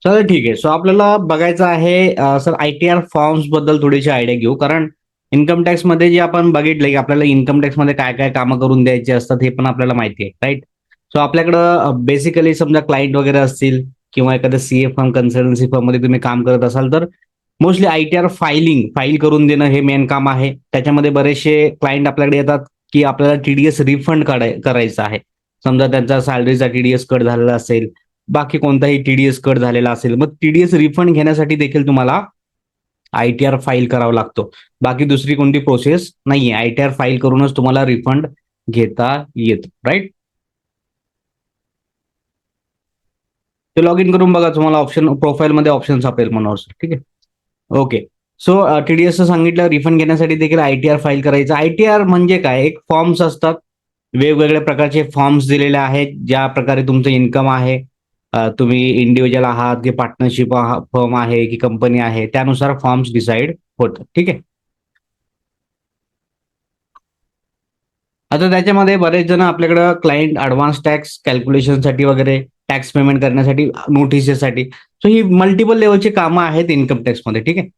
चला ठीक आहे. सो आपल्याला बघायचं आहे सर ITR फॉर्म्स बद्दल थोडीशी आयडिया घेऊ. कारण इन्कम टॅक्समध्ये जे आपण बघितलं की आपल्याला इन्कम टॅक्समध्ये काय काय कामं करून द्यायची असतात हे पण आपल्याला माहिती आहे, राईट? सो आपल्याकडं बेसिकली समजा क्लायंट वगैरे असतील किंवा एखाद्या CA फर्म, कन्सल्टन्सी फर्ममध्ये तुम्ही काम करत असाल तर मोस्टली ITR फाईल करून देणं हे मेन काम आहे. त्याच्यामध्ये बरेचसे क्लायंट आपल्याकडे येतात की आपल्याला TDS रिफंड करायचा आहे. समजा त्यांचा सॅलरीचा TDS कट झालेला असेल, बाकी कोणताही TDS कट झालेला असेल, मग TDS रिफंड घेण्यासाठी देखील तुम्हाला ITR फाईल करावा लागतो. बाकी दुसरी कोणती प्रोसेस नाहीये. ITR फाईल करूनच तुम्हाला रिफंड घेता येतं, राईट? ते लॉग इन करून बघा, तुम्हाला ऑप्शन प्रोफाईलमध्ये ऑप्शन सापडेल मनोहर सर. ठीक आहे. ओके. सो TDSचं सांगितलं, रिफंड घेण्यासाठी देखील ITR फाईल करायचं. ITR म्हणजे काय? एक फॉर्म्स असतात. वेगवेगळ्या प्रकारचे फॉर्म्स दिलेले आहेत. ज्या प्रकारे तुमचं इन्कम आहे, तुम्ही इंडिव्हिज्युअल आहात की पार्टनरशिप फर्म आहे की कंपनी आहे, त्यानुसार फॉर्म्स डिसाईड होतात. ठीक आहे. आता त्याच्यामध्ये बरेच जण आपल्याकडं क्लायंट ॲडव्हान्स टॅक्स कॅल्क्युलेशनसाठी वगैरे, टॅक्स पेमेंट करण्यासाठी, नोटिसेससाठी. सो ही मल्टिपल लेव्हलची कामं आहेत इन्कम टॅक्समध्ये. ठीक आहे.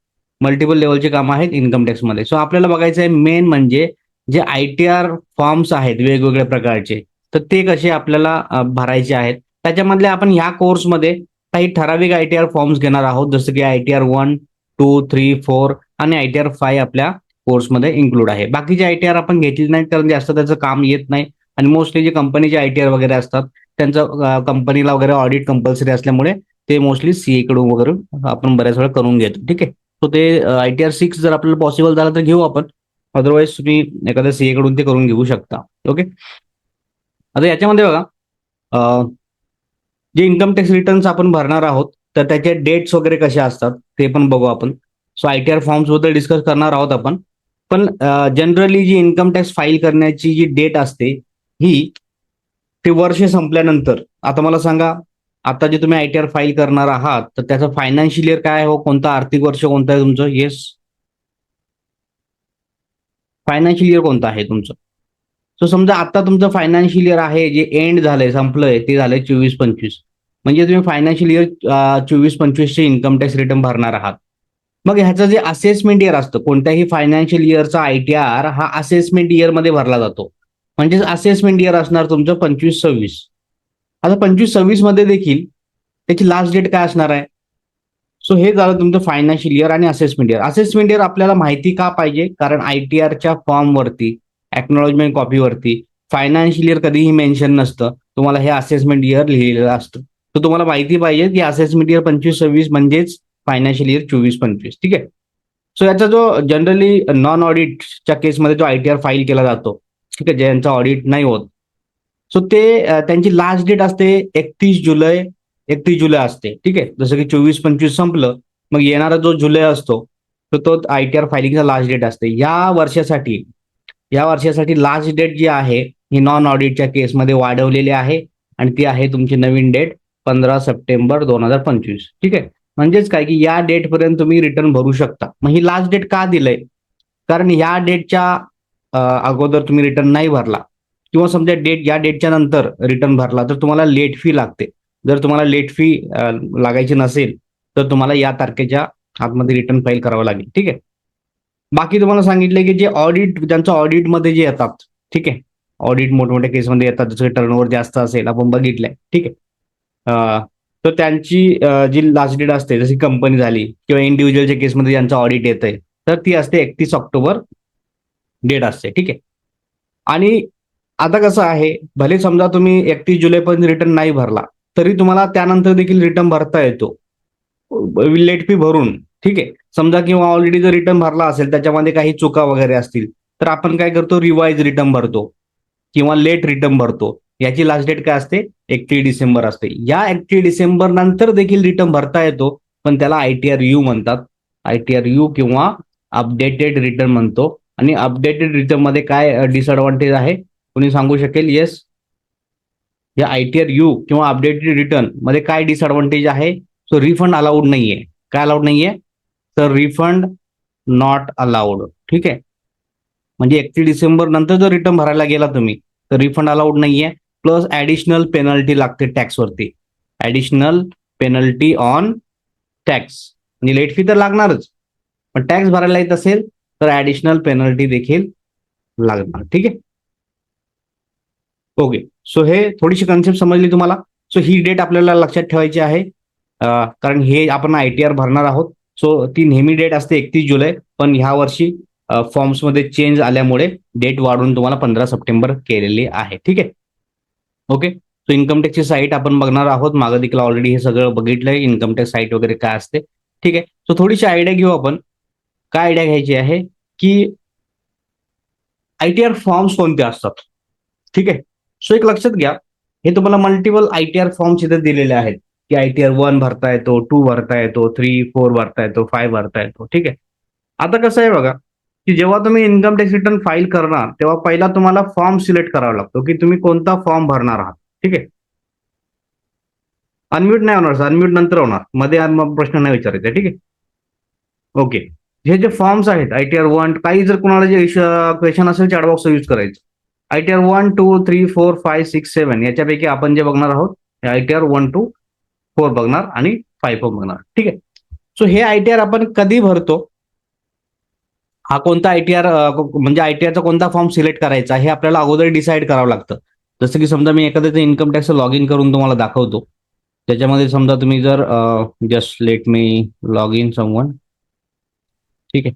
मल्टिपल लेव्हलची कामं आहेत इन्कम टॅक्समध्ये. सो आपल्याला बघायचं आहे मेन म्हणजे जे ITR फॉर्म्स आहेत वेगवेगळ्या प्रकारचे, तर ते कसे आपल्याला भरायचे आहेत. त्याच्यामधले आपण ह्या कोर्समध्ये काही ठराविक ITR फॉर्म्स घेणार आहोत, जसं की ITR 1, 2, 3, 4 आणि ITR 5 आपल्या कोर्समध्ये इन्क्लूड आहे. बाकीचे ITR आपण घेतले नाहीत कारण जास्त त्याचं काम येत नाही आणि मोस्टली जे कंपनीचे ITR वगैरे असतात, त्यांचं कंपनीला वगैरे ऑडिट कंपल्सरी असल्यामुळे ते मोस्टली CA कडून वगैरे आपण बऱ्याच वेळा करून घेतो. ठीक आहे. सो ते ITR 6 जर आपल्याला पॉसिबल झालं तर घेऊ आपण. अदरवाईज तुम्ही एखाद्या CA कडून ते करून घेऊ शकता. ओके. आता याच्यामध्ये बघा, अ, जे इन्कम टॅक्स रिटर्न्स आपण भरणार आहोत, तर त्याचे डेट्स वगैरे कशा असतात ते पण बघू आपण. सो ITR फॉर्म्स बद्दल डिस्कस करणार आहोत आपण. पण जनरली जी इन्कम टॅक्स फाईल करण्याची जी डेट असते, ही ते वर्ष संपल्यानंतर. आता मला सांगा, आता जे तुम्ही ITR फाईल करणार आहात, तर त्याचं फायनान्शियल इयर काय हो? कोणतं आर्थिक वर्ष कोणतं आहे तुमचं? येस, फायनान्शियल इयर कोणतं आहे तुमचं? सो समजा आता तुमचं फायनान्शियल इयर आहे, जे एंड झालंय, संपलंय, ते झालंय 24-25. म्हणजे तुम्ही फायनान्शियल इयर 24-25 चे इन्कम टॅक्स रिटर्न भरणार आहात. मग ह्याचं जे असेसमेंट इयर असतं, कोणत्याही फायनान्शियल इयरचा ITR हा असेसमेंट इयरमध्ये भरला जातो. म्हणजे असेसमेंट इयर असणार तुमचं 25-26. आता 25-26 मध्ये देखील त्याची लास्ट डेट काय असणार आहे? सो हे झालं तुमचं फायनान्शियल इयर आणि असेसमेंट इयर. असेसमेंट इयर आपल्याला माहिती का पाहिजे? कारण ITRच्या फॉर्मवरती, एक्नॉलेजमेंट कॉपीवरती फायनान्शियल इयर कधीही मेन्शन नसतं. तुम्हाला हे असेसमेंट इयर लिहिलेलं असतं. तर तुम्हाला माहिती पाहिजे की असेसमेंट इयर 25-26 म्हणजेच फायनान्शियल इयर 24-25. ठीक आहे. सो याचा जो जनरली नॉन ऑडिटच्या केसमध्ये जो ITR फाईल केला जातो, ठीक आहे, ज्यांचा ऑडिट नाही होत, सो ते त्यांची लास्ट डेट असते 31 जुलै. 31 जुलै असते. ठीक आहे. जसं की 24-25 संपलं, मग येणारा जो जुलै असतो, तर तो ITR फायलिंगचा लास्ट डेट असते. या वर्षासाठी लास्ट डेट जी आहे, ही नॉन ऑडिटच्या केसमध्ये वाढवलेली आहे आणि ती आहे तुमची नवीन डेट 15 सप्टेंबर 2025. ठीक आहे. म्हणजेच काय की या डेटपर्यंत तुम्ही रिटर्न भरू शकता. मग ही लास्ट डेट का दिलंय? कारण या डेटच्या अगोदर तुम्ही रिटर्न नाही भरला किंवा समजा या डेटच्या नंतर रिटर्न भरला तर तुम्हाला लेट फी लागते. जर तुम्हाला लेट फी लागायची नसेल, तर तुम्हाला या तारखेच्या आतमध्ये रिटर्न फाईल करावं लागेल. ठीक आहे. बाकी तुम्हाला सांगितलं की जे ऑडिट, ज्यांचं ऑडिटमध्ये जे येतात, ठीक आहे, ऑडिट मोठमोठ्या केसमध्ये येतात, जसं टर्नओव्हर जास्त असेल, आपण बघितलंय. ठीक आहे. तर त्यांची जी लास्ट डेट असते, जशी कंपनी झाली किंवा इंडिव्हिज्युअलच्या केसमध्ये ज्यांचं ऑडिट येतंय, तर ती असते 31 ऑक्टोबर डेट असते. ठीक आहे. आणि आता कसं आहे, भले समजा तुम्ही 31 जुलै पर्यंत रिटर्न नाही भरला, तरी तुम्हाला त्यानंतर देखील रिटर्न भरता येतो. लेट फी भरून. ठीक आहे. समजा किंवा ऑलरेडी जर रिटर्न भरला असेल, त्याच्यामध्ये काही चुका वगैरे असतील, तर आपण काय करतो, रिवाइज रिटर्न भरतो किंवा लेट रिटर्न भरतो. याची लास्ट डेट काय असते? 31 डिसेंबर असते. या 31 डिसेंबर नंतर देखील रिटर्न भरता येतो, पण त्याला ITR यू म्हणतात. ITR यू किंवा अपडेटेड रिटर्न म्हणतो. आणि अपडेटेड रिटर्न मध्ये काय डिसएडव्हान्टेज आहे? कोणी सांगू शकेल? येस. या ITR यू किंवा अपडेटेड रिटर्न मध्ये काय डिसएडव्हान्टेज आहे? सो रिफंड अलाउड नाहीये. काय अलाउड नाहीये? तर रिफंड नॉट अलाउड. ठीक आहे. म्हणजे 31 डिसेंबर नंतर जर रिटर्न भरायला गेला तुम्ही, तर रिफंड अलाउड नाहीये. प्लस ऍडिशनल पेनल्टी लागते टॅक्सवरती. ऍडिशनल पेनल्टी ऑन टॅक्स, म्हणजे लेट फी तर लागणारच, पण टॅक्स भरायला येत असेल तर ऍडिशनल पेनल्टी देखील लागणार. ठीक आहे. ओके. सो हे थोडीशी कन्सेप्ट समजली तुम्हाला. सो ही डेट आपल्याला लक्षात ठेवायची आहे, कारण हे आपण ITR भरणार आहोत. सो ती नेहमी डेट असते 31 जुलै, पण ह्या वर्षी फॉर्म्समध्ये चेंज आल्यामुळे डेट वाढून तुम्हाला 15 सप्टेंबर केलेली आहे. ठीक आहे. ओके. सो इन्कम टॅक्सची साईट आपण बघणार आहोत. मागं देखील ऑलरेडी हे सगळं बघितलंय, इन्कम टॅक्स साईट वगैरे काय असते. ठीक आहे. सो थोडीशी आयडिया घेऊ आपण. काय आयडिया घ्यायची आहे की ITR फॉर्म्स कोणते असतात. ठीक आहे. सो एक लक्षात घ्या, हे तुम्हाला मल्टिपल ITR फॉर्म्स इथे दिलेले आहेत, की ITR 1 भरता येतो, 2 भरता येतो, 3, 4 भरता येतो, 5 भरता येतो. ठीक आहे. आता कसं आहे बघा, की जेव्हा तुम्ही इन्कम टॅक्स रिटर्न फाईल करणार तेव्हा पहिला तुम्हाला फॉर्म सिलेक्ट करावा लागतो, की तुम्ही कोणता फॉर्म भरणार आहात. ठीक आहे. अनम्यूट नाही होणार सर, अनम्यूट नंतर होणार, मध्ये प्रश्न नाही विचारायचा. ठीक आहे. ओके. हे जे फॉर्म्स आहेत ITR 1, काही जर कुणाला जे क्वेश्चन असेल चॅटबॉक्स यूज करायचं. ITR 1, 2, 3, 4, 5, 6, 7 याच्यापैकी आपण जे बघणार आहोत ITR 1 to 4 बघणार आणि 5 बघणार. ठीक आहे. सो हे ITR आपण कधी भरतो, हा कोणता ITR, म्हणजे ITRचा कोणता फॉर्म सिलेक्ट करायचा हे आपल्याला अगोदर डिसाईड करावं लागतं. जसं की समजा मी एखाद्याचं इन्कम टॅक्स लॉग इन करून तुम्हाला दाखवतो. त्याच्यामध्ये समजा तुम्ही जर just let me log in someone. ठीक आहे.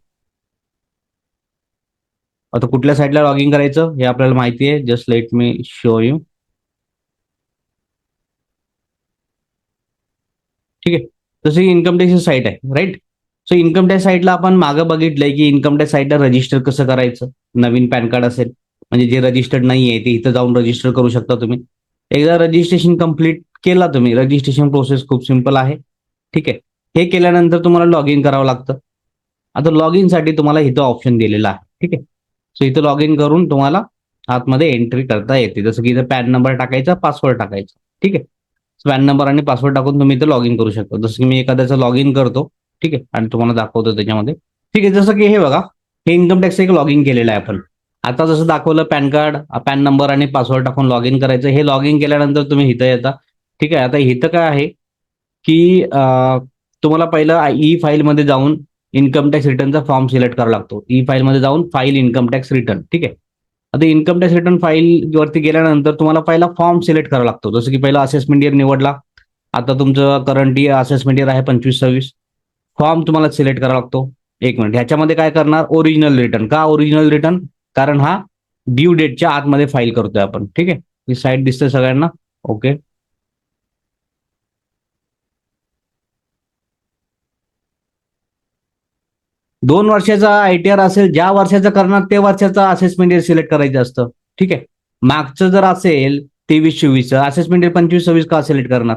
आता कुठल्या साईडला लॉग इन करायचं हे आपल्याला माहिती आहे. Just let me show you. ठीक आहे. तशी इन्कम टॅक्सची साईट आहे, राईट. सो इन्कम टॅक्स साईटला आपण मागं बघितलंय की इन्कम टॅक्स साईटला रजिस्टर कसं करायचं. नवीन पॅन कार्ड असेल, म्हणजे जे रजिस्टर्ड नाही आहे ते इथं जाऊन रजिस्टर करू शकता तुम्ही. एकदा रजिस्ट्रेशन कंप्लीट केला तुम्ही, रजिस्ट्रेशन प्रोसेस खूप सिंपल आहे. ठीक आहे. हे केल्यानंतर तुम्हाला लॉग इन करावं लागतं. आता लॉग इनसाठी तुम्हाला इथं ऑप्शन दिलेला आहे. ठीक आहे. सो इथं लॉग इन करून तुम्हाला आतमध्ये एंट्री करता येते. जसं की इथं पॅन नंबर टाकायचा, पासवर्ड टाकायचा. ठीक आहे. पॅन नंबर आणि पासवर्ड टाकून तुम्ही इथं लॉग इन करू शकता. जसं की मी एखाद्याचं लॉग इन करतो. ठीक आहे. आणि तुम्हाला दाखवतो त्याच्यामध्ये. ठीक आहे. जसं की हे बघा, हे इन्कम टॅक्स एक लॉग इन केलेलं आहे आपण. आता जसं दाखवलं पॅन कार्ड, पॅन नंबर आणि पासवर्ड टाकून लॉग इन करायचं. हे लॉग इन केल्यानंतर तुम्ही इथं येता. ठीक आहे. आता इथं काय आहे की तुम्हाला पहिलं ई फाईलमध्ये जाऊन इन्कम टॅक्स रिटर्नचा फॉर्म सिलेक्ट करावा लागतो. ई फाईलमध्ये जाऊन फाईल इन्कम टॅक्स रिटर्न. ठीक आहे. आता इन्कम टॅक्स रिटर्न फाईल वरती गेल्यानंतर तुम्हाला पहिला फॉर्म सिलेक्ट करावा लागतो. जसं की पहिला असेसमेंट इयर निवडला. आता तुमचं करंट इयर असेसमेंट इयर आहे 25-26. फॉर्म तुम्हाला सिलेक्ट करावा लागतो. एक मिनिट, ह्याच्यामध्ये काय करणार, ओरिजिनल रिटर्न. का ओरिजिनल रिटर्न? कारण हा ड्यू डेटच्या आतमध्ये फाईल करतोय आपण. ठीक आहे. ही साईट दिसते सगळ्यांना. ओके. 2 वर्षाचा ITR असेल, ज्या वर्षाचा करणार ते वर्षाचा असेसमेंट इयर सिलेक्ट करायचं असतं. ठीक आहे. मागचं जर असेल 23-24 असेसमेंट इयर 25-26 का सिलेक्ट करणार?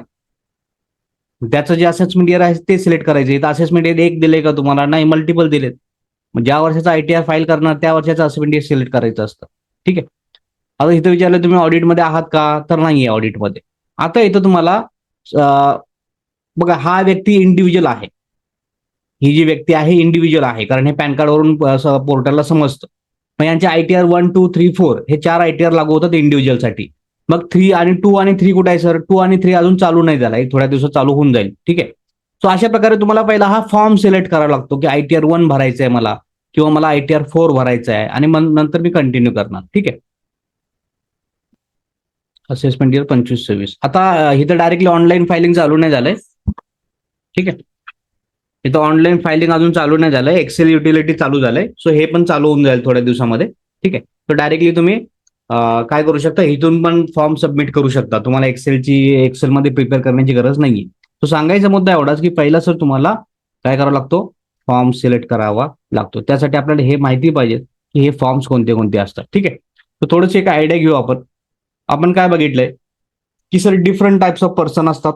त्याचं जे असेसमेंट इयर आहे ते सिलेक्ट करायचे. तर असेसमेंट इयर एक दिले का तुम्हाला? नाही, मल्टिपल दिलेत. मग ज्या वर्षाचा ITR फाईल करणार त्या वर्षाचं असेसमेंट इयर सिलेक्ट करायचं असतं. ठीक आहे. आता इथं विचारलं तुम्ही ऑडिटमध्ये आहात का, तर नाहीये ऑडिटमध्ये. आता इथं तुम्हाला बघा, हा व्यक्ती इंडिव्हिज्युअल आहे. ही जी व्यक्ती आहे इंडिव्हिज्युअल आहे, कारण हे पॅन कार्डवरून पोर्टलला समजतं. मग यांचे ITR 1, 2, 3, 4 हे 4 ITR लागू होतात इंडिव्हिज्युअलसाठी. मग 3 आणि 2 आणि 3 कुठे आहे सर? 2 आणि 3 अजून चालू नाही झाला, थोड्या दिवसात चालू होऊन जाईल. ठीक आहे. सो अशा प्रकारे तुम्हाला पहिला हा फॉर्म सिलेक्ट करावा लागतो, की ITR 1 भरायचं आहे मला, किंवा मला ITR 4 भरायचं आहे, आणि मग नंतर मी कंटिन्यू करणार. ठीक आहे. Assessment year 25-26. आता इथं डायरेक्टली ऑनलाईन फायलिंग चालू नाही झालंय. ठीक आहे. इथं ऑनलाईन फायलिंग अजून चालू नाही झालंय. एक्सेल युटिलिटी चालू झालंय. सो हे पण चालू होऊन जाईल थोड्या दिवसामध्ये. ठीक आहे. तर डायरेक्टली तुम्ही काय करू शकता, इथून पण फॉर्म सबमिट करू शकता. तुम्हाला एक्सेलमध्ये प्रिपेअर करण्याची गरज नाहीये. तो सांगायचा मुद्दा एवढाच की पहिला सर तुम्हाला काय करावा लागतो, फॉर्म सिलेक्ट करावा लागतो. त्यासाठी आपल्याला हे माहिती पाहिजे की हे फॉर्म्स कोणते कोणते असतात. ठीक आहे. तर थोडंसं एक आयडिया घेऊ आपण. आपण काय बघितलंय की sir different types of person असतात.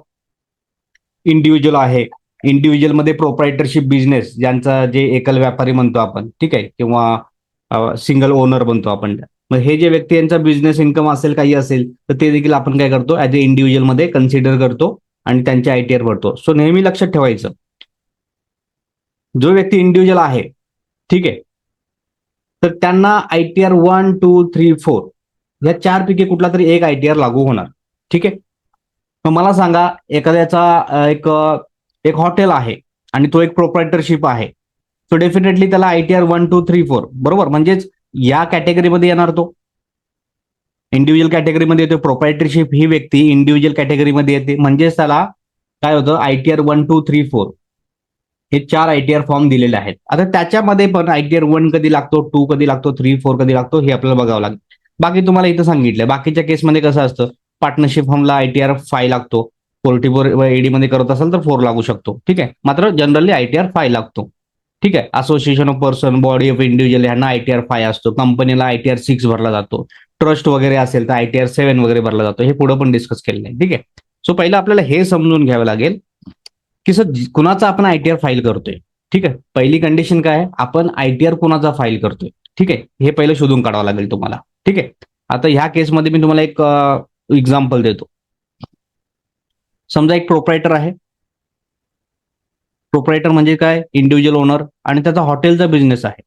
इंडिव्हिज्युअल आहे. इंडिव्हिज्युअलमध्ये प्रोप्रायटरशिप बिझनेस, ज्यांचा जे एकल व्यापारी म्हणतो आपण. ठीक आहे. किंवा सिंगल ओनर म्हणतो आपण. मग हे जे व्यक्ती यांचा बिझनेस इन्कम असेल, काही असेल, तर ते देखील आपण काय करतो, ऍज अ इंडिव्हिज्युअलमध्ये कन्सिडर करतो आणि त्यांचे ITR भरतो. सो नेहमी लक्षात ठेवायचं, जो व्यक्ती इंडिव्हिज्युअल आहे, ठीक आहे, तर त्यांना ITR 1, 2, 3, 4 या 4 पैकी कुठला तरी एक ITR लागू होणार. ठीक आहे. मग मला सांगा, एखाद्याचा एक हॉटेल आहे आणि तो एक प्रोप्रायटरशिप आहे, सो डेफिनेटली त्याला ITR 1, 2, 3, 4 बरोबर, म्हणजेच या कॅटेगरीमध्ये येणार तो. इंडिव्हिज्युअल कॅटेगरीमध्ये येतो. प्रोप्रायटरशिप ही व्यक्ती इंडिव्हिज्युअल कॅटेगरीमध्ये येते, म्हणजेच त्याला काय होतं, ITR 1, 2, 3, 4 हे 4 ITR फॉर्म दिलेले आहेत. आता त्याच्यामध्ये पण ITR 1 कधी लागतो, 2 कधी लागतो, 3, 4 कधी लागतो, हे आपल्याला बघावं लागेल. बाकी तुम्हाला इथं सांगितलंय. बाकीच्या केसमध्ये कसं असतं, पार्टनरशिप फॉर्मला ITR 5 लागतो. 44 AD मध्ये करत असाल तर 4 लागू शकतो. ठीक आहे. मात्र जनरली ITR 5 लागतो. ठीक आहे. Association of person, body of individual ह्यांना ITR 5 असतो. कंपनीला ITR 6 भरला जातो. ट्रस्ट वगैरे असेल तर ITR 7 वगैरे भरला जातो. हे पुढे पण डिस्कस केलेलं आहे. ठीक आहे. सो पहिलं आपल्याला हे समजून घ्यावं लागेल की सर कुणाचा आपण ITR फाईल करतोय. ठीक आहे. पहिली कंडिशन काय आहे, आपण ITR कुणाचा फाईल करतोय. ठीक आहे. हे पहिलं शोधून काढावं लागेल तुम्हाला. ठीक आहे. आता ह्या केसमध्ये मी तुम्हाला एक एक्झाम्पल देतो. समजा एक प्रोप्रायटर आहे. प्रोप्रायटर म्हणजे काय, इंडिव्हिज्युअल ओनर, आणि त्याचा हॉटेलचा बिझनेस आहे.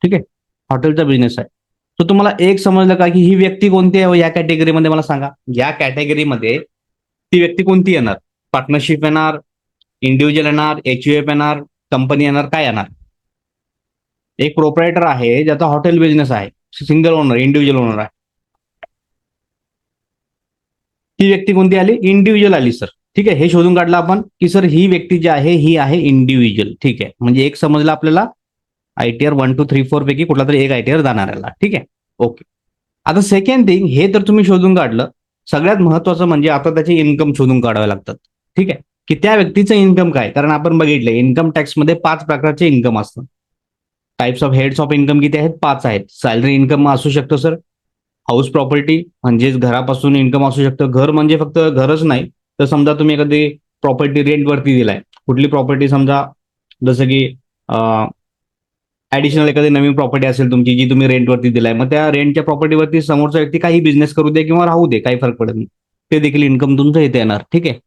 ठीक आहे. हॉटेलचा बिझनेस आहे. तर तुम्हाला एक समजलं का की ही व्यक्ती कोणती आहे या कॅटेगरीमध्ये, मला सांगा. या कॅटेगरीमध्ये ती व्यक्ती कोणती येणार? पार्टनरशिप येणार, इंडिव्हिज्युअल येणार, HUF येणार, कंपनी येणार, काय येणार? एक प्रोप्रायटर आहे ज्याचा हॉटेल बिझनेस आहे, सिंगल ओनर, इंडिव्हिज्युअल ओनर आहे. ती व्यक्ती कोणती आली? इंडिव्हिज्युअल आली सर. ठीक आहे. हे शोधून काढलं आपण की सर ही व्यक्ती जी आहे ही आहे इंडिव्हिज्युअल. ठीक आहे. म्हणजे एक समजलं आपल्याला, ITR 1, 2, 3, 4 पैकी कुठला तरी एक ITR जाणार याला. ठीक आहे. ओके. आता सेकंड थिंग, हे तर तुम्ही शोधून काढलं. सगळ्यात महत्वाचं म्हणजे आता त्याचे इन्कम शोधून काढावे लागतात. ठीक आहे. की त्या व्यक्तीचं इन्कम काय, कारण आपण बघितलं इन्कम टॅक्समध्ये 5 प्रकारचे इन्कम असतात. Types of heads of income किती आहेत? 5 आहेत. सॅलरी इन्कम असू शकतं सर, हाऊस प्रॉपर्टी म्हणजेच घरापासून इन्कम असू शकतं. घर म्हणजे फक्त घरच नाही, तर समजा तुम्ही एखादी प्रॉपर्टी रेंटवरती दिलाय, कुठली प्रॉपर्टी समजा, जसं की ऍडिशनल एखादी नवीन प्रॉपर्टी असेल तुमची जी तुम्ही रेंटवरती दिलाय, मग त्या रेंटच्या प्रॉपर्टीवरती समोरचा व्यक्ती काही बिझनेस करू दे किंवा राहू दे, काही फरक पडत नाही, ते देखील इन्कम तुमचं इथे येणार. ठीक आहे.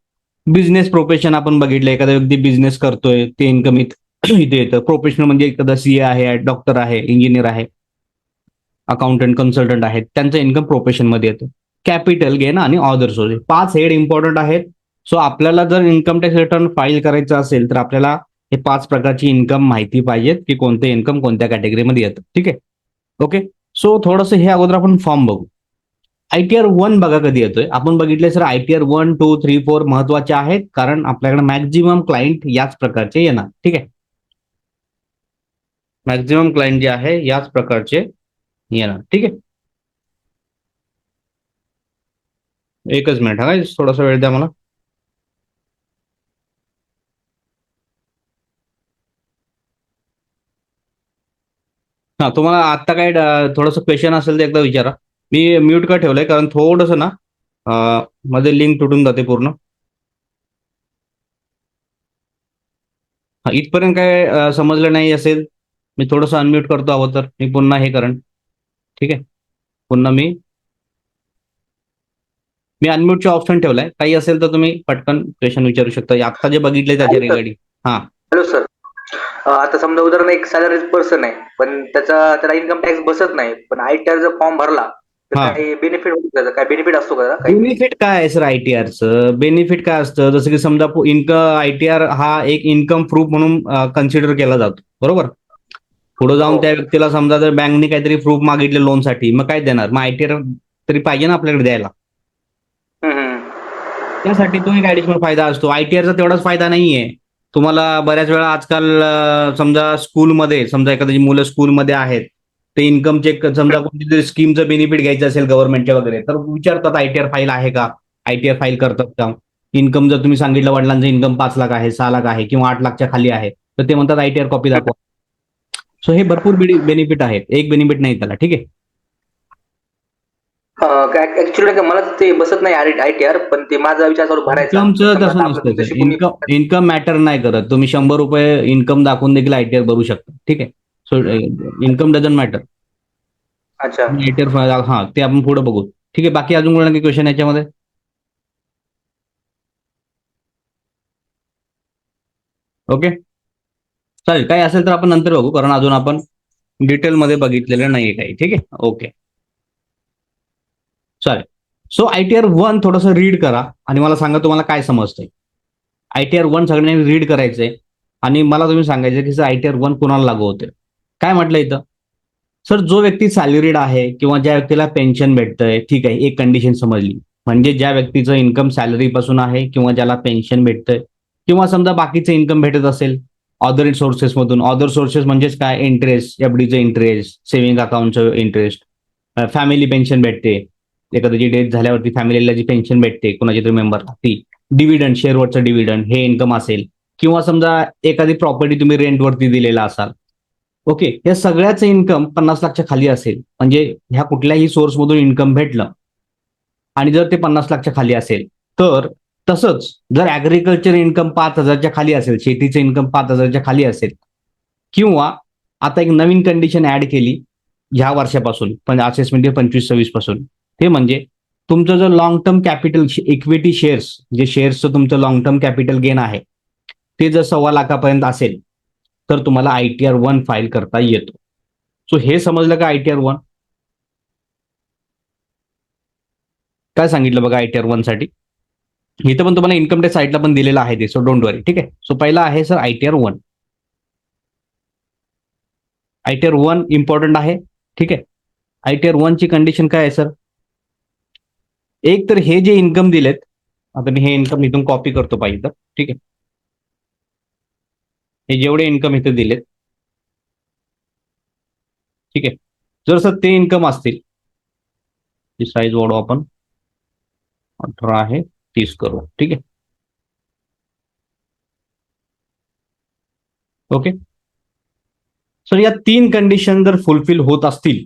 बिझनेस प्रोफेशन आपण बघितलं, एखादा व्यक्ती बिझनेस करतोय ते इन्कम इथे येतं. प्रोफेशनल म्हणजे एखादा CA आहे, डॉक्टर आहे, इंजिनियर आहे, अकाउंटंट, कन्सल्टंट आहेत, त्यांचं इन्कम प्रोफेशनमध्ये येतं. कॅपिटल गेन आणि ऑदर सोर्स, 5 हेड इम्पॉर्टंट आहेत. सो आपल्याला जर इन्कम टॅक्स रिटर्न फाईल करायचं असेल तर आपल्याला हे 5 प्रकारची इन्कम माहिती पाहिजेत की कोणते इन्कम कोणत्या कॅटेगरीमध्ये येतं. ठीक आहे. ओके. सो थोडंसं हे अगोदर आपण फॉर्म बघू. ITR 1 बघा कधी येतोय. आपण बघितले सर ITR 1, 2, 3, 4 महत्वाचे आहेत, कारण आपल्याकडे मॅक्झिमम क्लायंट याच प्रकारचे येणार. ठीक आहे. मॅक्झिमम क्लायंट जे आहे याच प्रकारचे येणार. ठीक आहे. एकच मिनिट हा, थोडासा वेळ द्या मला. हा, तुम्हाला आता काय थोडंसं क्वेश्चन असेल तर एकदा विचारा. मी म्यूट का ठेवलंय कारण थोडंसं ना मध्ये लिंक तुटून जाते पूर्ण. हा, इथपर्यंत काय समजलं नाही असेल, मी थोडंसं अनम्यूट करतो हवं तर मी पुन्हा हे करण. ठीक आहे. पुन्हा मी अनम्यूटचा ऑप्शन ठेवलाय. काही असेल तर तुम्ही पटकन क्वेश्चन विचारू शकता, आता जे बघितले त्याच्या रिगार्डिंग. हा. Hello sir. आता समजा उदाहरण एक सॅलरीज पर्सन आहे, पण त्याला इन्कम टॅक्स बसत नाही, पण ITR जर फॉर्म भरला तर हा, काही बेनिफिट होतो, त्याचा काय बेनिफिट असतो का काही? बेनिफिट काय आहे सर ITRचं? बेनिफिट काय असतं, जसं की समजा इन्कम ITR हा एक इन्कम प्रूफ म्हणून कन्सिडर केला जातो, बरोबर. पुढे हो. जाऊन त्या व्यक्तीला समजा जर बँकने काहीतरी प्रूफ मागितले लोनसाठी, मग काय देणार? मग ITR तरी पाहिजे ना आपल्याकडे द्यायला. हम्म. त्यासाठी तो एक ऍडिशनल फायदा असतो. ITRचा तेवढाच फायदा नाहीये. तुम्हाला बऱ्याच वेळा आजकाल समजा स्कूलमध्ये, समजा एखादी मुलं स्कूलमध्ये आहेत, ते इन्कम चेक समजा कोणती तरी स्कीमचं बेनिफिट घ्यायचं असेल गव्हर्नमेंटच्या वगैरे, तर विचारतात ITR फाईल आहे का, ITR फाईल करतात का. इन्कम जर तुम्ही सांगितलं वडिलांचं इन्कम 5 लाख आहे, 6 लाख आहे किंवा 8 लाखच्या खाली आहे, तर ते म्हणतात ITR कॉपी दाखवा. सो हे भरपूर बेनिफिट आहेत, एक बेनिफिट नाही त्याला. ठीक आहे. ऍक्च्युली मला ते बसत नाही ITR, पण ते माझा विचार चालू भरायचा. इन्कमचं समजा तसं आता आपलं नसतं तुमचं सर. शिकून इन्कम मॅटर नाही करत. तुम्ही 100 रुपये इन्कम दाखवून देखील ITR भरू शकता. ठीक आहे. So income doesn't matter. अच्छा. ITR, हा, ते आपण पुढे बघू. ठीक आहे. बाकी अजून कोणा क्वेश्चन याच्यामध्ये? ओके. चालेल. काही असेल तर आपण नंतर बघू, कारण अजून आपण डिटेलमध्ये बघितलेलं नाहीये काही. ठीक आहे. ओके. चालेल. सो ITR 1 थोडंसं रीड करा आणि मला सांगा तुम्हाला काय समजतंय. ITR 1 सगळ्यांनी रीड करायचंय आणि मला तुम्ही सांगायचं की सर ITR 1 कोणाला लागू होते. काय म्हटलं इथं, सर जो व्यक्ती सॅलरीड आहे किंवा ज्या व्यक्तीला पेन्शन भेटतंय, ठीक आहे, एक कंडिशन समजली. म्हणजे ज्या व्यक्तीचं इन्कम सॅलरीपासून आहे किंवा ज्याला पेन्शन भेटतंय किंवा समजा बाकीचं इन्कम भेटत असेल अदर सोर्सेसमधून. अदर सोर्सेस म्हणजेच काय, इंटरेस्ट, एफडीचं इंटरेस्ट, सेव्हिंग अकाउंटचं इंटरेस्ट, फॅमिली पेन्शन भेटते, एखाद्याची डेथ झाल्यावरती फॅमिलीला जी पेन्शन भेटते कोणाची तरी मेंबरला, ती डिव्हिडंड, शेअरवरचं डिव्हिडंड, हे इन्कम असेल किंवा समजा एखादी प्रॉपर्टी तुम्ही रेंटवरती दिलेला असाल. ओके, या सगळ्याचं इन्कम 50 लाखच्या खाली असेल, म्हणजे ह्या कुठल्याही सोर्समधून इन्कम भेटलं आणि जर ते 50 लाखच्या खाली असेल, तर तसंच जर ऍग्रिकल्चर इन्कम 5,000च्या खाली असेल, शेतीचं इन्कम 5,000च्या खाली असेल, किंवा आता एक नवीन कंडिशन ऍड केली ह्या वर्षापासून, पण असेसमेंट 25-26 पासून, ते म्हणजे तुमचं जर long term capital equity shares, जे शेअर्सचं तुमचं लॉंग टर्म कॅपिटल गेन आहे, ते जर 1.25 लाखापर्यंत असेल तर तुम्हाला ITR 1 फाईल करता येतो. सो हे समजलं का ITR 1? काय सांगितलं बघा ITR 1 साठी. इथं पण तुम्हाला इन्कम टॅक्स साईडला पण दिलेलं आहे ते, सो डोंट वरी. ठीक आहे, सो पहिला आहे सर ITR 1. ITR 1 इम्पॉर्टंट आहे. ठीक आहे, ITR 1 ची कंडिशन काय आहे सर, एक तर हे जे इन्कम दिलेत, आता मी हे इन्कम इथून कॉपी करतो पाहिजे तर. ठीक आहे, हे जेवढे इन्कम इथे दिलेत, ठीक आहे, जर सर ते इन्कम असतील, साईज वाढवू आपण, 18 आहे, 30 करू. ठीक आहे, ओके. सर या 3 कंडिशन जर फुलफिल होत असतील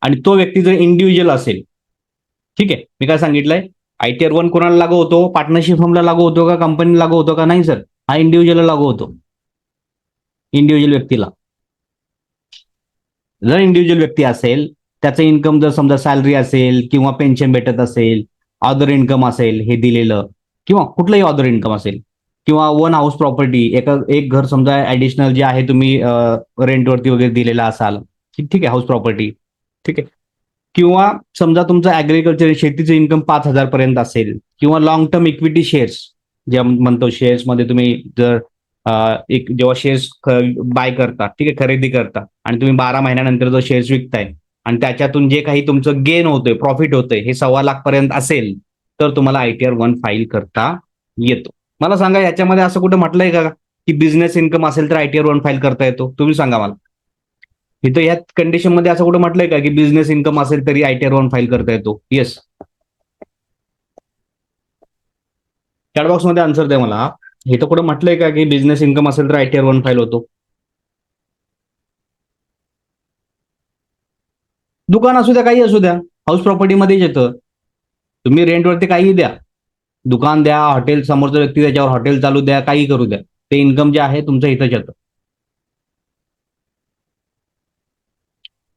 आणि तो व्यक्ती जर इंडिव्हिज्युअल असेल, ठीक आहे, मी काय सांगितलंय, ITR 1 कोणाला लागू होतो, पार्टनरशिप फर्मला लागू होतो का, कंपनीला लागू होतो का, नाही सर, हा इंडिव्हिज्युअलला लागू होतो, इंडिव्हिज्युअल व्यक्तीला. जर इंडिव्हिज्युअल व्यक्ती असेल, त्याचं इन्कम जर समजा सॅलरी असेल किंवा पेन्शन भेटत असेल, अदर इन्कम असेल हे दिलेलं, किंवा कुठलंही अदर इन्कम असेल, किंवा वन हाऊस प्रॉपर्टी, एक घर समजा ऍडिशनल जे आहे तुम्ही रेंटवरती वगैरे दिलेला असाल, ठीक आहे, हाऊस प्रॉपर्टी, ठीक आहे, किंवा समजा तुमचं ऍग्रिकल्चर शेतीचं इन्कम 5,000 पर्यंत असेल, किंवा लॉंग टर्म इक्विटी शेअर्स, जे म्हणतो शेअर्समध्ये तुम्ही जर एक जेव्हा शेअर्स बाय करता, ठीक आहे, खरेदी करता आणि तुम्ही 12 महिन्यानंतर जो शेअर्स विकताय आणि त्याच्यातून जे काही तुमचं गेन होतंय, प्रॉफिट होतंय, हे 1.25 लाख पर्यंत असेल तर तुम्हाला ITR 1 फाईल करता येतो. मला सांगा याच्यामध्ये असं कुठं म्हटलंय का की बिझनेस इन्कम असेल तर ITR 1 फाईल करता येतो? तुम्ही सांगा मला. इथं या कंडिशन मध्ये असं कुठं म्हटलंय का की बिझनेस इन्कम असेल तरी ITR 1 फाईल करता येतो? येस. चॅट बॉक्स मध्ये आन्सर द्या मला. इथं कुठं म्हटलंय का की बिझनेस इन्कम असेल तर ITR 1 फाईल होतो? दुकान असू द्या, काही असू द्या, हाऊस प्रॉपर्टीमध्येच येतं. तुम्ही रेंटवरती काही द्या, दुकान द्या, हॉटेल, समोरचा व्यक्ती त्याच्यावर हॉटेल चालू द्या, काही करू द्या, ते इन्कम जे आहे तुमचं इथंच येतं.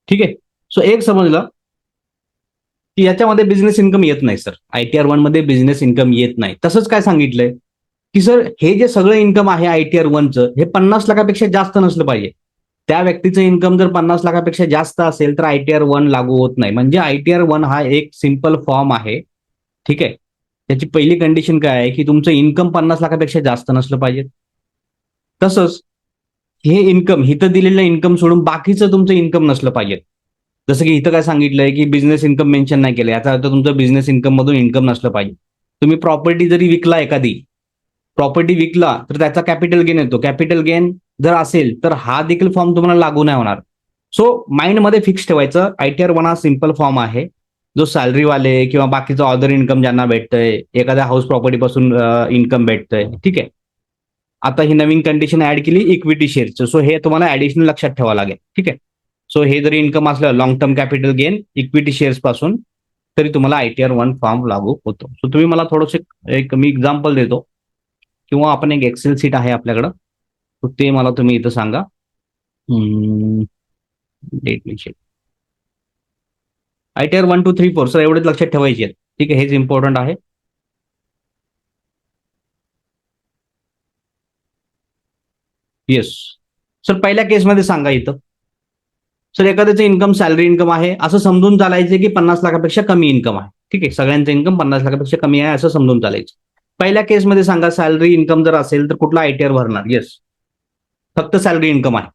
ठीक आहे, सो एक समजलं की याच्यामध्ये बिझनेस इन्कम येत नाही सर, ITR 1 मध्ये बिझनेस इन्कम येत नाही. तसंच काय सांगितलंय की सर हे जे सगळं इन्कम आहे ITR 1चं, हे 50 लाखापेक्षा जास्त नसलं पाहिजे. त्या व्यक्तीचं इन्कम जर 50 लाखापेक्षा जास्त असेल तर ITR 1 लागू होत नाही. म्हणजे ITR 1 हा एक सिंपल फॉर्म आहे. ठीक आहे, त्याची पहिली कंडिशन काय आहे की तुमचं इन्कम 50 लाखापेक्षा जास्त नसलं पाहिजे. तसंच हे इन्कम, इथं दिलेलं इन्कम सोडून बाकीचं तुमचं इन्कम नसलं पाहिजे. जसं की इथं काय सांगितलंय की बिझनेस इन्कम मेन्शन नाही केलं, याचा अर्थ तुमचं बिझनेस इन्कम मधून इन्कम नसलं पाहिजे. तुम्ही प्रॉपर्टी जरी विकला, एखादी प्रॉपर्टी विकला तर त्याचा कॅपिटल गेन येतो. कॅपिटल गेन जर असेल तर हा देखील फॉर्म तुम्हाला लागू नाही होणार. सो माइंडमध्ये फिक्स ठेवायचं, ITR 1 हा सिंपल फॉर्म आहे, जो सॅलरीवाले किंवा बाकीचं अदर इन्कम ज्यांना भेटतंय, एखाद्या हाऊस प्रॉपर्टीपासून इन्कम भेटतंय, ठीक आहे. आता ही नवीन कंडिशन ऍड केली इक्विटी शेअरचं, सो हे तुम्हाला ऍडिशनल लक्षात ठेवावं लागेल. ठीक आहे, सो हे जरी इन्कम असलं long term capital gain equity shares पासून, तरी तुम्हाला ITR 1 फॉर्म लागू होतो. सो तुम्ही मला थोडंसं एक मी एक्झाम्पल देतो, किंवा आपण एक एक्सेल सीट आहे आपल्याकडं, तर ते मला तुम्ही इथं सांगा. डेट मेन्शन ITR 1, 2, 3, 4 सर एवढेच लक्षात ठेवायचे आहेत. ठीक आहे, हेच इम्पॉर्टंट आहे. येस सर, पहिल्या केसमध्ये सांगा इथं, सर एखाद्याचं इन्कम सॅलरी इन्कम आहे असं समजून चालायचं की 50 लाखापेक्षा कमी इन्कम आहे. ठीक आहे, सगळ्यांचं इन्कम 50 लाखापेक्षा कमी आहे असं समजून चालायचं. पहिल्या केसमध्ये सांगा सॅलरी इन्कम जर असेल तर कुठला आयटीआर भरणार? येस, फक्त सॅलरी इन्कम आहे.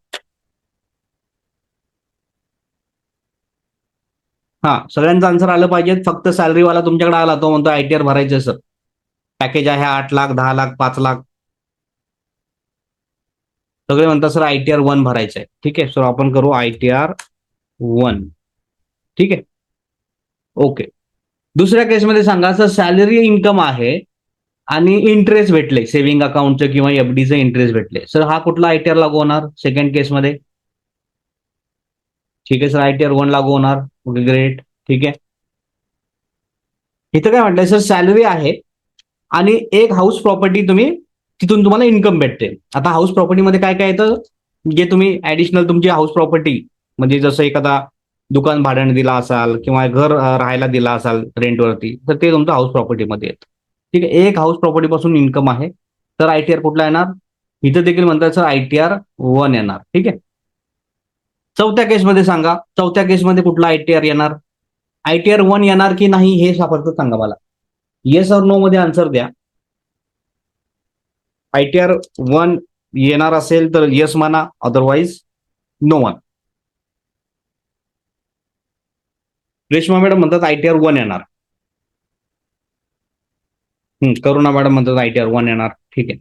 हा, सगळ्यांचं आन्सर आलं पाहिजे. फक्त सॅलरीवाला तुमच्याकडे आला, तो म्हणतो आयटीआर भरायचं सर, पॅकेज आहे 8 लाख, 10 लाख, 5 लाख. सगळे म्हणतात सर आयटीआर 1 भरायचं आहे. ठीक आहे, सर आपण करू आयटीआर 1. ठीक आहे, ओके. दुसऱ्या केसमध्ये सांगा सर सॅलरी इन्कम आहे आणि इंटरेस्ट भेटले, सेव्हिंग अकाउंटचं किंवा एफडीचं इंटरेस्ट भेटले, सर हा कुठला आयटीआर लागू होणार सेकंड केसमध्ये? ठीक आहे सर, आयटीआर 1 लागू होणार. Okay, great. ठीक आहे, इथं काय म्हटलंय सर सॅलरी आहे आणि एक हाऊस प्रॉपर्टी तुम्ही, तिथून तुम्हाला इन्कम भेटते. आता हाऊस प्रॉपर्टीमध्ये काय काय येतं, जे तुम्ही ऍडिशनल तुमची हाऊस प्रॉपर्टी म्हणजे जसं एखादा दुकान भाड्याने दिला असाल किंवा घर राहायला दिला असाल रेंटवरती, तर ते तुमचं हाऊस प्रॉपर्टीमध्ये येतं. ठीक आहे, एक हाऊस प्रॉपर्टी पासून इन्कम आहे, तर आयटीआर कुठला येणार? इथं देखील म्हणतात सर आयटीआर 1 येणार. ठीक आहे, चौथ्या केसमध्ये सांगा, चौथ्या केसमध्ये कुठला आयटीआर येणार? आयटीआर 1 येणार की नाही हे फक्त सांगा मला. येस और नो मध्ये आन्सर द्या. आयटीआर 1 येणार असेल तर येस म्हणा, otherwise no one. Reshma madam म्हणतात आयटीआर 1 येणार. करुणा मॅडम म्हणतात आयटीआर 1 येणार. ठीक आहे,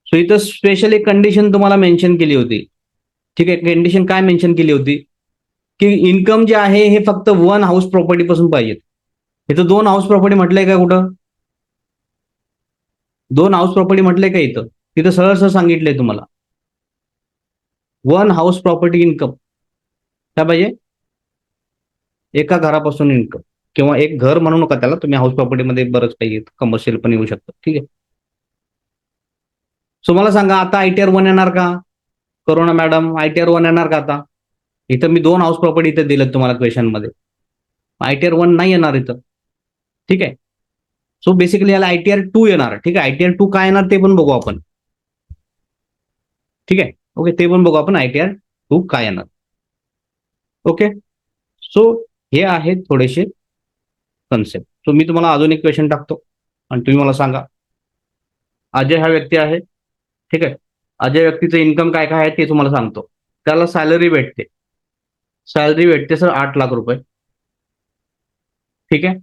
सो इथं स्पेशल एक कंडिशन तुम्हाला मेन्शन केली होती. ठीक आहे, कंडिशन काय मेन्शन केली होती की इन्कम जे आहे हे फक्त 1 हाऊस प्रॉपर्टी पासून पाहिजे. इथं 2 हाऊस प्रॉपर्टी म्हटलंय का कुठं? 2 हाऊस प्रॉपर्टी म्हटलंय का इथं? तिथं सरळ सरळ सांगितलंय तुम्हाला 1 हाऊस प्रॉपर्टी इन्कम काय पाहिजे? एका घरापासून इन्कम, किंवा एक घर म्हणू नका त्याला तुम्ही, हाऊस प्रॉपर्टीमध्ये बरंच काही कमर्शियल पण येऊ शकतं. ठीक आहे, सो मला सांगा आता आयटीआर 1 येणार का? करुणा मॅडम आयटीआर 1 येणार का आता? इथं मी 2 हाऊस प्रॉपर्टी इथे दिलेत तुम्हाला क्वेश्चनमध्ये, आयटीआर 1 नाही येणार इथं. ठीक आहे, सो बेसिकली याला आयटीआर 2 येणार. ठीक आहे, आयटीआर 2 काय येणार ते पण बघू आपण. ठीक आहे, ओके, ते पण बघू आपण आयटीआर 2 काय येणार. ओके, सो हे आहेत थोडेसे कन्सेप्ट. सो मी तुम्हाला अजून एक क्वेश्चन टाकतो आणि तुम्ही मला सांगा. अजय हा व्यक्ती आहे. ठीक आहे, अजय व्यक्तीचं इन्कम काय काय आहे ते तुम्हाला सांगतो. त्याला सॅलरी भेटते, सॅलरी भेटते सर 8 लाख रुपये. ठीक आहे,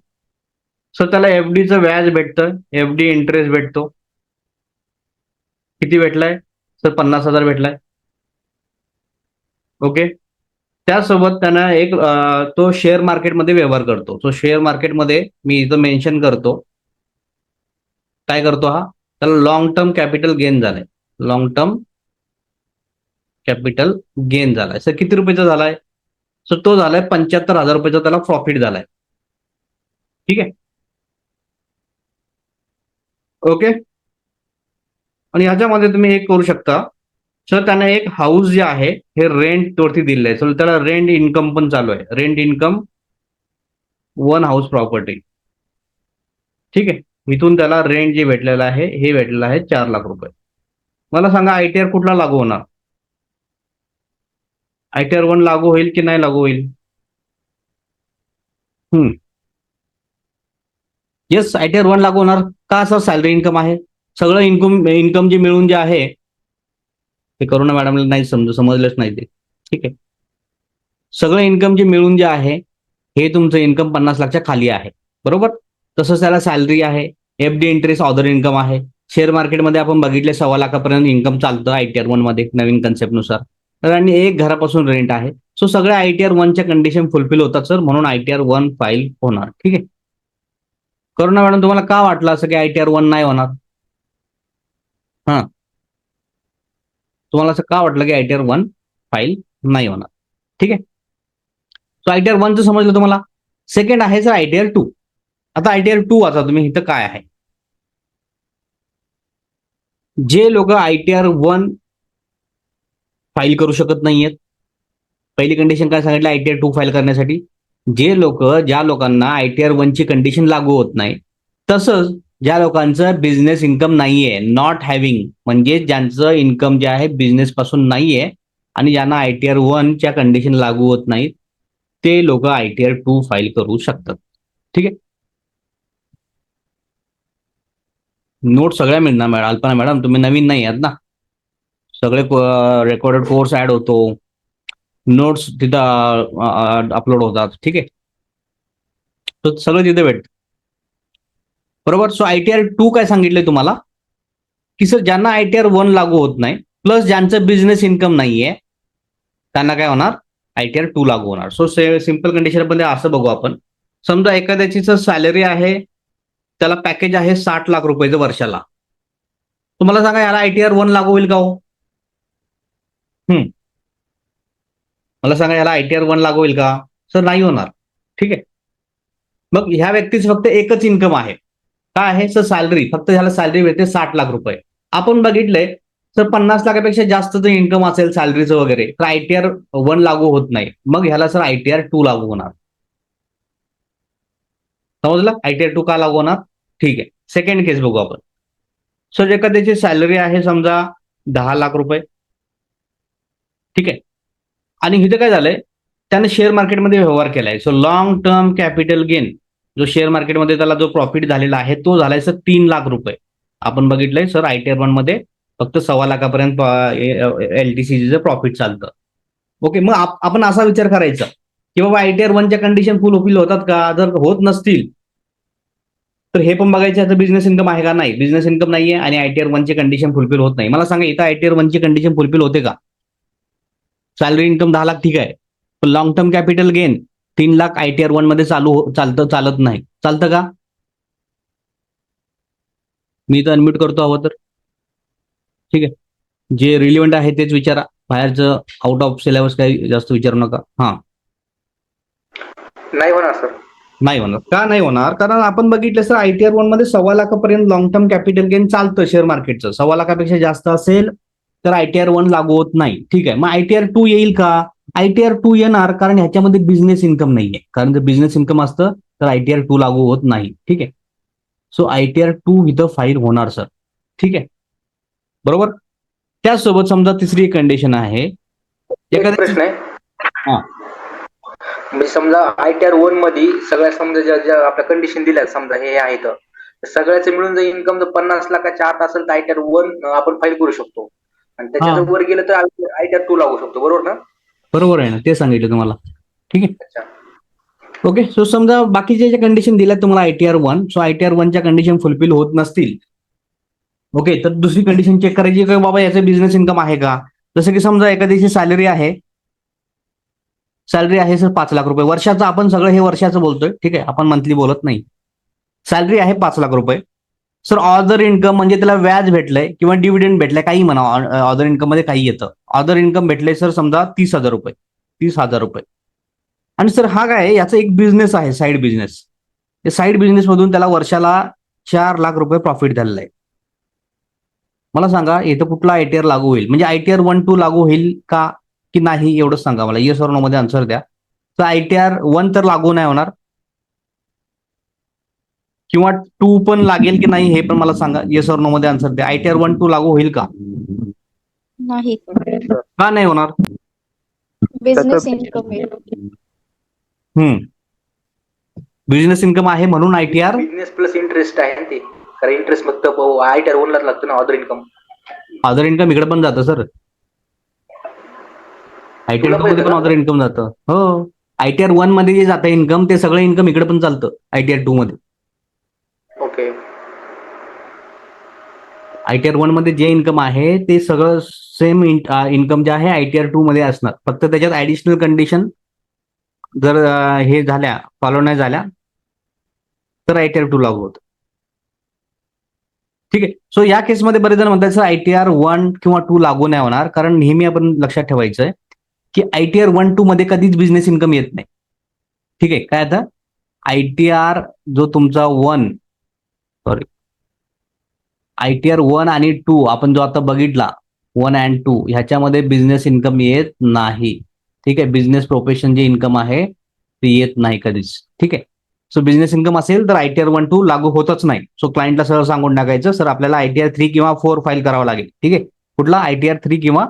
सर त्याला एफडीचं व्याज भेटतं, एफडी इंटरेस्ट भेटतो. किती भेटलाय सर? 50,000 भेटलाय. ओके, त्यासोबत त्यांना एक तो शेअर मार्केटमध्ये व्यवहार करतो. तो शेअर मार्केटमध्ये मी इथं मेन्शन करतो काय करतो हा, त्याला लॉंग टर्म कॅपिटल गेन झालाय. लॉंग टर्म कॅपिटल गेन झालाय सर किती रुपयाचा झालाय? सर तो झालाय 75,000 रुपयाचा त्याला प्रॉफिट झालाय. ठीक आहे, ओके. आणि ह्याच्यामध्ये तुम्ही एक करू शकता सर, त्याने एक हाऊस जे आहे हे रेंट वरती दिलेलं आहे, सर त्याला रेंट इन्कम पण चालू आहे. Rent income 1 house property. ठीक आहे, इथून त्याला रेंट जे भेटलेलं आहे हे भेटलेलं आहे 4 लाख रुपये. मला सांगा आयटीआर कुठला लागू होणार? आयटीआर 1 लागू होईल की नाही लागू होईल? येस, आयटीआर 1 लागू होणार का सर? सॅलरी इन्कम आहे, सगळं इन्कम इन्कम जे मिळून जे आहे ते करुणा मॅडमला नाही समजलंच नाही ते. ठीक आहे, सगळं इन्कम जे मिळून जे आहे हे तुमचं इन्कम 50 लाखच्या खाली आहे, बरोबर. तसंच त्याला सॅलरी आहे, एफडी इंटरेस्ट ऑदर इन्कम आहे. शेअर मार्केटमध्ये आपण बघितले 1.25 लाखापर्यंत इन्कम चालतं आयटीआर 1 मध्ये नवीन कन्सेप्टनुसार. तर आणि एक घरापासून रेंट आहे. सो सगळ्या आयटीआर 1च्या कंडिशन फुलफिल होतात सर, म्हणून आयटीआर 1 फाईल होणार. ठीक आहे, करुणा मॅडम तुम्हाला का वाटलं असं की आयटीआर 1 नाही होणार? हा, तुम्हाला असं का वाटलं की आयटीआर 1 फाईल नाही होणार? ठीक आहे, सो आयटीआर 1चं समजलं तुम्हाला. सेकंड आहे सर आयटीआर 2. आता आयटीआर 2 वाचा तुम्ही, इथं काय आहे. जे लोक आयटीआर 1 फाईल करू शकत नाहीयेत, पहिली कंडिशन काय सांगितलं आयटीआर 2 फाईल करण्यासाठी? जे लोक, ज्या लोकांना आयटीआर 1 ची कंडिशन लागू होत नाही, तसंच ज्या लोकांचं बिझनेस इन्कम नाहीये, नॉट हॅव्हिंग म्हणजे ज्यांचं इन्कम जे आहे बिझनेस पासून नाहीये आणि ज्यांना आयटीआर 1 च्या कंडिशन लागू होत नाहीत, ते लोक आयटीआर 2 फाईल करू शकतात. ठीक आहे. नोट सगळ्या मिळणार मॅडम. अल्पना मॅडम तुम्ही नवीन नाही आहात ना, सगळे रेकॉर्डेड कोर्स ऍड होतो, नोट्स तिथं अपलोड होतात. ठीक आहे, तर सगळं तिथे भेटतं. बरोबर. सो ITR 2 काय सांगितलंय तुम्हाला, की सर ज्यांना ITR 1 लागू होत नाही प्लस ज्यांचं बिझनेस इन्कम नाहीये त्यांना काय होणार, ITR 2 लागू होणार. सो सिम्पल कंडिशन मध्ये असं बघू आपण. समजा एखाद्याची सॅलरी आहे, त्याला पॅकेज आहे 60 लाख रुपयाचं वर्षाला. तुम्हाला सांगा याला ITR 1 लागू होईल का हो? मला सांगा याला ITR 1 लागू होईल का? सर नाही होणार. ठीक आहे. मग ह्या व्यक्तीचं फक्त एकच इन्कम आहे. काय आहे सर? सॅलरी. फक्त ह्याला सॅलरी मिळते 60 लाख रुपये. आपण बघितलंय सर 50 लाखापेक्षा जास्त जर इन्कम असेल सॅलरीचं वगैरे तर ITR 1 लागू होत नाही. मग ह्याला सर ITR 2 लागू होणार. समजलं? ITR 2 का लागू होणार? ठीक आहे. सेकंड केस बघू आपण. सर एखाद्याची सॅलरी आहे समजा 10 लाख रुपये. ठीक आहे. आणि इथं काय झालंय, त्याने शेअर मार्केटमध्ये व्यवहार केलाय. So long term capital gain, जो शेअर मार्केटमध्ये त्याला जो प्रॉफिट झालेला आहे तो झालाय सर 3 लाख रुपये. आपण बघितलंय सर ITR 1 मध्ये फक्त 1.25 लाखापर्यंत LTCचं प्रॉफिट चालतं. ओके. मग आपण असा विचार करायचा की बाबा ITR 1च्या कंडिशन फुलफिल होतात का? जर होत नसतील तर हे पण बघायचं याचं बिझनेस इन्कम आहे का? नाही, बिझनेस इन्कम नाहीये आणि ITR 1 ची कंडिशन फुलफिल होत नाही. मला सांगा इथं ITR 1 ची कंडिशन फुलफिल होते का? सॅलरी इन्कम 10 लाख ठीक आहे, पण long term capital gain 3 lakh ITR 1 मध्ये चालत नाही. चालतं का? मी इथं अनम्यूट करतो हवं तर. ठीक आहे. जे रिलिव्हंट आहे तेच विचारा, बाहेरचं आउट ऑफ सिलेबस काही जास्त विचारू नका. हा, नाही होणार सर. नाही होणार. का नाही होणार? कारण आपण बघितलं सर ITR 1 मध्ये 1.25 लाखापर्यंत लॉंग टर्म कॅपिटल गेन चालतं शेअर मार्केटचं. 1.25 लाखापेक्षा जास्त असेल तर ITR 1 लागू होत नाही. ठीक आहे. मग ITR 2 येईल का? ITR 2 येणार, कारण ह्याच्यामध्ये बिझनेस इन्कम नाहीये. कारण जर बिझनेस इन्कम असतं तर ITR 2 लागू होत नाही. ठीक आहे. सो ITR 2 इथं फाईल होणार सर. ठीक आहे, बरोबर. त्याचसोबत समजा तिसरी एक कंडिशन आहे, एक एखाद्याची. प्रश्न आहे. हा, म्हणजे समजा ITR 1 मध्ये सगळ्या समजा ज्या आपल्या कंडिशन दिल्या समजा हे आहेत, सगळ्याचे मिळून जर इन्कम जर 50 लाखाच्या आत असेल तर ITR 1 आपण फाईल करू शकतो आणि त्याच्या हा, जर वर गेलं तर ITR 2 लागू शकतो. बरोबर ना? बरोबर आहे ना, ते सांगितलं तुम्हाला. ठीक आहे. अच्छा. ओके. सो समजा बाकीच्या ज्या कंडिशन दिल्या तुम्हाला ITR 1, सो ITR 1 च्या कंडिशन फुलफिल होत नसतील. ओके, तर दुसरी कंडिशन चेक करायची की बाबा याचे बिझनेस इन्कम आहे का? जसं की समजा एखाद्याची सॅलरी आहे सर 5 लाख रुपये वर्षाचं. आपण सगळं हे वर्षाचं बोलतोय. ठीक आहे, आपण मंथली बोलत नाही. सॅलरी आहे 5 लाख रुपये. सर अदर इन्कम म्हणजे त्याला व्याज भेटलंय किंवा डिव्हिडंड भेटलंय, काही म्हणा. अदर इन्कम मध्ये काही येतं. अदर इन्कम भेटलंय सर समजा 30,000 रुपये. 30,000 रुपये. आणि सर हा काय याचा एक बिझनेस आहे, साईड बिझनेस. साईड बिझनेस मधून त्याला वर्षाला 4 लाख रुपये प्रॉफिट झालेलं आहे. मला सांगा इथं कुठला ITR लागू होईल? म्हणजे ITR 1 2 लागू होईल का की नाही, एवढंच सांगा मला. येस और नो मध्ये आन्सर द्या. तर ITR 1 तर लागू नाही होणार, किंवा 2 पण लागेल की नाही हे पण मला सांगा. येस और नो मध्ये आन्सर द्या. ITR 1 2 लागू होईल का? नाही. का नाही होणार? बिझनेस इन्कम आहे. बिझनेस इन्कम आहे म्हणून ITR. बिझनेस प्लस इंटरेस्ट आहे ना ते. कारण इंटरेस्ट फक्त ITR 1 लाच लागतो ना, अदर इन्कम. अदर इन्कम इकडे पण जातं सर. ITR 2 मध्ये पण अदर इन्कम जातं. हो, ITR 1 मध्ये जे जातं इन्कम ते सगळं इन्कम इकडे पण चालतं ITR 2 मध्ये. ओके. ITR 1 मध्ये जे इन्कम आहे ते सगळं सेम इन्कम जे आहे ITR 2 मध्ये असणार. फक्त त्याच्यात ऍडिशनल कंडिशन जर हे झाल्या, फॉलो नाही झाल्या तर ITR 2 लागू होतं. ठीक आहे. सो या केसमध्ये बरेच जण म्हणतात सर ITR 1 किंवा 2 लागू नाही होणार, कारण नेहमी आपण लक्षात ठेवायचं आहे की ITR 1 2 मध्ये कधीच बिझनेस इन्कम येत नाही. ठीक आहे. काय आता ITR जो तुमचा 1 आणि 2 आपण जो आता बघितला 1 and 2 ह्याच्यामध्ये बिझनेस इन्कम येत नाही. ठीक आहे. बिझनेस प्रोफेशन जे इन्कम आहे ते येत नाही कधीच. ठीक आहे. सो बिझनेस इन्कम असेल तर ITR 1 2 लागू होतच नाही. सो क्लायंटला सरळ सांगून टाकायचं सर आपल्याला ITR 3 किंवा 4 फाईल करावं लागेल. ठीक आहे. कुठला ITR 3 किंवा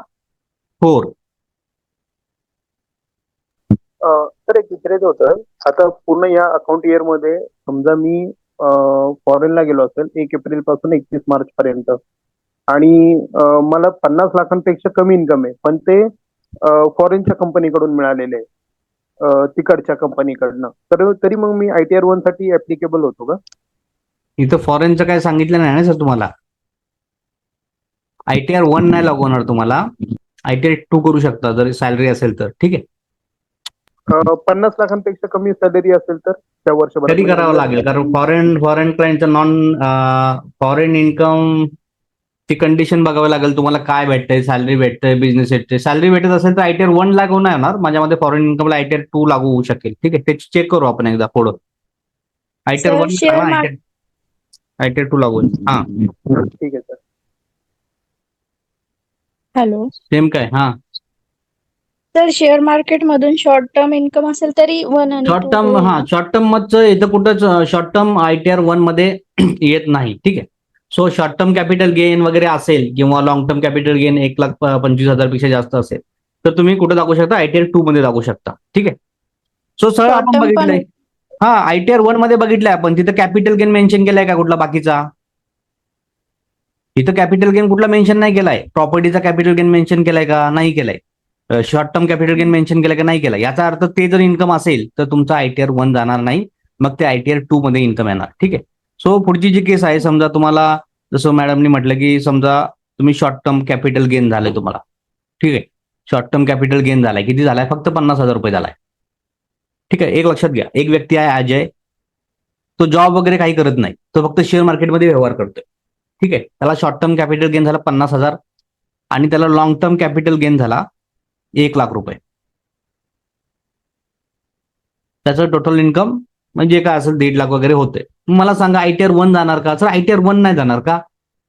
4? तर एक विचारायचं होतं, आता पूर्ण या अकाउंट इयर मध्ये समजा मी फॉरेनला गेलो असेल 1 एप्रिल पासून 31 मार्च पर्यंत, आणि मला 50 लाखांपेक्षा कमी इन्कम आहे, पण ते फॉरेनच्या कंपनीकडून मिळालेले आहे, तिकडच्या कंपनीकडनं, तर तरी मग मी ITR 1 साठी ऍप्लिकेबल होतो का? इथं फॉरेनचं काय सांगितलं नाही ना सर तुम्हाला. ITR 1 नाही लागू होणार तुम्हाला. ITR 2 करू शकता जर सॅलरी असेल तर. ठीक आहे, 50 लाखांपेक्षा कमी सॅलरी असेल तर त्या वर्षभरात तरी म्हणजे करावं समजा लागेल, कारण फॉरेन क्लायंटचं फॉरेन इन्कम ची कंडिशन बघावी लागेल तुम्हाला. काय भेटतंय, सॅलरी भेटतंय, बिझनेस भेटतंय. सॅलरी भेटत असेल तर ITR 1 लागू नाही होणार माझ्या मध्ये. फॉरेन इन्कमला ITR 2 लागू होऊ शकेल. ठीक आहे, ते चेक करू आपण एकदा पुढं. ITR सर 1 शेअर ITR 2 लागू होईल. हा, ठीक आहे सर. हॅलो सेम काय. हा, सर शेअर मार्केट मधून शॉर्ट टर्म इन्कम असेल तरी 1 आणि 2 शॉर्ट टर्म, होईल हा ना? शॉर्ट टर्म मधचं इथं कुठंच शॉर्ट टर्म ITR 1 मध्ये येत नाही. ठीक आहे, so short term capital gain वगैरे असेल किंवा लॉंग टर्म कॅपिटल गेन 1,25,000 पेक्षा जास्त असेल तर तुम्ही कुठे दाखवू शकता, ITR 2 मध्ये दाखवू शकता. ठीक आहे, सो सर शॉर्ट आपण टर्म पण बघितलंय. हा, ITR 1 मध्ये बघितलंय आपण, तिथं कॅपिटल गेन मेन्शन केलाय का कुठला बाकीचा? इथं कॅपिटल गेन कुठला मेन्शन नाही केलाय. प्रॉपर्टीचा कॅपिटल गेन मेन्शन केलाय का? नाही केलाय. Short term capital gain mention केलं का? नाही केलं. याचा अर्थ ते जर इन्कम असेल तर तुमचा ITR 1 जाणार नाही, मग ते ITR 2 मध्ये इन्कम येणार. ठीक आहे, सो पुढची जी केस आहे, समजा तुम्हाला जसं मॅडमनी म्हटलं की समजा तुम्ही शॉर्ट टर्म कॅपिटल गेन झालंय तुम्हाला. ठीक आहे, शॉर्ट टर्म कॅपिटल गेन झालाय, किती झालाय? फक्त 50,000 रुपये झालाय. ठीक आहे, एक लक्षात घ्या, एक व्यक्ती आहे अजय, तो जॉब वगैरे काही करत नाही, तो फक्त शेअर मार्केटमध्ये व्यवहार करतोय. ठीक आहे, त्याला शॉर्ट टर्म कॅपिटल गेन झाला 50,000 आणि त्याला लॉंग टर्म कॅपिटल गेन झाला 1,00,000 रुपये. त्याचं टोटल इन्कम म्हणजे काय असेल 1.5 लाख वगैरे होते. मला सांगा ITR 1 जाणार का? सर ITR 1 नाही जाणार का?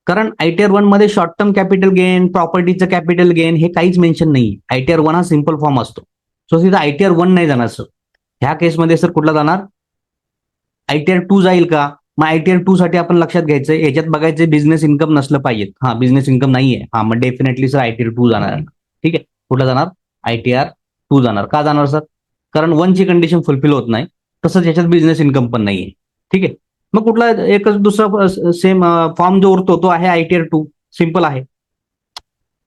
कारण ITR 1 मध्ये शॉर्ट टर्म कॅपिटल गेन, प्रॉपर्टीचं कॅपिटल गेन हे काहीच मेन्शन नाही. ITR 1 हा सिम्पल फॉर्म असतो. सो तिथं ITR 1 नाही जाणार सर. ह्या केसमध्ये सर कुठला जाणार? ITR 2 जाईल का? मग ITR 2 साठी आपण लक्षात घ्यायचं, याच्यात बघायचं बिझनेस इन्कम नसलं पाहिजे. हा, बिझनेस इन्कम नाहीये, हा मग डेफिनेटली सर ITR 2 जाणार. ठीक आहे, कुठला जाणार? ITR 2 जाणार. का जाणार सर? कारण 1 ची कंडिशन फुलफिल होत नाही, तसंच याच्यात बिझनेस इन्कम पण नाहीये. ठीक आहे, मग कुठला एकच दुसरा सेम फॉर्म जो उरतो तो आहे ITR 2. सिम्पल आहे.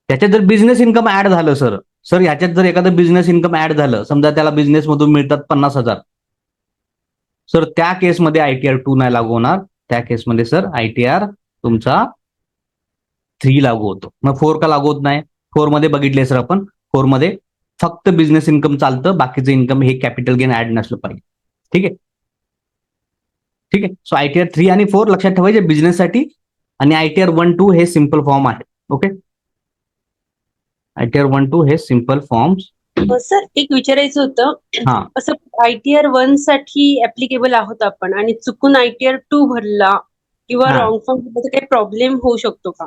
त्याच्यात जर बिझनेस इन्कम ऍड झालं सर, ह्याच्यात जर एखादं बिझनेस इन्कम ऍड झालं, समजा त्याला बिझनेस मधून मिळतात 50,000, सर त्या केसमध्ये ITR 2 नाही लागू होणार. त्या केसमध्ये सर ITR तुमचा 3 लागू होतो. मग 4 का लागू होत नाही? 4 मध्ये बघितले सर आपण, 4 मध्ये फक्त बिझनेस इन्कम चालतं, बाकीचं इन्कम हे कॅपिटल गेन ऍड नसलं पाहिजे. ठीक आहे, ठीक आहे, सो ITR 3 आणि 4 लक्षात ठेवायचे बिझनेससाठी, आणि ITR 1, 2 हे सिम्पल फॉर्म आहे. ओके, ITR 1, 2 हे सिम्पल फॉर्म्स. सर एक विचारायचं होतं, हा, असं ITR 1 साठी ऍप्लिकेबल आहोत आपण आणि चुकून ITR 2 भरला किंवा हा. रॉंग फॉर्म भरला तर काही प्रॉब्लेम होऊ शकतो का?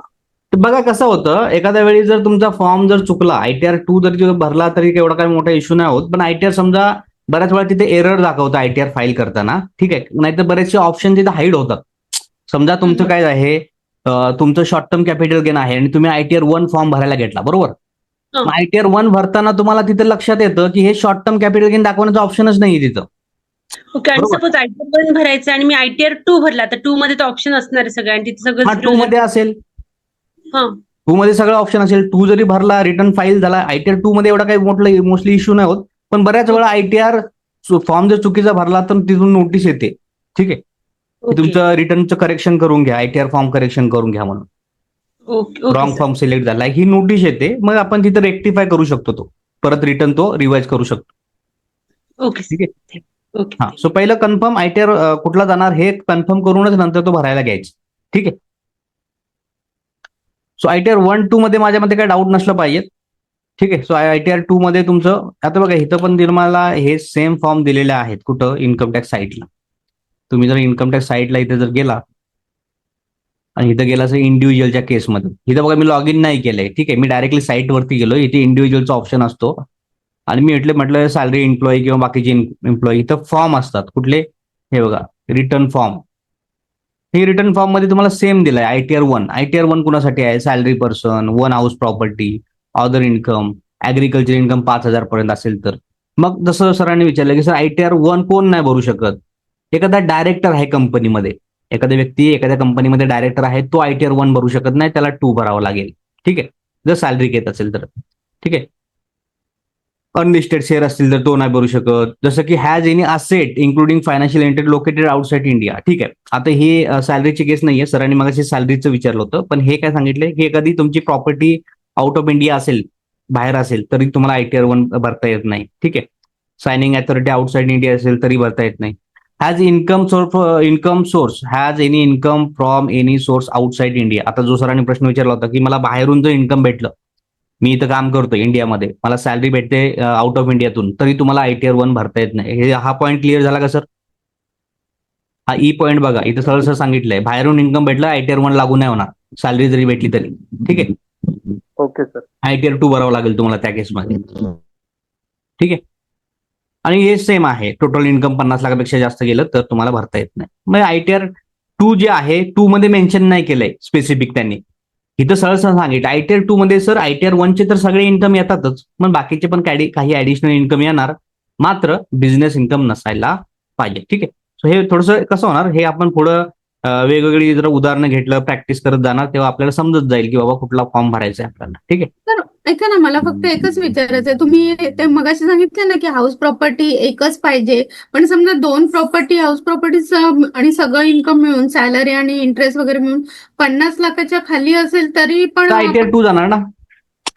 तर बघा कसं होतं, एखाद्या वेळी जर तुमचा फॉर्म जर चुकला, ITR 2 जरी भरला तरी एवढा काही मोठा इश्यू नाही होत. पण ITR समजा बऱ्याच वेळा तिथे एरर दाखवतं ITR फाईल करताना. ठीक आहे, नाहीतर बरेचसे ऑप्शन तिथे हाईड होतात. समजा तुमचं काय आहे, तुमचं शॉर्ट टर्म कॅपिटल गेन आहे आणि तुम्ही ITR 1 फॉर्म भरायला घेतला, बरोबर? हा. मग ITR 1 भरताना तुम्हाला तिथे लक्षात येतं की हे शॉर्ट टर्म कॅपिटल गेन दाखवण्याचं ऑप्शनच नाही तिथं. ओके, आणि बरोबर. सपोज ITR 1 भरायचं आणि मी ITR 2 भरला तर 2 मध्ये तर ऑप्शन असणार आहे सगळं, आणि तिथे हा, 2 सगळं मध्ये असेल, हा 2 मध्ये सगळं ऑप्शन असेल. 2 जरी भरला, रिटर्न फाईल झाला, ITR 2 मध्ये एवढा काही मोस्टली इश्यू नाही होत. पण बऱ्याच वेळा ITR फॉर्म जर चुकीचा भरला तर तिथून नोटीस येते. ठीक आहे, की ओके तुमचं रिटर्नचं करेक्शन करून घ्या, ITR फॉर्म करेक्शन करून घ्या म्हणून. Okay okay wrong sir. Form select झाला ही नोटीस येते, मग आपण तिथं रेक्टिफाय करू शकतो, तो परत रिटर्न तो रिवाइज करू शकतो. ओके ठीक आहे, ओके हा, सो पहिलं कन्फर्म ITR कुठला जाणार हे कन्फर्म करूनच नंतर तो भरायला घ्यायचा. ठीक आहे, सो ITR 1, 2 मध्ये माझ्या मध्ये काही डाऊट नसलं पाहिजे. ठीक आहे, सो ITR 2 मध्ये तुमचं आता बघा, इथं पण निर्मला हे सेम फॉर्म दिलेले आहेत. कुठं? इन्कम टॅक्स साईटला. तुम्ही जर इन्कम टॅक्स साईटला इथे जर गेला आणि इथं गेला असं इंडिव्हिज्युअलच्या केसमध्ये, इथं बघा मी लॉग इन नाही केलंय. ठीक आहे, मी डायरेक्टली साईट वरती गेलो, इथे इंडिव्हिज्युअलचा ऑप्शन असतो आणि मी म्हटलं सॅलरी एम्प्लॉई किंवा बाकीचे एम्प्लॉई, इथं फॉर्म असतात. कुठले? हे बघा, रिटर्न फॉर्म. हे रिटर्न फॉर्म मध्ये तुम्हाला सेम दिलाय ITR 1. ITR 1 कुणासाठी आहे? Salary person, 1 house property, other income, agriculture income 5,000 पर्यंत असेल तर. मग जसं सरांनी विचारलं की सर ITR 1 कोण नाही भरू शकत, एखादा डायरेक्टर आहे कंपनीमध्ये, एखादा व्यक्ती एखाद्या कंपनीमध्ये डायरेक्टर आहे, तो ITR 1 भरू शकत नाही, त्याला 2 भरावं लागेल. ठीक आहे, जर सॅलरी घेत असेल तर. ठीक आहे. अनलिस्टेड शेअर असतील तर तो नाही भरू शकत. जसं की has any asset including financial entity located outside India. ठीक आहे, आता ही सॅलरीची केस नाहीये, सरांनी मगाशी सॅलरीचं विचारलं होतं, पण हे काय सांगितलंय की एखादी तुमची प्रॉपर्टी आउट ऑफ इंडिया असेल, बाहेर असेल, तरी तुम्हाला ITR 1 भरता येत नाही. ठीक आहे. सायनिंग अथॉरिटी आउटसाइड इंडिया असेल तरी भरता येत नाही. Has income source has any income from any source outside India. आता जो सरांनी प्रश्न विचारला होता की मला बाहेरून जर इन्कम भेटलं, मी इथं काम करतोय इंडियामध्ये, मला सॅलरी भेटते आउट ऑफ इंडियातून, तरी तुम्हाला ITR 1 भरता येत नाही. हा पॉईंट क्लिअर झाला का सर? हा पॉईंट बघा, इथं सरळ सर सांगितलंय, बाहेरून इन्कम भेटलं ITR 1 लागू नाही होणार, सॅलरी जरी भेटली तरी. ठीक आहे. Okay sir. ITR 2 भरावं लागेल तुम्हाला त्या केसमध्ये. ठीक आहे. आणि हे सेम आहे, टोटल इन्कम 50 लाखापेक्षा जास्त गेलं तर तुम्हाला भरता येत नाही. मग ITR 2 जे आहे, 2 मध्ये मेन्शन नाही केलंय स्पेसिफिक त्यांनी, इथं सरळ सांगितलं ITR 2 मध्ये सर ITR 1 चे तर सगळे इन्कम येतातच, मग बाकीचे पण काही ऍडिशनल इन्कम येणार, मात्र बिझनेस इन्कम नसायला पाहिजे. ठीक आहे. सो हे थोडंसं कसं होणार, हे आपण पुढं वेगवेगळी जर उदाहरणं घेतलं, प्रॅक्टिस करत जाणार, तेव्हा आपल्याला समजत जाईल की बाबा कुठला फॉर्म भरायचा आहे आपल्याला. ठीक आहे. तर ऐका ना, मला फक्त एकच विचारायचं आहे. तुम्ही ते मगाशी सांगितलं ना की हाऊस प्रॉपर्टी एकच पाहिजे, पण समजा 2 प्रॉपर्टी, हाऊस प्रॉपर्टी आणि सगळं इन्कम मिळून, सॅलरी आणि इंटरेस्ट वगैरे मिळून 50 लाखाच्या खाली असेल तरी पण ITR 2 जाणार ना.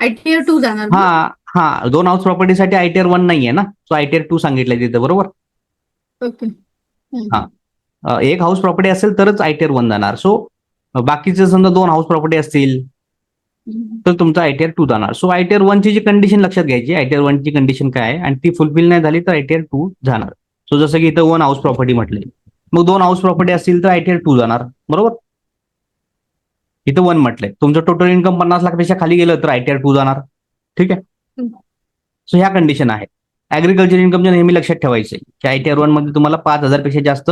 ITR 2 जाणार ना? हा 2 हाऊस प्रॉपर्टीसाठी ITR 1 नाहीये ना, सो ITR 2 सांगितलंय तिथं, बरोबर. ओके. हा. एक हाऊस प्रॉपर्टी असेल तरच ITR 1 जाणार. सो बाकीचे समजा 2 हाऊस प्रॉपर्टी असतील तर तुमचा ITR 2 जाणार. सो ITR 1 ची जी कंडिशन लक्षात घ्यायची, ITR 1 ची कंडिशन काय आहे आणि ती फुलफिल नाही झाली तर ITR 2 जाणार. सो जसं की इथं 1 हाऊस प्रॉपर्टी म्हटले, मग 2 हाऊस प्रॉपर्टी असतील तर ITR 2 जाणार, बरोबर. इथं 1 म्हटलंय, तुमचं टोटल इन्कम 50 लाखापेक्षा खाली गेलं तर ITR 2 जाणार. ठीक आहे. सो ह्या कंडिशन आहे. ऍग्रिकल्चर इन्कमच्या नेहमी लक्षात ठेवायचे की ITR 1 मध्ये तुम्हाला 5,000 पेक्षा जास्त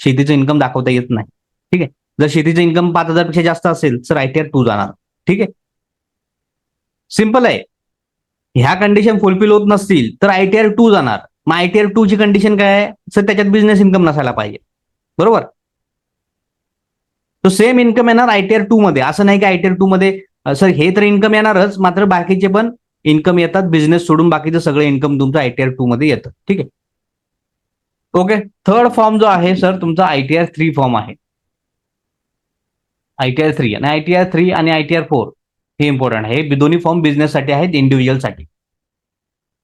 शेतीचं इन्कम दाखवता येत नाही. ठीक आहे. जर शेतीचं इन्कम 5,000 पेक्षा जास्त असेल तर ITR 2 जाणार. ठीक आहे. सिंपल आहे. ह्या कंडिशन फुलफिल होत नसतील तर ITR 2 जाणार. मग ITR 2 ची कंडिशन काय आहे सर, त्याच्यात बिझनेस इन्कम नसायला पाहिजे, बरोबर. तो सेम इन्कम येणार ITR 2 मध्ये, असं नाही की ITR 2 मध्ये सर हे तर इन्कम येणारच, मात्र बाकीचे पण इन्कम येतात, बिझनेस सोडून बाकीचं सगळं इन्कम तुमचं ITR 2 मध्ये येतं. ठीक आहे. ओके. थर्ड फॉर्म जो आहे सर तुमचा ITR 3 फॉर्म आहे. ITR 3 आणि ITR 3 आणि ITR 4 हे इम्पॉर्टंट आहे. हे दोन्ही फॉर्म बिझनेससाठी आहेत, इंडिव्हिज्युअलसाठी.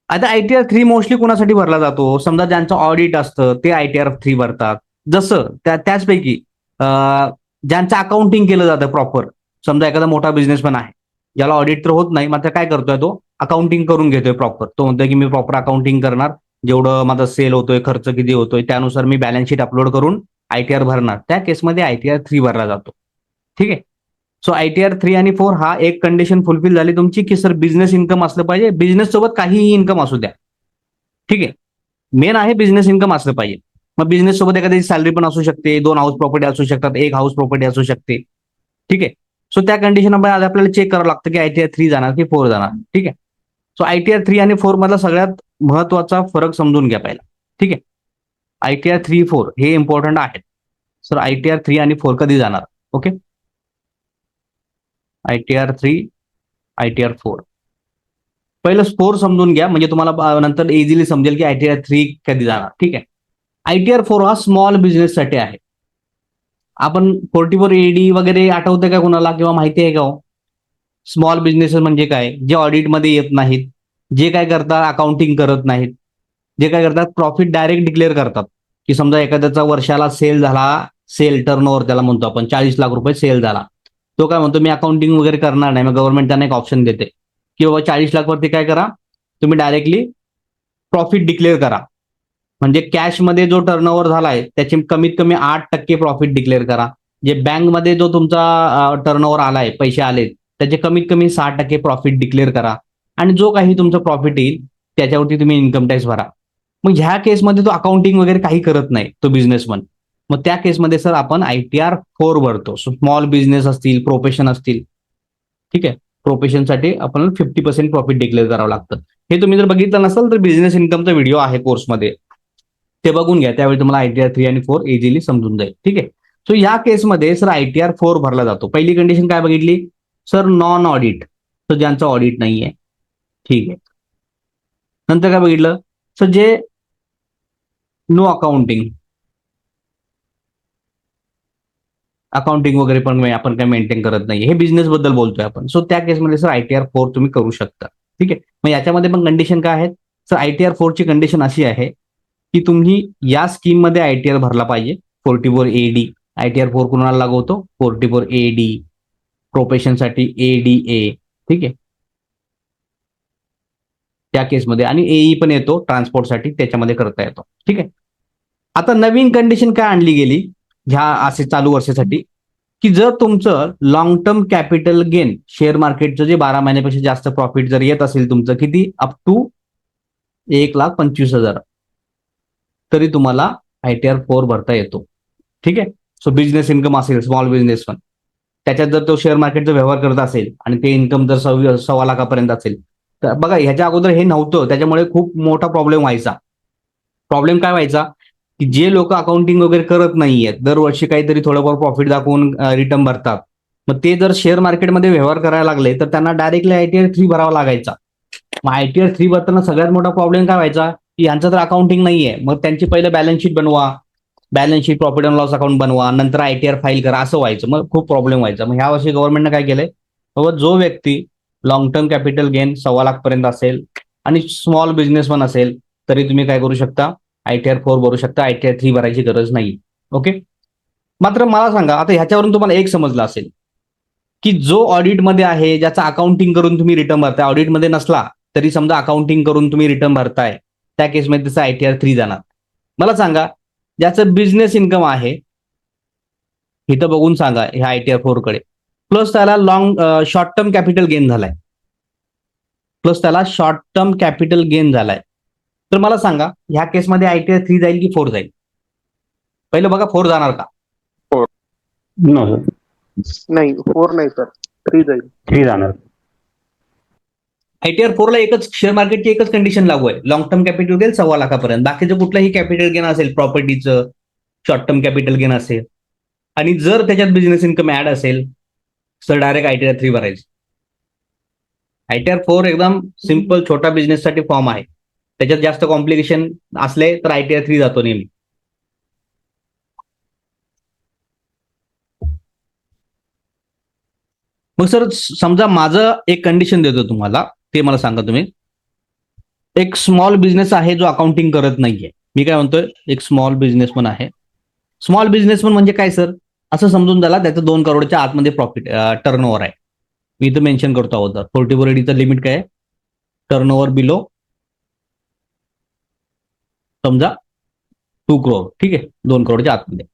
आता ITR 3 मोस्टली कोणासाठी भरला जातो, समजा ज्यांचं ऑडिट असतं ते ITR 3 भरतात. जसं त्याचपैकी ज्यांचं अकाउंटिंग केलं जातं प्रॉपर, समजा एखादा मोठा बिझनेसमॅन आहे, ज्याला ऑडिट तर होत नाही, मात्र काय करतोय तो अकाउंटिंग करून घेतोय प्रॉपर. तो म्हणतोय की मी प्रॉपर अकाउंटिंग करणार, जेवढं माझा सेल होतोय, खर्च किती होतोय, त्यानुसार मी बॅलन्स शीट अपलोड करून ITR भरणार. त्या केसमध्ये ITR 3 भरला जातो. ठीक आहे. सो ITR 3 आणि 4 हा एक कंडिशन फुलफिल झाली तुमची की सर बिझनेस इन्कम असलं पाहिजे, बिझनेस सोबत काहीही इन्कम असू द्या. ठीक आहे. मेन आहे बिझनेस इन्कम असलं पाहिजे. मग बिझनेस सोबत एखादी सॅलरी पण असू शकते, 2 हाऊस प्रॉपर्टी असू शकतात, 1 हाऊस प्रॉपर्टी असू शकते. ठीक आहे. सो त्या कंडिशन आपल्याला चेक करावं लागतं की ITR 3 जाणार की 4 जाणार. ठीक आहे. सो ITR 3 आणि 4 मधला सगळ्यात महत्वाचा फरक समजून घ्या पहिला. ठीक आहे. ITR 3, 4 हे इम्पॉर्टंट आहेत. सर ITR 3 आणि 4 कधी जाणार? ओके. ITR 3, ITR 4. पहिलं 4 समजून घ्या, म्हणजे तुम्हाला नंतर इझिली समजेल की ITR 3 कधी जाणार. ठीक आहे. ITR 4 हा स्मॉल बिझनेससाठी आहे. आपण 44 AD वगैरे आठवते का कुणाला, किंवा माहिती आहे का हो? स्मॉल बिझनेस म्हणजे काय, जे ऑडिटमध्ये येत नाहीत, जे काय करतात अकाउंटिंग करत नाहीत, जे काय करतात प्रॉफिट डायरेक्ट डिक्लेअर करतात. की समजा एखाद्याचा वर्षाला सेल झाला, सेल टर्नओव्हर त्याला म्हणतो आपण, 40 लाख रुपये सेल झाला, तो काय म्हणतो मी अकाउंटिंग वगैरे करणार नाही. मग गव्हर्नमेंट त्यांना एक ऑप्शन देते की बाबा 40 लाख वरती काय करा, तुम्ही डायरेक्टली प्रॉफिट डिक्लेअर करा. म्हणजे कॅशमध्ये जो टर्नओव्हर झालाय त्याचे कमीत कमी 8% प्रॉफिट डिक्लेअर करा. जे बँकमध्ये जो तुमचा टर्नओव्हर आलाय, पैसे आले, त्याचे कमीत कमी 6% प्रॉफिट डिक्लेअर करा. आणि जो काही तुमचं प्रॉफिट येईल त्याच्यावरती तुम्ही इन्कम टॅक्स भरा. मग ह्या केसमध्ये तो अकाउंटिंग वगैरे काही करत नाही, तो बिझनेसमन. मग त्या केसमध्ये सर आपण ITR 4 भरतो. स्मॉल बिझनेस असतील, प्रोफेशन असतील. ठीक आहे. प्रोफेशनसाठी आपल्याला 50% प्रॉफिट डिक्लेअर करावं लागतं. हे तुम्ही जर बघितलं नसाल तर बिझनेस इन्कमचा व्हिडिओ आहे कोर्समध्ये, ते बघून घ्या, त्यावेळी तुम्हाला ITR 3 आणि 4 इझिली समजून जाईल. ठीक आहे. सो या केसमध्ये सर ITR 4 भरला जातो. पहिली कंडिशन काय बघितली सर, नॉन ऑडिट, तर ज्यांचं ऑडिट नाहीये. ठीक आहे. नंतर काय बघितलं सर, जे नो अकाउंटिंग वगैरे पण आपण काय मेंटेन करत नाही, हे बिझनेस बद्दल बोलतोय आपण. सो त्या केसमध्ये सर ITR 4 तुम्ही करू शकता. ठीक आहे. मग याच्यामध्ये पण कंडिशन काय आहेत सर, ITR 4 ची कंडिशन अशी आहे की तुम्ही या स्कीम मध्ये ITR भरला पाहिजे. 44 AD ITR 4 कुणाला लागू होतो, 44 AD प्रोफेशनसाठी ADA. ठीक आहे. त्या केसमध्ये आणि AE पण येतो ट्रान्सपोर्टसाठी, त्याच्यामध्ये करता येतो. ठीक आहे. आता नवीन कंडिशन काय आणली गेली ह्या असे चालू वर्षासाठी, की जर तुमचं long term capital gain share मार्केटचं जे 12 महिन्यापेक्षा जास्त प्रॉफिट जर येत असेल तुमचं, किती अप टू 1,25,000, तरी तुम्हाला ITR 4 भरता येतो. ठीक आहे. सो बिझनेस इन्कम असेल, स्मॉल बिझनेस पण, त्याच्यात जर तो शेअर मार्केटचा व्यवहार करत असेल आणि ते इन्कम जर 1.25 लाखापर्यंत असेल, तर बघा ह्याच्या अगोदर हे नव्हतं, त्याच्यामुळे खूप मोठा प्रॉब्लेम व्हायचा. प्रॉब्लेम काय व्हायचा की जे लोक अकाउंटिंग वगैरे करत नाहीयेत, दरवर्षी काहीतरी थोडंफार प्रॉफिट दाखवून रिटर्न भरतात, मग ते जर शेअर मार्केटमध्ये व्यवहार करायला लागले तर त्यांना डायरेक्टली ITR 3 भरावा लागायचा. मग ITR 3 भरताना सगळ्यात मोठा प्रॉब्लेम काय व्हायचा की यांचं तर अकाउंटिंग नाहीये, मग त्यांची पहिलं बॅलन्स शीट बनवा, balance sheet profit and loss account बनवा, नंतर ITR फाईल करा, असं व्हायचं. मग खूप प्रॉब्लेम व्हायचा. मग ह्या वर्षी गव्हर्नमेंटने काय केलंय, बाबा जो व्यक्ती लॉंग टर्म कॅपिटल गेन 1.25 लाखपर्यंत असेल आणि स्मॉल बिझनेस पण असेल, तरी तुम्ही काय करू शकता, ITR 4 भरू शकता. ITR 3 भरायची गरज नाही. ओके. मात्र मला सांगा, आता ह्याच्यावरून तुम्हाला एक समजलं असेल की जो ऑडिटमध्ये आहे, ज्याचा अकाउंटिंग करून तुम्ही रिटर्न भरताय, ऑडिटमध्ये नसला तरी समजा अकाउंटिंग करून तुम्ही रिटर्न भरताय, त्या केसमध्ये त्याचा ITR 3 जाणार. मला सांगा, ज्याचं बिझनेस इन्कम आहे, इथं बघून सांगा ह्या ITR 4 कडे, प्लस त्याला शॉर्ट टर्म कॅपिटल गेन झालाय, तर मला सांगा ह्या केसमध्ये ITR 3 जाईल की 4 जाईल? पहिलं बघा, 4 जाणार का? नो सर, नाही 4 नाही सर, 3 जाईल. 3 जाणार. ITR 4 ला एकच शेअर मार्केटची एकच कंडिशन लागू आहे, लॉंग टर्म कॅपिटल गेन 1.25 लाखापर्यंत. बाकीचं कुठलंही कॅपिटल गेन असेल, प्रॉपर्टीचं शॉर्ट टर्म कॅपिटल गेन असेल, आणि जर त्याच्यात बिझनेस इन्कम ऍड असेल तर डायरेक्ट ITR 3 भरायचं. ITR 4 एकदम सिंपल छोटा बिझनेससाठी फॉर्म आहे. त्याच्यात जास्त कॉम्प्लिकेशन असले तर ITR 3 जातो नेहमी. मग सर समजा माझं एक कंडिशन देतो तुम्हाला, ते मला सांगा तुम्ही. एक स्मॉल बिझनेस आहे जो अकाउंटिंग करत नाहीये, मी काय म्हणतोय, एक स्मॉल बिझनेसमन आहे. स्मॉल बिझनेसमन म्हणजे काय सर, असं समजून झाला त्याचं 2 करोडच्या आतमध्ये प्रॉफिट टर्नओव्हर आहे. मी इथं मेन्शन करतो अगोदर, 44 ADचं लिमिट काय आहे, टर्नओव्हर बिलो समजा 2 करोड. ठीक आहे, 2 करोडच्या आतमध्ये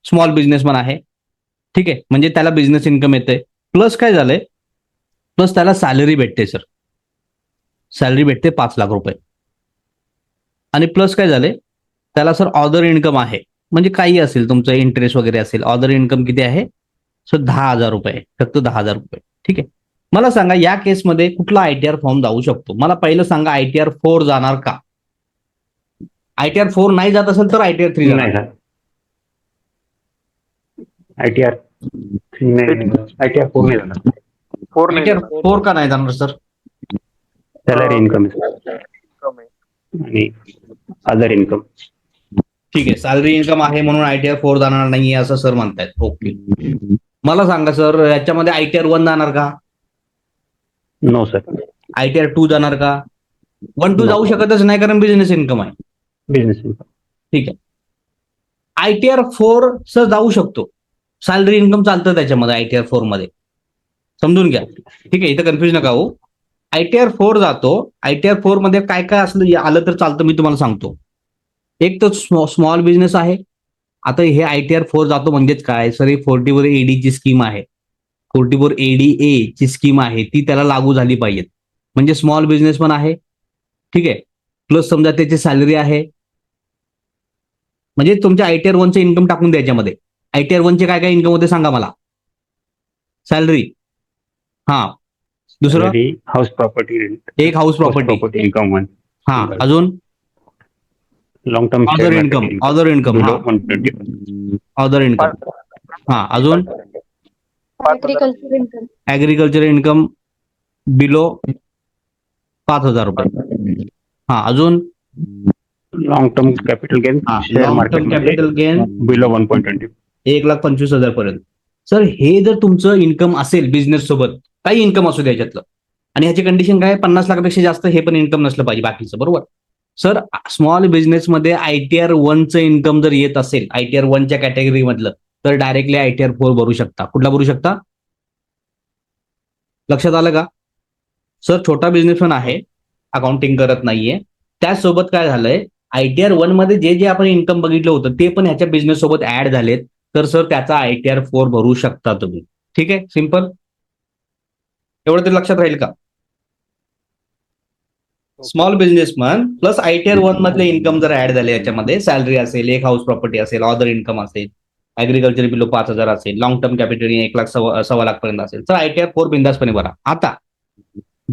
स्मॉल बिझनेसमन आहे. ठीक आहे, म्हणजे त्याला बिझनेस इन्कम येते, प्लस काय झालंय, प्लस त्याला सॅलरी भेटते सर, सॅलरी भेटते 5 लाख रुपये. आणि प्लस काय झालंय, त्याला सर ऑदर इन्कम आहे, म्हणजे काही असेल तुमचं इंटरेस्ट वगैरे असेल, ऑदर इन्कम किती आहे सर, 10,000 रुपये, फक्त 10,000 रुपये. ठीक आहे. मला सांगा या केसमध्ये कुठला ITR फॉर्म जाऊ शकतो? मला पहिलं सांगा, ITR 4 जाणार का? ITR 4 नाही जात असेल तर ITR 3 जाणार. नाही सर, ITR 3 नाही, ITR 4 नाही जाणार. 4 नाही ITR 4 का नाही जाणार सर? सॅलरी इन्कम कम आहे. आणि अदर इन्कम. ठीक आहे, सॅलरी इन्कम आहे म्हणून ITR 4 जाणार नाहीये असं सर म्हणतायत. ओके. मला सांगा सर, याच्यामध्ये ITR 1 जाणार का? No sir. ITR 2 जाणार का? 1-2 जाऊ शकतच नाही, कारण बिझनेस इन्कम आहे. Business income. ठीक आहे. ITR 4 सर जाऊ शकतो, सॅलरी इन्कम चालतं त्याच्यामध्ये ITR 4 मध्ये, समजून घ्या. ठीक आहे, इथं कन्फ्युज नका हो. ITR 4 जातो. ITR 4 मध्ये काय काय असलं आलं तर चालतं, मी तुम्हाला सांगतो. एक तर स्मॉल बिझनेस आहे. आता हे ITR 4 जातो म्हणजेच काय सर, ही 44 AD ची स्कीम आहे, 44 ADA ची स्कीम आहे, ती त्याला लागू झाली पाहिजे. म्हणजे स्मॉल बिझनेस पण आहे. ठीक आहे, प्लस समजा त्याची सॅलरी आहे, म्हणजे तुमच्या ITR 1चे इन्कम टाकून द्या याच्यामध्ये. ITR 1चे काय काय इन्कम होते सांगा मला. सॅलरी, हा, दुसरं हाऊस प्रॉपर्टी रेंट, एक हाऊस प्रॉपर्टी इन्कम 1. हा, अजून long term other income other income below हा 120. अदर इन्कम हा अजून agriculture income. Agriculture income below 5,000 रुपये. हा अजून लॉंग टर्म कॅपिटल गेन हा शेअर लॉंग मार्केट टर्म मध्ये कॅपिटल गेन बिलो 1.20. 1,25,000 पर्यंत. सर हे जर तुमचं इन्कम असेल बिझनेस सोबत काही इन्कम असू द्या याच्यातलं आणि ह्याची कंडिशन काय 50 लाखापेक्षा जास्त हे पण इन्कम नसलं पाहिजे बाकीचं बरोबर. सर स्मॉल बिझनेसमध्ये ITR 1चं इन्कम जर येत असेल ITR 1च्या कॅटेगरी मधलं तर डायरेक्टली ITR 4 भरू शकता. कुठला भरू शकता लक्षात आलं का. सर छोटा बिझनेसमॅन आहे अकाउंटिंग करत नाहीये त्याचसोबत काय झालंय ITR 1 मध्ये जे जे आपण इन्कम बघितलं होतं ते पण ह्याच्या बिझनेस सोबत ऍड झालेत तर सर त्याचा ITR 4 भरू शकता तुम्ही. ठीक आहे सिंपल एवढं तरी लक्षात राहील का. स्मॉल बिझनेसमन प्लस ITR 1 मधले इन्कम जर ऍड झाले याच्यामध्ये सॅलरी असेल एक हाऊस प्रॉपर्टी असेल अदर इन्कम असेल ऍग्रिकल्चर बिलो 5,000 असेल लॉंग टर्म कॅपिटल 1,00,000 पर्यंत असेल तर ITR 4 बिंदासपणे भरा. आता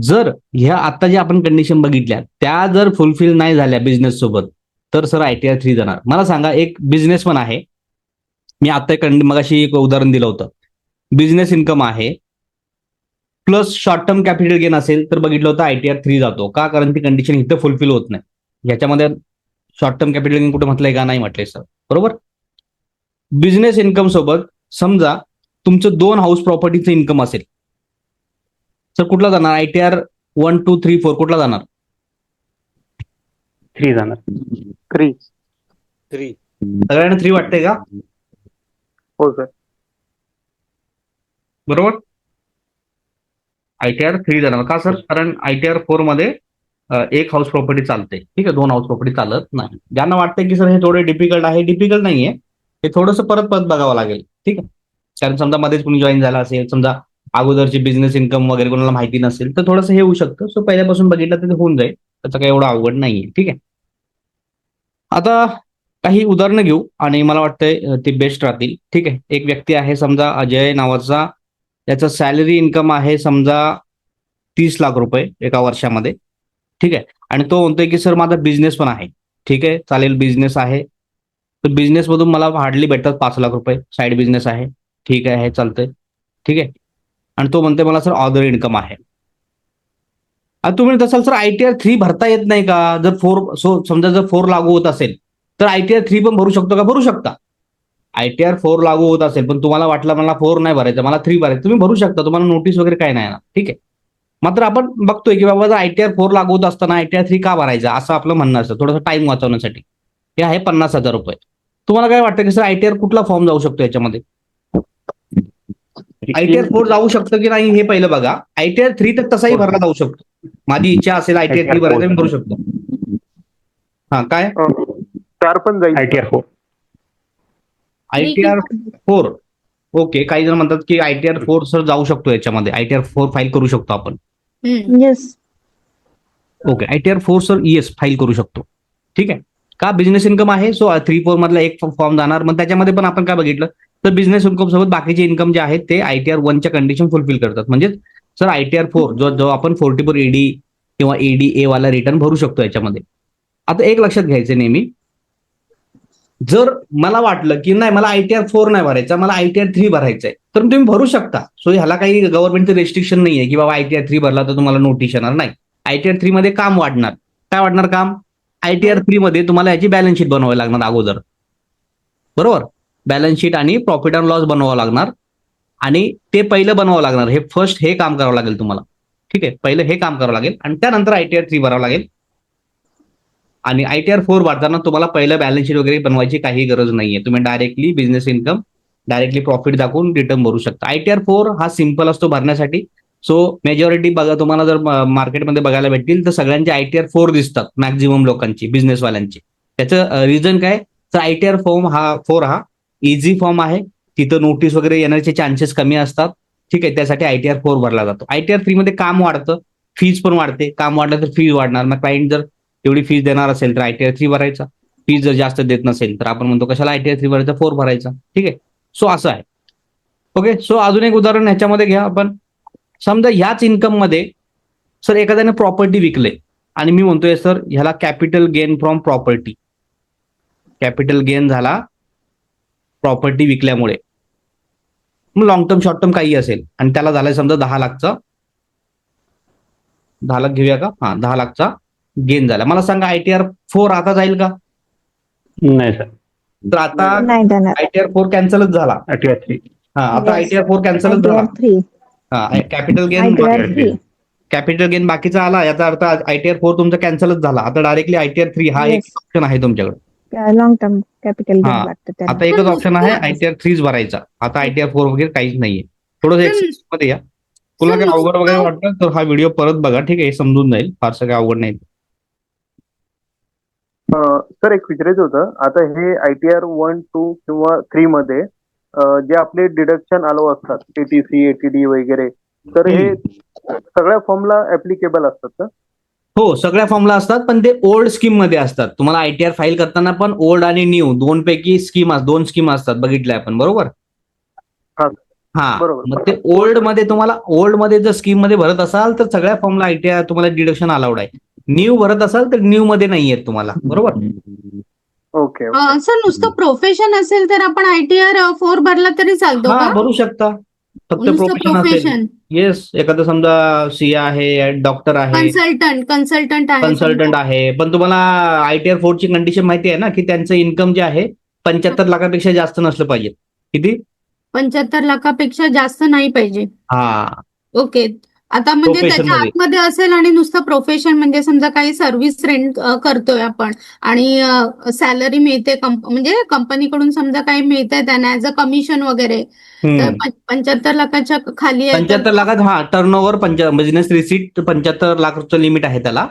जर ह्या आता जे आपण कंडिशन बघितल्या त्या जर फुलफिल नाही झाल्या बिझनेस सोबत तर सर ITR 3 जाणार. मला सांगा एक बिझनेसमन आहे मी आता मगाशी एक उदाहरण दिलं होतं बिझनेस इन्कम आहे plus short term capital gain असेल तर बघितलं होतं ITR 3 जातो का कारण ती कंडिशन इथं फुलफिल होत नाही. ह्याच्यामध्ये शॉर्ट टर्म कॅपिटल गेन कुठे म्हटलंय का नाही म्हटलंय सर बरोबर. बिझनेस इन्कम सोबत समजा तुमचं 2 हाऊस प्रॉपर्टीचं इन्कम असेल सर कुठला जाणार ITR 1, 2, 3, 4 कुठला जाणार 3 जाणार. 3. सगळ्यांना 3 वाटतंय का हो सर. बरोबर. ITR 3 जाणार का सर कारण ITR 4 मध्ये एक हाऊस प्रॉपर्टी चालते ठीक आहे 2 हाऊस प्रॉपर्टी चालत नाही. ज्यांना वाटतंय की सर हे थोडे डिफिकल्ट आहे डिफिकल्ट नाहीये हे थोडंसं परत बघावं लागेल ठीक आहे. कारण समजा मध्येच कुणी जॉईन झाला असेल समजा अगोदरची बिझनेस इन्कम वगैरे कोणाला माहिती नसेल तर थोडंसं हे होऊ शकतं. सो पहिल्यापासून बघितलं तर ते होऊन जाईल त्याचं काही एवढं अवघड नाहीये ठीक आहे. आता काही उदाहरणं घेऊ आणि मला वाटतंय ते बेस्ट राहतील ठीक आहे. एक व्यक्ती आहे समजा अजय नावाचा त्याचं सॅलरी इन्कम आहे समजा 30 लाख रुपये एका वर्षामध्ये ठीक आहे आणि तो म्हणतोय की सर माझा बिझनेस पण आहे ठीक आहे चालेल बिझनेस आहे तर बिझनेसमधून मला हार्डली भेटतात 5 लाख रुपये साईड बिझनेस आहे ठीक आहे हे चालतंय ठीक आहे आणि तो म्हणतोय मला सर अदर इन्कम आहे. आता तुम्ही म्हणत असाल सर ITR 3 भरता येत नाही का जर 4 समजा जर 4 लागू होत असेल तर ITR 3 पण भरू शकतो का भरू शकता. ITR 4 लागू होत असेल पण तुम्हाला वाटलं मला 4 नाही भरायचं मला 3 भरायचं तुम्ही भरू शकता तुम्हाला नोटीस वगैरे काय नाही ना ठीक आहे. मात्र आपण बघतोय की बाबा जर ITR 4 लागू होत असताना ITR 3 का भरायचा असं आपलं म्हणणं असतं थोडंसं टाइम वाचवण्यासाठी. हे आहे 50,000 रुपये. तुम्हाला काय वाटतं की सर ITR कुठला फॉर्म जाऊ शकतो याच्यामध्ये ITR 4 जाऊ शकतं की नाही हे पहिलं बघा. ITR 3 तर तसाही भरला जाऊ शकतो. माझी इच्छा असेल ITR 3 भरायचं मी भरू शकतो. हा काय 4 पण जाईल. ITR 4. ITR 4 ओके काही जण म्हणतात की ITR 4 सर जाऊ शकतो याच्यामध्ये ITR 4 फाईल करू शकतो आपण. Yes. Okay ITR 4 sir yes file करू शकतो ठीक आहे का बिझनेस इन्कम आहे सो 3-4 मधला एक फॉर्म जाणार मग त्याच्यामध्ये पण आपण काय बघितलं तर बिझनेस इन्कम सोबत बाकीचे इन्कम जे आहेत ते ITR 1च्या कंडिशन फुलफिल करतात म्हणजे सर ITR 4 जो आपण 44 AD किंवा ADA वाला रिटर्न भरू शकतो याच्यामध्ये. आता एक लक्षात घ्यायचं नेहमी जर मला वाटलं की नाही मला ITR 4 नाही भरायचा मला ITR 3 भरायचा आहे तर तुम्ही भरू शकता. सो ह्याला काही गव्हर्नमेंटचं रेस्ट्रिक्शन नाहीये की बाबा ITR 3 भरला तर तुम्हाला नोटीस येणार नाही. ITR 3 मध्ये काम वाढणार काय वाढणार काम ITR 3 मध्ये तुम्हाला याची बॅलन्स शीट बनवावी लागणार अगोदर बरोबर. बॅलन्स शीट आणि प्रॉफिट अँड लॉस बनवावं लागणार आणि ते पहिलं बनवावं लागणार हे फर्स्ट हे काम करावं लागेल तुम्हाला ठीक आहे. पहिलं हे काम करावं लागेल आणि त्यानंतर ITR 3 भरावं लागेल आणि ITR 4 भरताना तुम्हाला पहिलं बॅलन्स शीट वगैरे बनवायची काही गरज नाहीये. तुम्ही directly business income directly profit दाखवून रिटर्न भरू शकता. ITR 4 हा सिम्पल असतो भरण्यासाठी. सो मेजॉरिटी बघा तुम्हाला जर मार्केटमध्ये बघायला भेटतील तर सगळ्यांचे ITR 4 दिसतात मॅक्झिमम लोकांची बिझनेसवाल्यांची. त्याचं रिझन काय तर ITR फॉर्म हा 4 हा इझी फॉर्म आहे तिथं नोटीस वगैरे येण्याचे चान्सेस कमी असतात ठीक आहे त्यासाठी ITR 4 भरला जातो. ITR 3 मध्ये काम वाढतं फीज पण वाढते काम वाढलं तर फीज वाढणार मग क्लायंट जर एवढी फीज देणार असेल तर ITR 3 भरायचा फीज जर जास्त देत नसेल तर आपण म्हणतो कशाला ITR 3 भरायचा 4 भरायचा ठीक आहे. सो असं आहे ओके. सो अजून एक उदाहरण ह्याच्यामध्ये घ्या आपण समजा ह्याच इन्कम मध्ये सर एखाद्याने प्रॉपर्टी विकले आणि मी म्हणतोय सर ह्याला capital gain from property capital gain झाला प्रॉपर्टी विकल्यामुळे, मग लॉंग टर्म शॉर्ट टर्म काही असेल आणि त्याला झालाय समजा 10 लाखचा, 10 लाख घेऊया का, हा 10 लाखचा गेन झाला. मला सांगा ITR 4 आता जाईल का? नाही सर. तर आता नाही जाणार. ITR 4 कॅन्सलच झाला. ITR 3. हा आता Yes. ITR 4 कॅन्सलच झाला. ITR 3. हा capital gain ITR 3. Capital gain बाकीचा आला, याचा अर्थ ITR 4 तुमचा कॅन्सलच झाला. आता डायरेक्टली ITR 3 हा एक Yes. ऑप्शन आहे तुमच्याकडे. लॉंग टर्म कॅपिटल हा. गेन लागतं त्याला. आता एकच ऑप्शन आहे ITR 3 भरायचा. आता ITR 4 वगैरे काहीच नाहीये. थोडंसं एक्सरसाइज मध्ये या. तुला काही अवघड वगैरे वाटलं तर हा व्हिडिओ परत बघा, ठीक आहे, हे समजून जाईल, फारसं काही अवघड नाही. सर एक विचारायचं होतं, आता हे ITR 1, 2 किंवा 3 मध्ये जे आपले डिडक्शन अलाउ असतात, ATC, ATD वगैरे, तर हे सगळ्या फॉर्मला ऍप्लिकेबल असतात का? हो, सगळ्या फॉर्मला असतात, पण ते ओल्ड स्कीम मध्ये असतात. तुम्हाला ITR फाईल करताना पण ओल्ड आणि न्यू दोन पैकी दोन स्कीम असतात, बघितल्या आपण, बरोबर? हा. हा, बरोबर. मग ते ओल्ड मध्ये तुम्हाला, ओल्ड मध्ये जर स्कीम मध्ये भरत असाल तर सगळ्या फॉर्मला ITR तुम्हाला डिडक्शन अलाउड आहे. न्यू भरत असाल तर न्यू मध्ये नाहीये तुम्हाला, बरोबर? ओके. सर नुसतं प्रोफेशन असेल तर आपण ITR 4 भरला तरी चालतो हा, का? भरू शकता. फक्त नुसतं प्रोफेशन असेल. प्रोफेशन, येस, एखादं समजा CA आहे, डॉक्टर आहे, कन्सल्टंट आहे कन्सल्टंट आहे, पण तुम्हाला ITR 4 ची कंडिशन माहिती आहे ना, की त्यांचं इन्कम जे आहे 75 लाखापेक्षा जास्त नसलं पाहिजे. किती? 75 लाखापेक्षा जास्त नाही पाहिजे. हा, ओके. आता म्हणजे Profession त्याच्या मध्ये. आतमध्ये असेल आणि नुसतं प्रोफेशन म्हणजे समजा काही सर्व्हिस रेंट करतोय आपण आणि सॅलरी मिळते म्हणजे कंपनीकडून समजा काही मिळतंय त्यांना ऍज अ कमिशन वगैरे, तर 75 लाखाच्या खाली आहे तर 75 लाखात, हा, टर्नओव्हर बिझनेस रिसीट 75 लाखचं लिमिट आहे त्याला.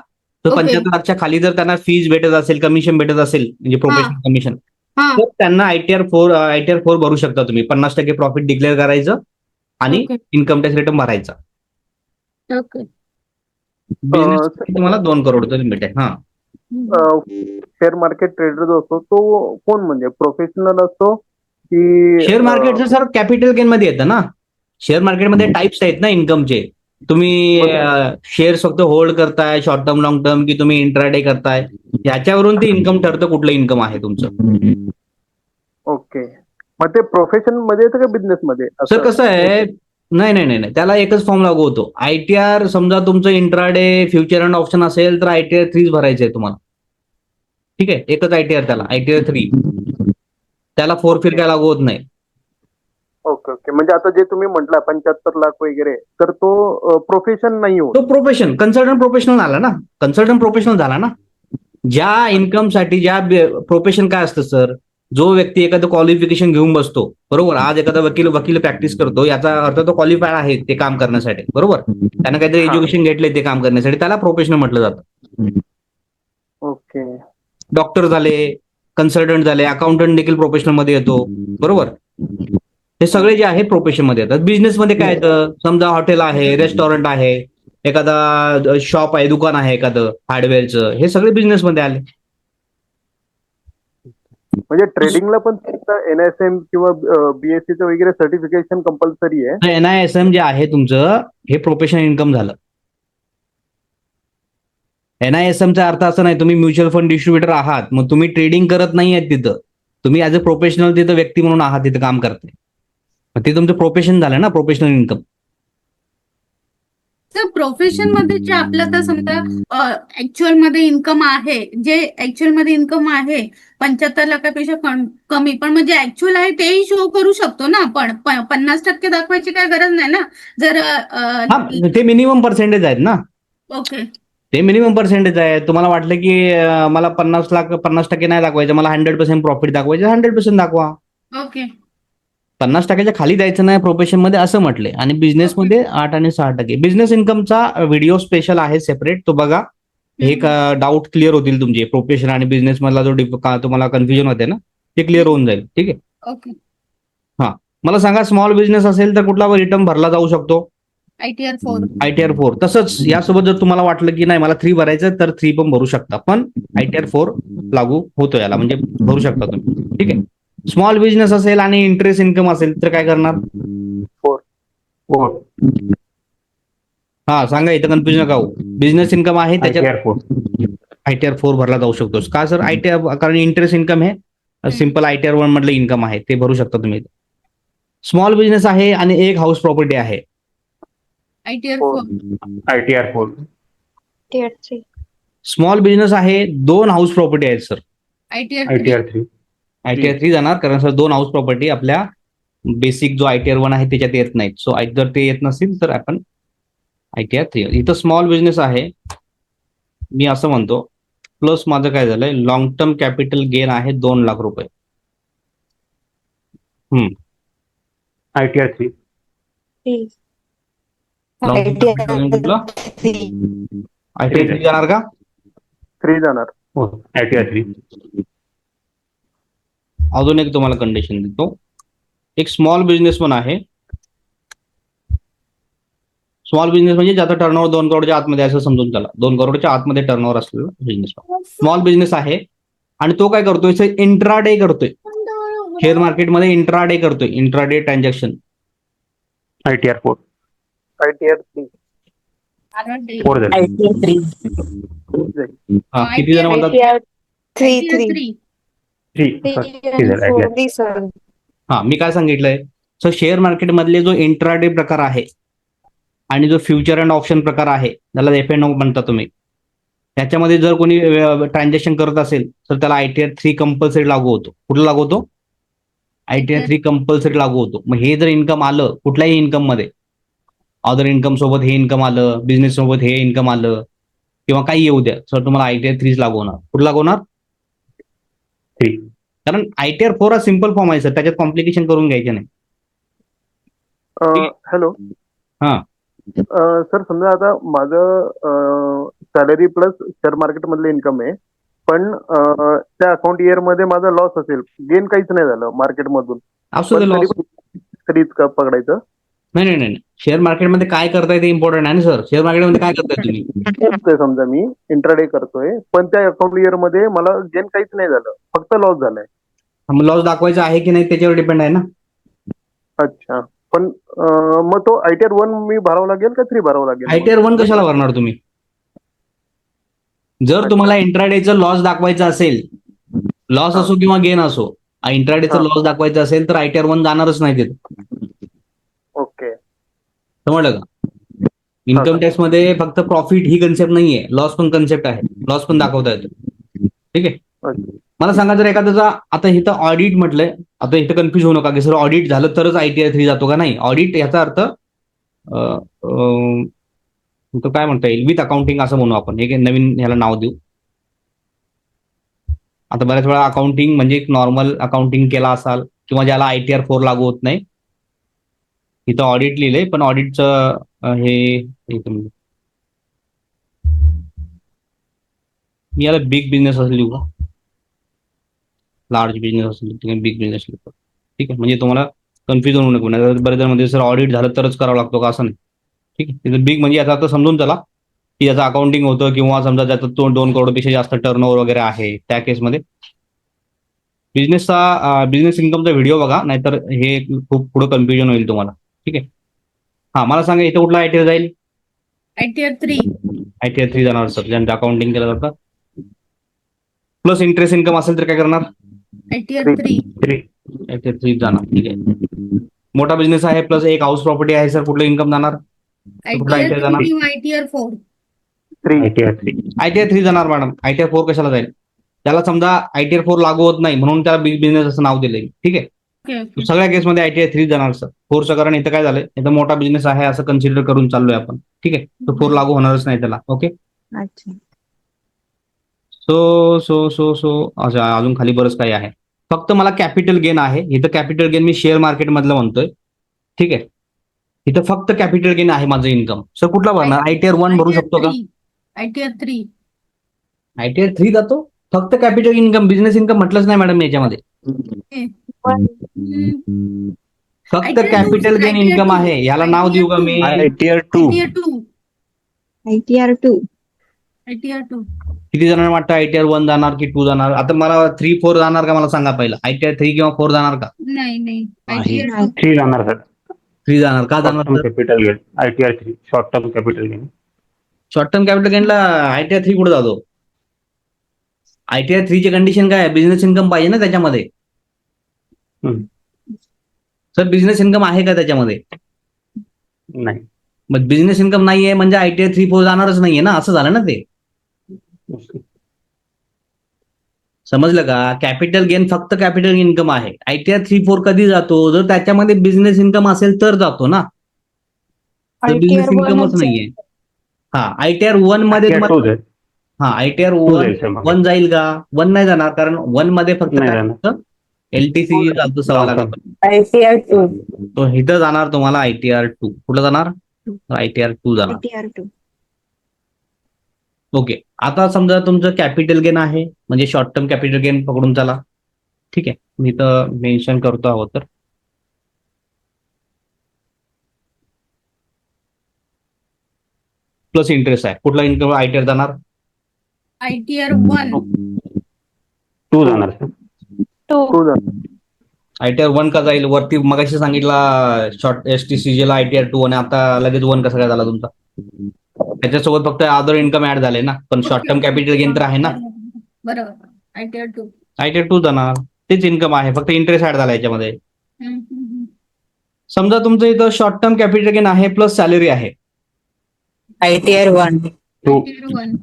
तर ओके. 75 लाखच्या खाली जर त्यांना फीज भेटत असेल, कमिशन भेटत असेल, म्हणजे प्रोफेशनल कमिशन, हा. तर त्यांना ITR 4 भरू शकता तुम्ही. 50% प्रॉफिट डिक्लेअर करायचं आणि ओके. इन्कम टॅक्स रिटर्न भरायचा. ओके. बिझनेस तुम्हाला 2 करोडचं लिमिट आहे. हा, शेअर मार्केट ट्रेडर जो असतो तो कोण, म्हणजे प्रोफेशनल असतो की शेअर मार्केटचं सर कॅपिटल गेन मध्ये येतं ना. शेअर मार्केटमध्ये टाइप्स आहेत ना इन्कमचे. तुम्ही शेअर्स फक्त होल्ड करताय शॉर्ट टर्म, लॉंग टर्म, की तुम्ही इंट्राडे करताय, याच्यावरून ते इन्कम ठरतं कुठलं इन्कम आहे तुमचं. ओके. मग ते प्रोफेशन मध्ये येतं का बिझनेस मध्ये? सर कसं आहे, नाही, त्याला एकच फॉर्म लागू होतो. ITR समजा तुमचं इंट्राडे, फ्युचर अँड ऑप्शन असेल तर ITR 3 भरायचं आहे तुम्हाला. ठीक आहे, एकच ITR त्याला, ITR 3. त्याला 4 फिर काय लागू होत नाही. ओके. म्हणजे आता जे तुम्ही म्हटलं 75 लाख वगैरे, तर तो प्रोफेशन नाही होत. तो प्रोफेशन, कन्सल्टंट प्रोफेशनल झाला ना. कन्सल्टंट प्रोफेशनल झाला ना. ज्या इन्कमसाठी ज्या प्रोफेशन काय असतं सर, जो व्यक्ती एखादं क्वालिफिकेशन घेऊन बसतो, बरोबर, आज एखादा वकील प्रॅक्टिस करतो, याचा अर्थ तो क्वालिफाय आहे ते काम करण्यासाठी, बरोबर, त्यानं काहीतरी एज्युकेशन घेतलंय ते काम करण्यासाठी, त्याला प्रोफेशनल म्हटलं जातं. ओके. डॉक्टर झाले, कन्सल्टंट झाले, अकाउंटंट देखील प्रोफेशनल मध्ये येतो, बरोबर. हे सगळे जे आहेत प्रोफेशन मध्ये येतात. बिझनेसमध्ये काय येतं, समजा हॉटेल आहे, रेस्टॉरंट आहे, एखादा शॉप आहे, दुकान आहे एखादं हार्डवेअरचं, हे सगळे बिझनेसमध्ये आले. म्हणजे ट्रेडिंगला पण NISM किंवा BSc वगैरे सर्टिफिकेशन कंपल्सरी आहे? NISM जे आहे तुमचं, हे प्रोफेशनल इन्कम झालं. NISM चा अर्थ असं नाही तुम्ही म्युच्युअल फंड डिस्ट्रीब्युटर आहात, मग तुम्ही ट्रेडिंग करत नाही आहेत तिथं, तुम्ही ऍज अ प्रोफेशनल तिथं व्यक्ती म्हणून आहात, तिथं काम करताय, मग ते तुमचं प्रोफेशन झालं ना, प्रोफेशनल इन्कम. तर प्रोफेशन मध्ये जे आपलं आता समजा ऍक्च्युअल मध्ये इन्कम आहे, जे ऍक्च्युअल मध्ये इन्कम आहे 75 लाखापेक्षा कमी, पण म्हणजे ऍक्च्युअल आहे तेही शो करू शकतो ना आपण. 50% दाखवायची काय गरज नाही ना. जर ते मिनिमम पर्सेंटेज आहेत ना. ओके. ते मिनिमम पर्सेंटेज आहे. तुम्हाला वाटलं की मला 50% नाही दाखवायचं, मला 100% प्रॉफिट दाखवायचं, 100% दाखवा. ओके. 50%च्या खाली द्यायचं नाही प्रोफेशन मध्ये, असं म्हटलंय. आणि बिझनेसमध्ये 8 आणि 6%. बिझनेस इन्कमचा व्हिडिओ स्पेशल आहे सेपरेट, तो बघा. हे डाऊट क्लिअर होतील तुमचे. प्रोफेशन आणि बिझनेस मधला जो तुम्हाला कन्फ्युजन होते ना, ते क्लिअर होऊन जाईल. ठीक आहे. ओके. हा, मला सांगा, स्मॉल बिझनेस असेल तर कुठला रिटर्न भरला जाऊ शकतो? ITR 4. ITR 4. तसंच यासोबत जर तुम्हाला वाटलं की नाही मला 3 भरायचं तर 3 पण भरू शकता, पण ITR 4 लागू होतो याला, म्हणजे भरू शकता तुम्ही. ठीक आहे. स्मॉल बिझनेस असेल आणि इंटरेस्ट इन्कम असेल तर काय करणार? 4. हा, सांगा, इथं कन्फ्युजन नका होऊ. बिझनेस इन्कम आहे त्याच्यात ITR 4. ITR 4 भरला जाऊ शकतो. का सर? कारण इंटरेस्ट इन्कम हे सिम्पल ITR 1 मधलं इन्कम आहे ते भरू शकता तुम्ही. स्मॉल बिझनेस आहे आणि एक हाऊस प्रॉपर्टी आहे. ITR हो. 4. ITR 4. tier 3. स्मॉल बिझनेस आहे, 2 हाऊस प्रॉपर्टी आहेत सर. ITR 3. ITR 3. ITR 3 जाणार कारण सर 2 हाऊस प्रॉपर्टी आपल्या बेसिक जो ITR 1 आहे त्याच्यात येत नाहीत. सो जर ते येत नसेल तर आपण ITR 3. इथं स्मॉल बिझनेस आहे, मी असं म्हणतो. प्लस माझं काय झालंय, लॉंग टर्म कॅपिटल गेन आहे 2 लाख रुपये. ITR 3. 3. Long term capital gain कुठलं? ITR 3 जाणार का? 3 जाणार. हो, ITR 3. अजून एक तुम्हाला कंडिशन देतो. एक स्मॉल बिझनेस पण आहे. स्मॉल बिझनेस म्हणजे ज्याचा टर्नओव्हर 2 करोडच्या आतमध्ये असं समजून चला. 2 करोडच्या आतमध्ये टर्नओव्हर असलेला बिझनेस. स्मॉल बिझनेस आहे आणि तो काय करतोय सर, इंट्राडे करतोय. शेअर मार्केटमध्ये इंट्राडे करतोय, इंट्राडे ट्रान्झॅक्शन. ITR 4. ITR 3 4 झाले. हा, किती जण म्हणतात? ITR 3. ITR 3. 3. Sorry. 3 झाले. ITR. sir. हा, मी काय सांगितलंय सर, शेअर मार्केटमधले जो इंट्राडे प्रकार आहे आणि जो फ्युचर अँड ऑप्शन प्रकार आहे, त्याला F&O म्हणता तुम्ही, त्याच्यामध्ये जर कोणी ट्रान्झॅक्शन करत असेल तर त्याला ITR 3 कंपल्सरी लागू होतो. कुठला लागू होतो? ITR 3 कंपल्सरी लागू होतो. मग हे जर इन्कम आलं कुठल्याही इन्कम मध्ये, अदर इन्कम सोबत हे इन्कम आलं, बिझनेस सोबत हे इन्कम आलं किंवा काही येऊ द्या, सर तुम्हाला ITR 3 लागू होणार. कुठं लागू होणार? 3. कारण ITR 4 हा सिम्पल फॉर्म आहे सर, त्याच्यात कॉम्प्लिकेशन करून घ्यायचे नाही. हॅलो. हा. सर समजा आता माझं सॅलरी प्लस शेअर मार्केट मधलं इन्कम आहे, पण त्या अकाउंट इयर मध्ये माझा लॉस असेल, गेन काहीच नाही झालं मार्केटमधून, असू पण दे तरी लॉस. पण तरीच का पकडायचं? नाही. शेअर मार्केटमध्ये काय करताय ते इम्पॉर्टंट आहे ना सर. शेअर मार्केटमध्ये काय करताय तुम्ही? ते समजा मी इंट्राडे करतोय, पण त्या अकाउंट इयर मध्ये मला गेन काहीच नाही झालं, फक्त लॉस झालाय. मग लॉस दाखवायचा आहे की नाही त्याच्यावर डिपेंड आहे ना. अच्छा. पण मग तो ITR 1 मी भरावा लागेल का 3 भरावा लागेल? ITR 1 कशाला भरणार तुम्ही? जर तुम्हाला इंट्राडेचं लॉस दाखवायचं असेल, लॉस हा. असो किंवा गेन असो, इंट्राडेचं हा. लॉस दाखवायचं असेल तर ITR 1 जाणारच नाही तिथे. ओके. समजलं का? इन्कम टॅक्स मध्ये फक्त प्रॉफिट ही कन्सेप्ट नाहीये, लॉस पण कन्सेप्ट आहे. लॉस पण दाखवता येतो. ठीक आहे. अच्छा. मला सांगा, जर एखाद्याचा आता इथं ऑडिट म्हटलंय, आता इथं कन्फ्युज होऊ नका की सर ऑडिट झालं तरच ITR 3 जातो का? नाही. ऑडिट याचा अर्थ तो काय म्हणता येईल, विथ अकाउंटिंग असं म्हणू आपण. हे नवीन ह्याला नाव देऊ. आता बऱ्याच वेळा अकाउंटिंग म्हणजे एक नॉर्मल अकाउंटिंग केला असाल किंवा ज्याला ITR 4 लागू होत नाही, इथं ऑडिट लिहिलंय, पण ऑडिटचं मी याला बिग बिझनेस असं लिहू का? लार्ज बिझनेस असेल बिग बिझनेस लिहितो. ठीक आहे, म्हणजे तुम्हाला कन्फ्युजन होऊ नको. बरेच मध्ये सर ऑडिट झालं तरच करावं लागतो का? असं नाही. ठीक आहे. बिग म्हणजे याचा अर्थ समजून चला की याचं अकाउंटिंग होतं किंवा समजा त्याचं 2 करोडपेक्षा जास्त टर्नओव्हर वगैरे आहे, त्या केसमध्ये बिझनेस इन्कमचा व्हिडिओ बघा, नाहीतर हे खूप पुढे कन्फ्युजन होईल तुम्हाला. ठीक आहे. हा, मला सांगा इथं कुठला ITR जाईल? ITR 3. ITR 3 जाणार सर, ज्यांचं अकाउंटिंग केलं जातं. प्लस इंटरेस्ट इन्कम असेल तर काय करणार? ITR 3. 3. ITR 3 जाणार. ठीक आहे. मोठा बिझनेस आहे प्लस एक हाऊस प्रॉपर्टी आहे सर, कुठलं इन्कम जाणार? कुठला ITR ITR 2 जाणार? किंवा ITR 4. 3. ITR 3. ITR 3 जाणार मॅडम. ITR 4 कशाला जाईल? त्याला समजा ITR 4 लागू होत नाही म्हणून त्याला बिग बिझनेस असं नाव दिलंय. ठीक आहे. Okay. सगळ्या केसमध्ये ITR 3 जाणार सर. 4चं कारण इथं काय झालंय, इथं मोठा बिझनेस आहे असं कन्सिडर करून चाललोय आपण. ठीक आहे. तो 4 लागू होणारच नाही त्याला. ओके. अच्छा. अच्छा, अजून खाली बरंच काही आहे. फक्त मला कॅपिटल गेन आहे. इथं कॅपिटल गेन मी शेअर मार्केट मधलं म्हणतोय. ठीक आहे. इथं फक्त कॅपिटल गेन आहे माझं इन्कम. सर कुठला भरणार? ITR 1 भरू शकतो का? ITR 3. ITR 3 जातो. फक्त कॅपिटल इन्कम, बिझनेस इन्कम म्हटलंच नाही मॅडम याच्यामध्ये. फक्त कॅपिटल गेन इन्कम आहे. याला नाव देऊ का मी? ITR 2. ITR 2. ITR 2. ITR 2. किती जणांना वाटतं ITR 1 जाणार की 2 जाणार? आता मला 3, 4 जाणार का मला सांगा पहिलं. ITR 3 किंवा 4 जाणार का? नाही. आहे. ITR 2. 3 जाणार सर. 3 जाणार का? जाणार sir? Capital gain. ITR 3. Short term capital gain. Short term capital गेनला ITR 3 कुठे जातो? ITR 3 ची कंडिशन काय आहे? बिझनेस इन्कम पाहिजे ना त्याच्यामध्ये. हम्म. सर बिझनेस इन्कम आहे का त्याच्यामध्ये? नाही. मग बिझनेस इन्कम नाही आहे म्हणजे ITR 3-4 जाणारच नाहीये ना, असं झालं ना ते. समजलं का? कॅपिटल गेन फक्त कॅपिटल इन्कम आहे. ITR 3-4 कधी जातो? जर त्याच्यामध्ये बिझनेस इन्कम असेल तर जातो ना. तर बिझनेस ITR इन्कमच 1 नाहीये. हा ITR 1 मध्ये ITR 2 जाईल. हा ITR 2 जाईल सर मग. 1 जाईल का? 1 नाही जाणार, कारण 1 मध्ये फक्त नाही काय जाणार. होतं? LTC चालतो 1.25 Long term. लाख. तो इथं जाणार तुम्हाला ITR 2. कुठं जाणार? ITR 2 जाणार. ITR 2. ओके. आता समजा तुमचं कॅपिटल गेन आहे, म्हणजे शॉर्ट टर्म कॅपिटल गेन पकडून चला. ठीक आहे, मी इथं मेन्शन करतो आहोत तर. प्लस इंटरेस्ट आहे. कुठला इन्कम ITR जाणार? ITR 1. 2 जाणार सर. 2. ITR 1 का जाईल? वरती मगाशी सांगितला शॉर्ट STCG ला ITR 2 आणि आता लगेच 1 कसा काय झाला तुमचा? त्याच्यासोबत फक्त अदर इन्कम ऍड झाले ना, पण शॉर्ट टर्म कॅपिटल गेन तर आहे ना. बरोबर. ITR 2. ITR 2 जाणार. तेच इन्कम आहे, फक्त इंटरेस्ट ऍड झाला याच्यामध्ये. समजा तुमचं इथं शॉर्ट टर्म कॅपिटल गेन आहे प्लस सॅलरी आहे. ITR 1. 2 ITR 1.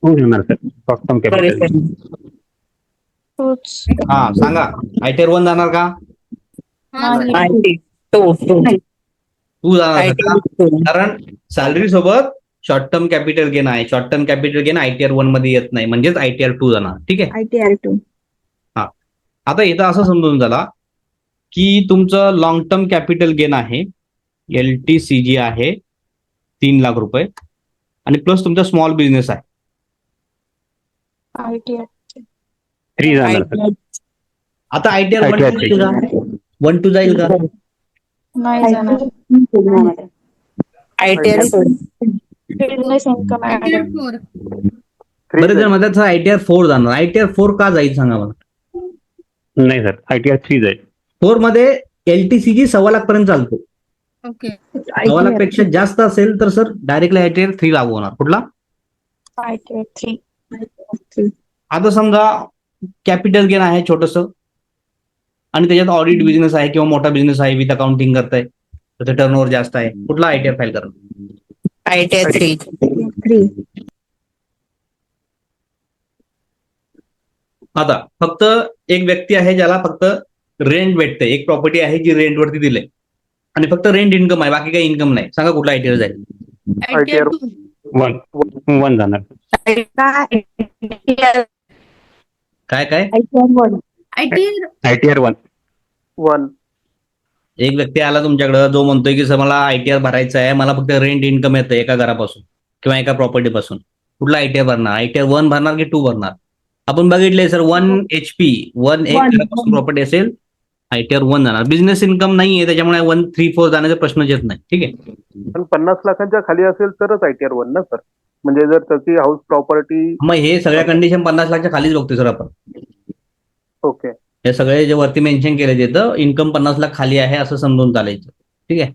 2 जाणार sir. Short term Sorry, capital. sir. 2च. हा सांगा, ITR 1 जाणार का? नाही. 2. 2 जाणार का? ITR 2. कारण सॅलरी सोबत शॉर्ट टर्म कॅपिटल गेन आहे. Short term capital gain ITR 1 मध्ये येत नाही, म्हणजेच ITR 2 जाणार. ठीक आहे. ITR 2. आता इथं असं समजून झाला की तुमचं लॉंग टर्म कॅपिटल गेन आहे, LTCG आहे 3 लाख रुपये, आणि प्लस तुमचा स्मॉल बिझनेस आहे. ITR 3 जाणार सर. ITR आता ITR 1 ITR जाईल का? 1-2 जाईल का? नाही जाणार. ITR 4. Business income ITR 4. बरेच जण म्हणतात ITR 4 जाणार. ITR 4 का जाईल सांगा मला? नाही सर. ITR 3 जाईल. 4 मध्ये LTCG 1.25 लाख पर्यंत चालतो. ओके. 1.25 लाख पेक्षा जास्त असेल तर सर डायरेक्टली ITR 3 लागू होणार. कुठला? ITR 3. आता समजा कॅपिटल गेन आहे छोटस, आणि त्याच्यात ऑडिट बिझनेस आहे किंवा मोठा बिझनेस आहे, विथ अकाउंटिंग करताय, त्याचं टर्नओव्हर जास्त आहे. कुठला ITR फाईल करणार? ITR 3. 3. आता फक्त एक व्यक्ती आहे ज्याला फक्त रेंट भेटते, एक प्रॉपर्टी आहे जी रेंटवरती दिले, आणि फक्त रेंट इन्कम आहे, बाकी काही इन्कम नाही. सांगा कुठला ITR जाईल? ITR 2. 1 जाणार. काय काय? ITR 1. ITR 1. 1. एक व्यक्ती आला तुमच्याकडे जो म्हणतोय की सर मला ITR भरायचं आहे, मला फक्त रेंट इन्कम येतं एका घरापासून किंवा एका प्रॉपर्टी पासून. कुठला ITR भरणार? ITR 1 भरणार की 2 भरणार? आपण बघितलंय सर, 1 HP, 1 एक घरापासून प्रॉपर्टी असेल, ITR 1 जाणार. बिझनेस इन्कम नाहीये त्याच्यामुळे 1, 3, 4 जाण्याचा प्रश्नच येत नाही. ठीक आहे. पण 50 लाखांच्या खाली असेल तरच ITR 1 ना सर. म्हणजे जर त्याची हाऊस प्रॉपर्टी. मग हे सगळ्या कंडिशन 50 लाखच्या खालीच बघतोय सर आपण. ओके. हे सगळे जे वरती मेन्शन केले तिथं इन्कम 50 लाख खाली आहे असं समजून चालायचं. ठीक आहे.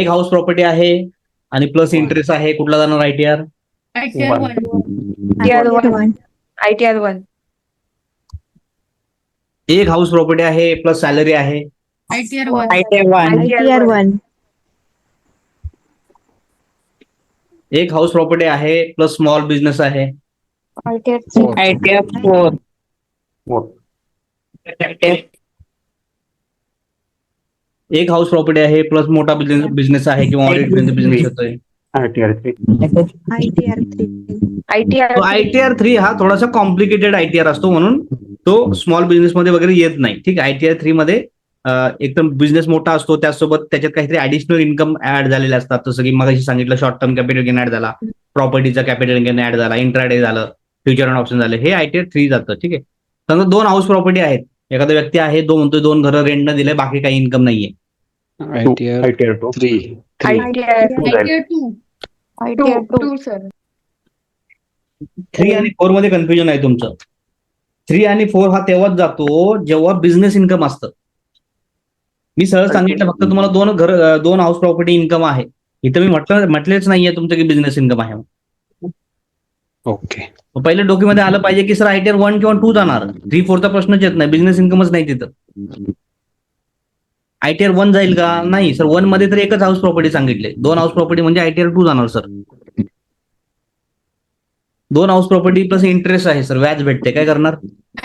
एक हाऊस प्रॉपर्टी आहे आणि प्लस इंटरेस्ट आहे, कुठला जाणार ITR? ITR 1. ITR 1. ITR 1. एक हाऊस प्रॉपर्टी आहे प्लस सॅलरी आहे, ITR 1. ITR 1. ITR 1. एक हाऊस प्रॉपर्टी आहे प्लस स्मॉल बिझनेस आहे, ITR 3. ITR 4. एक हाऊस प्रॉपर्टी आहे प्लस मोठा बिझनेस आहे किंवा ऑडिट बिझनेस येतोय. ITR 3. ITR 3. ITR ITR 3 हा थोडासा कॉम्प्लिकेटेड ITR असतो, म्हणून तो स्मॉल बिझनेस मध्ये वगैरे येत नाही. ठीक आहे. ITR 3 मध्ये एकदम बिझनेस मोठा असतो, त्याचसोबत त्याच्यात काहीतरी ऍडिशनल इन्कम ऍड झालेले असतात. जसं की मगाशी सांगितलं short term capital gain add झाला, प्रॉपर्टीचा कॅपिटल गेन ऍड झाला, इंट्राडे झालं, फ्युचर अँड ऑप्शन झालं, हे ITR 3 जातं. ठीक आहे. समजा 2 हाऊस प्रॉपर्टी आहेत, एखादा व्यक्ती आहे तो म्हणतोय 2 घरं रेंटनं दिले, बाकी काही इन्कम नाहीये. ITR 2. 3. ITR 2. ITR 2. sir. 3 आणि 4 मध्ये कन्फ्युजन आहे तुमचं. 3 आणि 4 हा तेव्हाच जातो जेव्हा बिझनेस इन्कम असतं. मी सहज सांगितलं फक्त तुम्हाला 2 हाऊस प्रॉपर्टी इन्कम आहे. इथं मी म्हटलेच नाहीये तुमचं की बिझनेस इन्कम आहे. ओके. मग पहिल्या डोक्यामध्ये आलं पाहिजे की सर ITR 1 किंवा 2 जाणार, 3/4चा प्रश्नच येत नाही, बिझनेस इन्कमच नाही तिथं. ITR 1 जाईल का? नाही सर, 1 मध्ये तर एकच हाऊस प्रॉपर्टी सांगितले, 2 हाऊस प्रॉपर्टी म्हणजे ITR 2 जाणार sir. 2 house property plus interest आहे सर, व्याज भेटते, काय करणार?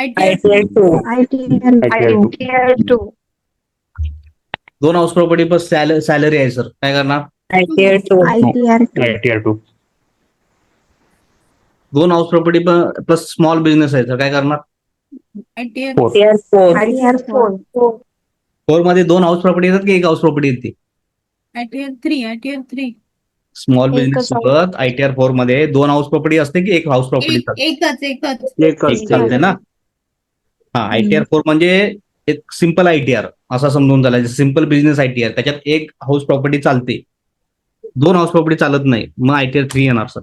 ITR 2. ITR 2. 2 house property plus salary आहे सर, काय करणार? ITR 2. ITR 2. 2 house property plus small business आहे सर, काय करणार? ITR 4. ITR 4. 4 मध्ये 2 हाऊस प्रॉपर्टी येतात की एक हाऊस प्रॉपर्टी येते? ITR 3. स्मॉल एकच बिझनेस सोबत ITR 4 मध्ये 2 हाऊस प्रॉपर्टी असते की एक हाऊस प्रॉपर्टी असते? एकच. एक चालते ना. हा, ITR 4 म्हणजे एक सिंपल ITR असा समजून चालायचं, सिंपल बिझनेस ITR, त्याच्यात एक हाऊस प्रॉपर्टी चालते, 2 हाऊस प्रॉपर्टी चालत नाही, मग ITR 3 येणार सर.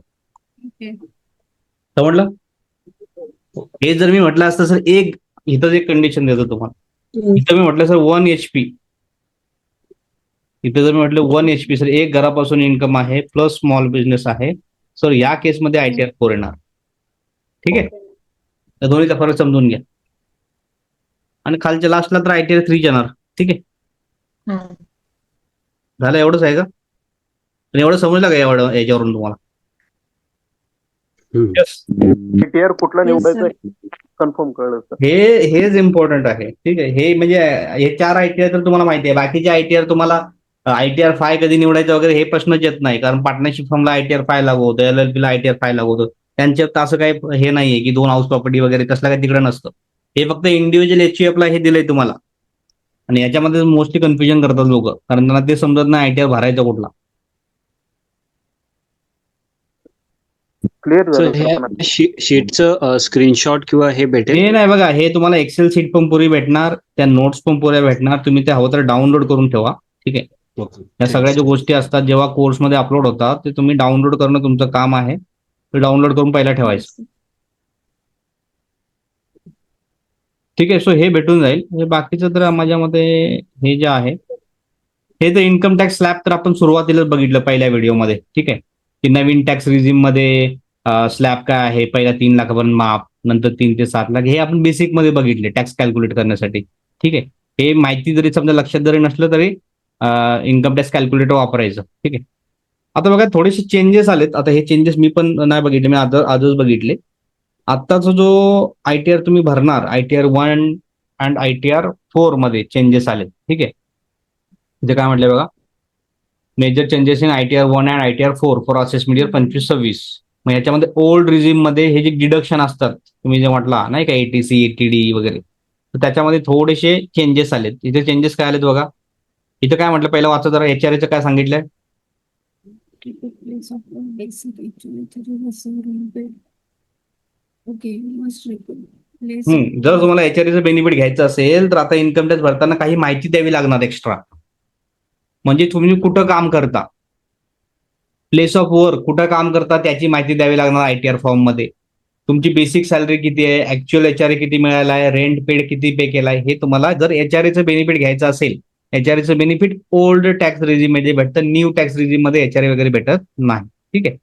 ओके. समजलं? हे जर मी म्हटलं असतं सर, इथं एक कंडिशन देतो तुम्हाला, इथं मी म्हटलं सर 1 HP, इथे जर मी म्हटलं 1 HP सर, एक घरापासून इन्कम आहे प्लस स्मॉल बिझनेस आहे सर, या केसमध्ये ITR 4 येणार. ठीक आहे, तर दोन्हीचा फरक समजून घ्या. आणि खालच्या लास्टला तर ITR 3 येणार. ठीक आहे, झालं, एवढंच आहे का? आणि एवढं समजलं का याच्यावरून तुम्हाला? Yes. ITR कुठला निवडायचं कन्फर्म कळलं सर. हेच इम्पॉर्टंट आहे. ठीक आहे, हे म्हणजे हे 4 ITR तर तुम्हाला माहिती आहे, बाकीचे ITR तुम्हाला ITR 5 कधी निवडायचं वगैरे हे प्रश्नच येत नाही, कारण पार्टनरशिप फर्मला ITR 5 लागू होतं, LLP ला ITR 5 लागू होतं. त्यांच्यात असं काही हे नाहीये की 2 हाऊस प्रॉपर्टी वगैरे तसलं काही तिकडे नसतं. हे फक्त इंडिव्हिज्युअल HUF ला हे दिलंय तुम्हाला, आणि याच्यामध्ये मोस्टली कन्फ्युजन करतात लोक, कारण त्यांना ते समजत नाही ITR भरायचा कुठला. क्लिअर सर झालं ह्या सर. शीटचं स्क्रीनशॉट किंवा हे भेटेल? हे नाही बघा, हे तुम्हाला एक्सेल शीट पण पुरी भेटणार, त्या नोट्स पण पुऱ्या भेटणार, तुम्ही त्या हवं तर डाउनलोड करून ठेवा. ठीक आहे, या सगळ्या ज्या गोष्टी असतात जेव्हा कोर्समध्ये अपलोड होतात ते तुम्ही डाउनलोड करणं तुमचं काम आहे, ते डाउनलोड करून पहिला ठेवायचं. ठीक आहे, सो हे भेटून जाईल. हे बाकीचं तर माझ्या मते हे जे आहे हे तर इन्कम टॅक्स स्लॅब तर आपण सुरुवातीलाच बघितलं पहिल्या व्हिडिओमध्ये. ठीक आहे, की नवीन टॅक्स रिझिम मध्ये स्लॅब काय आहे, पहिला 3 लाखापर्यंत माफ, नंतर 3 ते 7 लाख, हे आपण बेसिक मध्ये बघितले टॅक्स कॅल्क्युलेट करण्यासाठी. ठीक आहे, हे माहिती जरी समजा लक्षात जरी नसलं तरी इन्कम टॅक्स कॅल्क्युलेटर वापरायचं. ठीक आहे, आता बघा थोडेसे चेंजेस आलेत. आता हे चेंजेस मी पण नाही बघितले, मी आजच बघितले. आत्ताचा जो ITR तुम्ही भरणार, ITR 1 अँड ITR 4 मध्ये चेंजेस आलेत. ठीक आहे, इथे काय म्हटलंय बघा, major changes in ITR 1 and ITR 4 for assessment year 25-26. मग याच्यामध्ये ओल्ड रिझिम मध्ये हे जे डिडक्शन असतात, तुम्ही जे म्हटला नाही का ATC ATD वगैरे, तर त्याच्यामध्ये थोडेसे चेंजेस आलेत. इथे चेंजेस काय आलेत बघा, इथं काय म्हटलं पहिलं वाचा जरा, HRA काय सांगितलंय? जर तुम्हाला HRA बेनिफिट घ्यायचं असेल तर आता इन्कम टॅक्स भरताना काही माहिती द्यावी लागणार एक्स्ट्रा. म्हणजे तुम्ही कुठं काम करता, प्लेस ऑफ वर्क कुठं काम करता त्याची माहिती द्यावी लागणार ITR फॉर्म मध्ये. तुमची बेसिक सॅलरी किती आहे, ऍक्च्युअल HRA किती मिळाला आहे, रेंट पेड किती पे केलाय, हे तुम्हाला जर HRAचं बेनिफिट घ्यायचं असेल. HRAचं बेनिफिट ओल्ड टॅक्स रिझिम मध्ये भेटतं, न्यू टॅक्स रिझिम मध्ये HRA वगैरे भेटत नाही. ठीक आहे,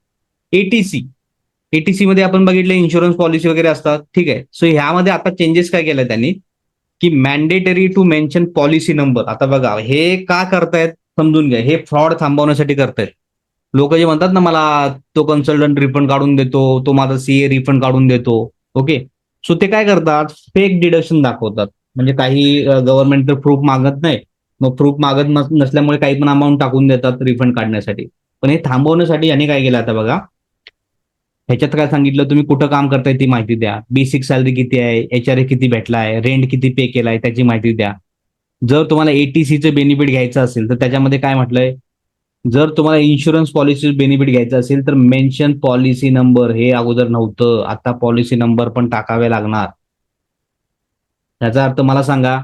ATC मध्ये आपण बघितलं इन्शुरन्स पॉलिसी वगैरे असतात. ठीक आहे, सो ह्यामध्ये आता चेंजेस काय केलं त्यांनी, की mandatory to mention policy number. आता बघा हे का करतायत समजून घ्या, हे फ्रॉड थांबवण्यासाठी करतायत. लोक जे म्हणतात ना मला तो कन्सल्टंट रिफंड काढून देतो, तो माझा CA रिफंड काढून देतो. ओके, सो ते काय करतात, फेक डिडक्शन दाखवतात. म्हणजे काही गव्हर्नमेंट तर प्रूफ मागत नाही, मग प्रूफ मागत नसल्यामुळे काही पण अमाऊंट टाकून देतात रिफंड काढण्यासाठी. पण हे थांबवण्यासाठी यांनी काय केलं, आता बघा ह्याच्यात काय सांगितलं, तुम्ही कुठं काम करताय ती माहिती द्या, बेसिक सॅलरी किती आहे, HRA किती भेटलाय, रेंट किती पे केलाय त्याची माहिती द्या. जर तुम्हाला ATCचं बेनिफिट घ्यायचं असेल तर त्याच्यामध्ये काय म्हटलंय, जर तुम्हाला इन्शुरन्स पॉलिसी बेनिफिट घ्यायचं असेल तर मेन्शन पॉलिसी नंबर. हे अगोदर नव्हतं, आता पॉलिसी नंबर पण टाकावे लागणार. याचा अर्थ मला सांगा,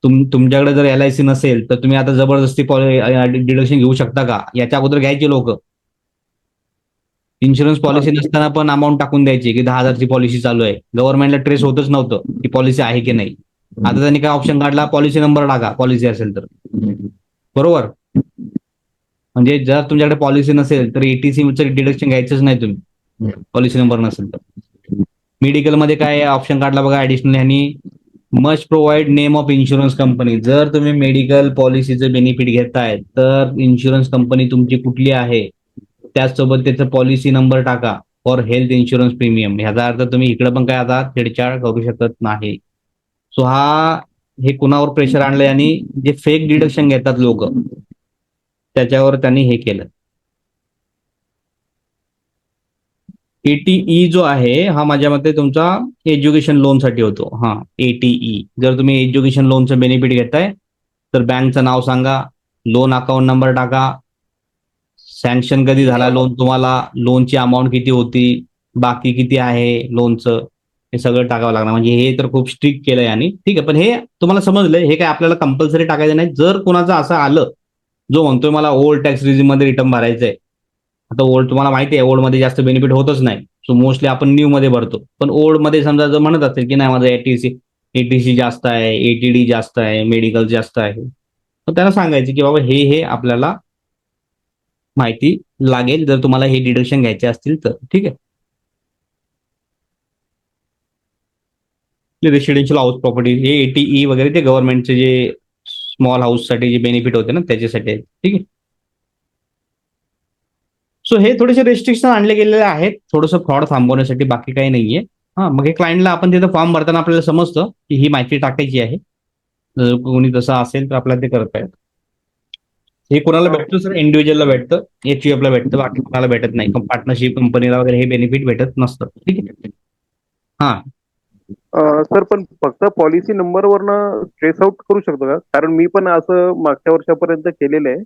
तुमच्याकडे जर LIC नसेल तर तुम्ही आता जबरदस्ती डिडक्शन घेऊ शकता का? याच्या अगोदर घ्यायची लोक, इन्शुरन्स पॉलिसी नसताना पण अमाऊंट टाकून द्यायची की 10,000ची पॉलिसी चालू आहे. गव्हर्नमेंटला ट्रेस होतच नव्हतं की पॉलिसी आहे की नाही. आता त्यांनी काय ऑप्शन काढला, पॉलिसी नंबर टाका पॉलिसी असेल तर. बरोबर, म्हणजे जर तुमच्याकडे पॉलिसी नसेल तर ATCचं डिडक्शन घ्यायचंच नाही तुम्ही. पॉलिसी नंबर नसेल तर. मेडिकलमध्ये काय ऑप्शन काढला बघा ऍडिशनल ह्यांनी, must provide name of insurance company. जर तुम्ही मेडिकल पॉलिसीचं बेनिफिट घेताय तर इन्शुरन्स कंपनी तुमची कुठली आहे, त्याचसोबत त्याचा पॉलिसी नंबर टाका फॉर हेल्थ इन्शुरन्स प्रीमियम. ह्याचा अर्थ तुम्ही इकडे पण काय आता छेडछाड करू शकत नाही. सो हे कुणावर प्रेशर आणलंय आणि जे फेक डिडक्शन घेतात लोक त्याच्यावर त्यांनी हे केलं. एटीई जो आहे हा माझ्या मते तुमचा एज्युकेशन लोनसाठी होतो. हा, एटीई. जर तुम्ही एज्युकेशन लोनचं बेनिफिट घेताय तर बँकचं नाव सांगा, लोन अकाउंट नंबर टाका, सँक्शन कधी झाला लोन तुम्हाला, लोनची अमाऊंट किती होती, बाकी किती आहे लोनचं, हे सगळं टाकावं लागणार. म्हणजे हे तर खूप स्ट्रिक्ट केलंय आणि ठीक आहे. पण हे तुम्हाला समजलंय, हे काय आपल्याला कंपल्सरी टाकायचं नाही. जर कोणाचं असं आलं जो म्हणतोय मला ओल्ड टॅक्स रिझिम मध्ये रिटर्न भरायचंय, आता ओल्ड तुम्हाला माहिती आहे ओल्ड मध्ये जास्त बेनिफिट होतच नाही. सो मोस्टली आपण न्यू मध्ये भरतो. पण ओल्ड मध्ये समजा जर म्हणत असेल की नाही माझं एटीसी जास्त आहे, एटीडी जास्त आहे, मेडिकल जास्त आहे, तर त्यांना सांगायचं की बाबा हे आपल्याला माहिती लागेल जर तुम्हाला हे डिडक्शन घ्यायचे असतील तर. ठीक आहे. रेसिडेन्शियल हाऊस प्रॉपर्टी हे एटीई वगैरे ते गव्हर्नमेंटचे जे स्मॉल हाऊस साठी जे बेनिफिट होते ना त्याच्यासाठी आहे. ठीक आहे. सो हे थोडेसे रेस्ट्रिक्शन आणले गेलेले आहेत थोडंसं फ्रॉड थांबवण्यासाठी, बाकी काही नाहीये. हा, मग हे क्लायंटला आपण तिथं फॉर्म भरताना आपल्याला समजतं की ही माहिती टाकायची आहे. जर कोणी तसं असेल तर आपल्याला ते करता येतं. हे कोणाला भेटतं सर? इंडिव्हिज्युअलला भेटतं, एचयूएफला भेटतं, बाकी कोणाला भेटत नाही. पार्टनरशिप कंपनीला वगैरे हे बेनिफिट भेटत नसतं. ठीक आहे. हा, सर पण फक्त पॉलिसी नंबरवरनं ट्रेस आउट करू शकतो का? कारण मी पण असं मागच्या वर्षापर्यंत केलेलं आहे.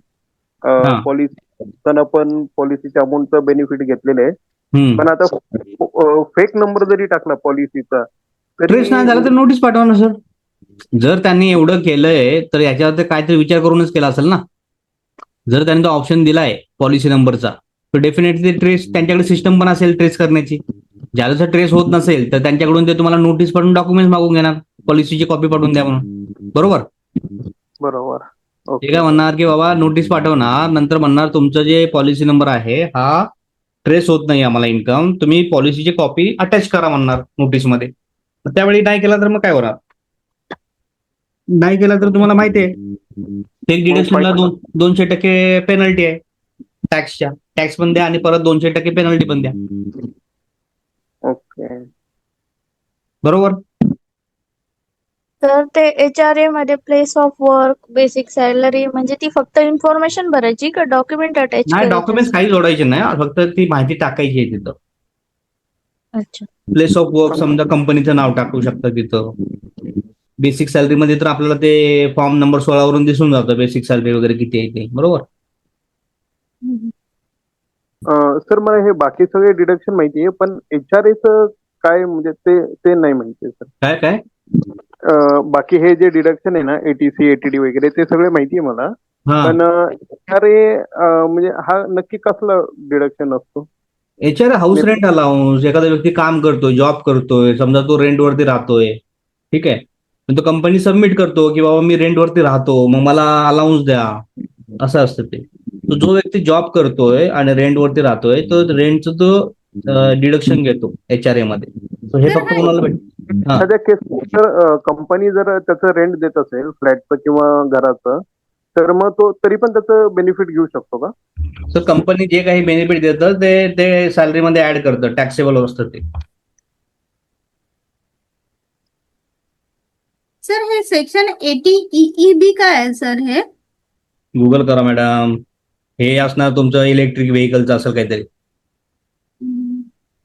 हा. पॉलिसी पण पॉलिसीच्या अमाऊंटचं बेनिफिट घेतलेलं आहे. हम्म. पण आता फेक नंबर जरी टाकला पॉलिसीचा ट्रेस नाही झाला तर नोटीस पाठवा ना सर. जर त्यांनी एवढं केलंय तर याच्यावर काहीतरी विचार करूनच केला असेल ना. जर त्यांनी तो ऑप्शन दिलाय पॉलिसी नंबरचा तर डेफिनेटली ट्रेस त्यांच्याकडे सिस्टम पण असेल ट्रेस करण्याची. ज्याला जर ट्रेस होत नसेल तर त्यांच्याकडून ते तुम्हाला नोटीस पाठवून डॉक्युमेंट्स मागून घेणार, पॉलिसीची कॉपी पाठवून द्या म्हणून. बरोबर. बरोबर. ते काय म्हणणार की बाबा नोटीस पाठवणार, नंतर म्हणणार तुमचं जे पॉलिसी नंबर आहे हा ट्रेस होत नाही आम्हाला इन्कम, तुम्ही पॉलिसीची कॉपी अटॅच करा म्हणणार नोटीसमध्ये. त्यावेळी नाही केला तर मग काय होणार? नाही केला तर तुम्हाला माहिती आहे एक डिडक्शनला 200% पेनल्टी आहे टॅक्सच्या. टॅक्स पण द्या आणि परत 200% पेनल्टी पण द्या. ओके. बरोबर. तर ते HRA मध्ये place of work, basic salary म्हणजे ती फक्त इन्फॉर्मेशन भरायची का डॉक्युमेंट अटॅच नाही, करायचे? डॉक्युमेंट्स काही जोडायचे नाही, फक्त ती माहिती टाकायची आहे तिथं. अच्छा. प्लेस ऑफ वर्क समजा कंपनीचं नाव टाकू शकतं तिथं. बेसिक सॅलरी मध्ये तर आपल्याला ते फॉर्म नंबर 16 वरून दिसून जातं बेसिक सॅलरी वगैरे किती आहे ते. बरोबर. सर मला हे बाकी सगळे डिडक्शन माहिती आहे, पण HRAचं काय म्हणजे ते नाही माहिती आहे सर. काय बाकी हे जे डिडक्शन आहे ना ATC ATD वगैरे ते सगळे माहिती आहे मला. हा, पण HRA म्हणजे हा नक्की कसला डिडक्शन असतो? याच्यावर हाऊस रेंट अलाउन्स. एखादा व्यक्ती काम करतोय, जॉब करतोय, समजा तो रेंटवरती राहतोय. ठीक आहे. पण तो कंपनी सबमिट करतो की बाबा मी रेंटवरती राहतो मग मला अलाउन्स द्या, असं असतं ते. तो जो व्यक्ती जॉब करतोय आणि रेंटवरती राहतोय तो रेंटचं तो डिडक्शन घेतो HRA मध्ये. So हे फक्त कोणाला भेट. हा. एखाद्या केस जर कंपनी जर त्याचं रेंट देत असेल फ्लॅटचं किंवा घराचं, तर मग तो तरी पण त्याचं बेनिफिट घेऊ शकतो का? तर कंपनी जे काही बेनिफिट देतं ते सॅलरीमध्ये ऍड करतं, टॅक्सेबल असतं ते. सर हे सेक्शन 80EEB काय आहे सर? हे गुगल करा मॅडम. हे असणार तुमचं इलेक्ट्रिक व्हेकलचं असेल काहीतरी.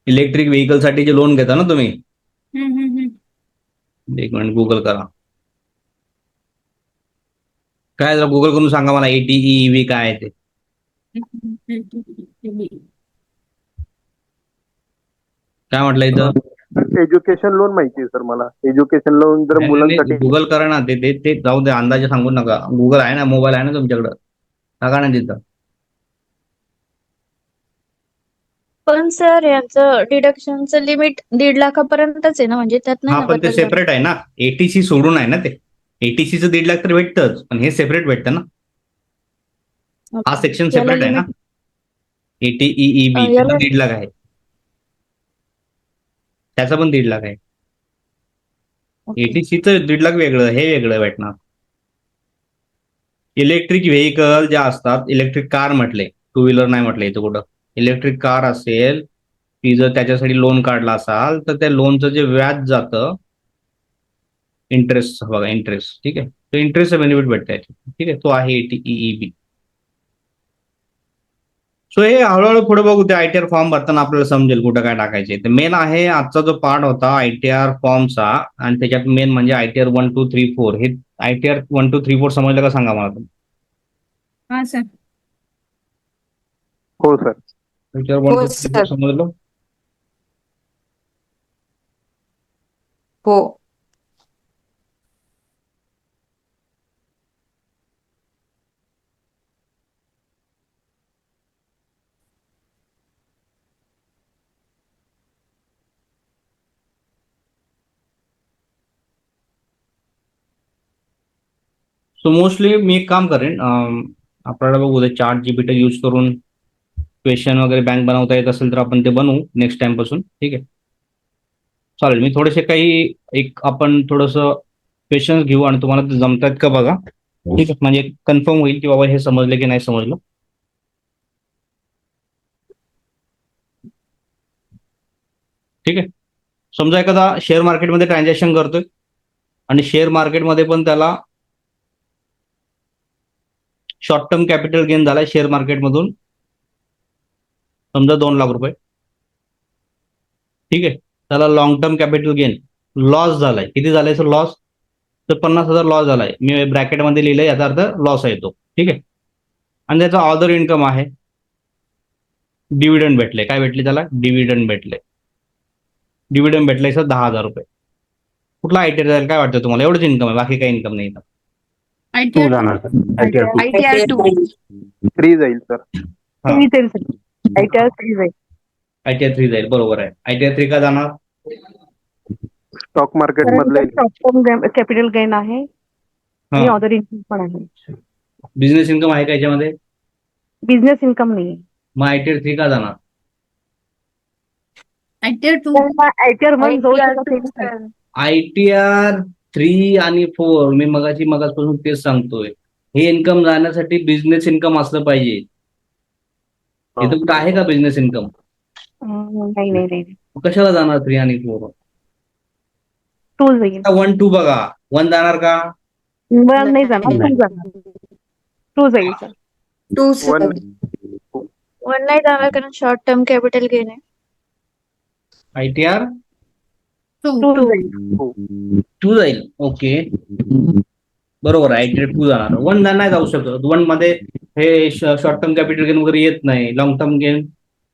इलेक्ट्रिक व्हेकल साठी जे लोन घेता ना तुम्ही, एक मिनिट गुगल करा. काय जरा गुगल करून सांगा मला ATEEB काय आहे ते. काय म्हटलं इथं? एज्युकेशन लोन माहिती आहे सर मला. एज्युकेशन लोन जर मुलांसाठी गुगल करा ना. ते जाऊ दे, अंदाजे सांगू नका. गुगल आहे ना, मोबाईल आहे ना तुमच्याकडं, टाका ना तिथं. पण सर याचं डिडक्शनचं लिमिट 1.5 लाखापर्यंतच आहे ना, म्हणजे त्यात नाही हा, ना पण ते बदल झाला? सेपरेट आहे ना. ATC सोडून आहे ना ते. ATCचं 1.5 लाख तर भेटतंच, पण हे सेपरेट भेटतं ना. हा सेक्शन याला सेपरेट आहे ना. limit- ATEEB याला- 1.5 लाख आहे. त्याचं पण 1.5 लाख आहे. ETCचं 1.5 लाख वेगळं, हे वेगळं भेटणार. इलेक्ट्रिक व्हेकल ज्या असतात, इलेक्ट्रिक कार म्हटले, टू व्हीलर नाही म्हटलं इथं कुठं. इलेक्ट्रिक कार असेल, ती जर त्याच्यासाठी लोन काढला असाल तर त्या लोनचं जे व्याज जातं, इंटरेस्ट बघा, इंटरेस्ट, ठीक आहे, तो इंटरेस्टचा बेनिफिट भेटतंय, ठीक आहे, तो आहे EEB. सो हे हळूहळू पुढे बघू, ते ITR फॉर्म भरताना आपल्याला समजेल कुठं काय टाकायचे. तर मेन आहे आजचा जो पार्ट होता ITR फॉर्मचा, आणि त्याच्यात मेन म्हणजे ITR 1, 2, 3, 4. हे ITR 1, 2, 3, 4 समजलं का सांगा मला तुम्ही. हा सर. हो सर. ITR 1, हो 2, 3, 4 सर. समजलं. हो. सो मोस्टली मी एक काम करेन, आपल्याला बघू दे, चार्ट GPT यूज करून क्वेश्चन वगैरे बँक बनवता येत असेल तर आपण ते बनवू नेक्स्ट टाइम पासून, ठीक आहे. चालेल, मी थोडेसे काही आपण थोडंसं क्वेश्चन्स घेऊ आणि तुम्हाला ते जमतात का बघा, ठीक आहे, म्हणजे कन्फर्म होईल की बाबा हे समजले की नाही समजलं. ठीक आहे. समजा एखादा शेअर मार्केटमध्ये ट्रान्झॅक्शन करतोय आणि शेअर मार्केटमध्ये पण त्याला शॉर्ट टर्म कॅपिटल गेन झालाय शेअर मार्केटमधून, समजा 2 लाख रुपये, ठीक आहे. त्याला long term capital gain loss झालाय, किती झालाय सर लॉस, तर 50,000 लॉस झालाय, मी ब्रॅकेटमध्ये लिहिलंय, याचा अर्थ लॉस आहे तो, ठीक आहे. आणि त्याचा अदर इन्कम आहे, डिव्हिडंड भेटले, काय भेटले त्याला, डिव्हिडंड भेटले, डिव्हिडंड भेटले सर 10,000 रुपये. कुठला ITR जाईल काय वाटतं तुम्हाला, एवढंच इन्कम आहे, बाकी काही इन्कम नाही. टू ITR जाणार सर. ITR 2. ITR 2. 3 जाईल सर. ITR 3 जाईल. ITR 3 जाईल, बरोबर आहे. ITR 3 का जाणार, स्टॉक मार्केट मधले शॉर्ट टर्म कॅपिटल गेन आहे आणि हा, अदर इन्कम पण आहे. बिझनेस इन्कम आहे का याच्यामध्ये, बिझनेस इन्कम नाही. मग ITR 3 का जाणार. ITR 2. ITR 1 जाऊ ITR शकत 2 नाही. sir. ITR 3 आणि 4 मी मगाचपासून तेच सांगतोय, हे इन्कम जाण्यासाठी बिझनेस इन्कम असलं पाहिजे. इथं कुठं आहे का बिझनेस इन्कम, नाही नाही नाही. कशाला जाणार 3 आणि 4. 2 जाईल. 1, 2 बघा, 1 जाणार का, 1 नाही जाणार, 2 जाणार. 2 जाईल सर. 2 वन. 1 नाही जाणार कारण शॉर्ट टर्म कॅपिटल गेन आहे. ITR 2. 2 जाईल. 2 जाईल, ओके, बरोबर आहे. ITR 2 जाणार, 1 नाही जाऊ शकत. 1 मध्ये हे शॉर्ट टर्म कॅपिटल गेन वगैरे येत नाही, लॉंग टर्म गेन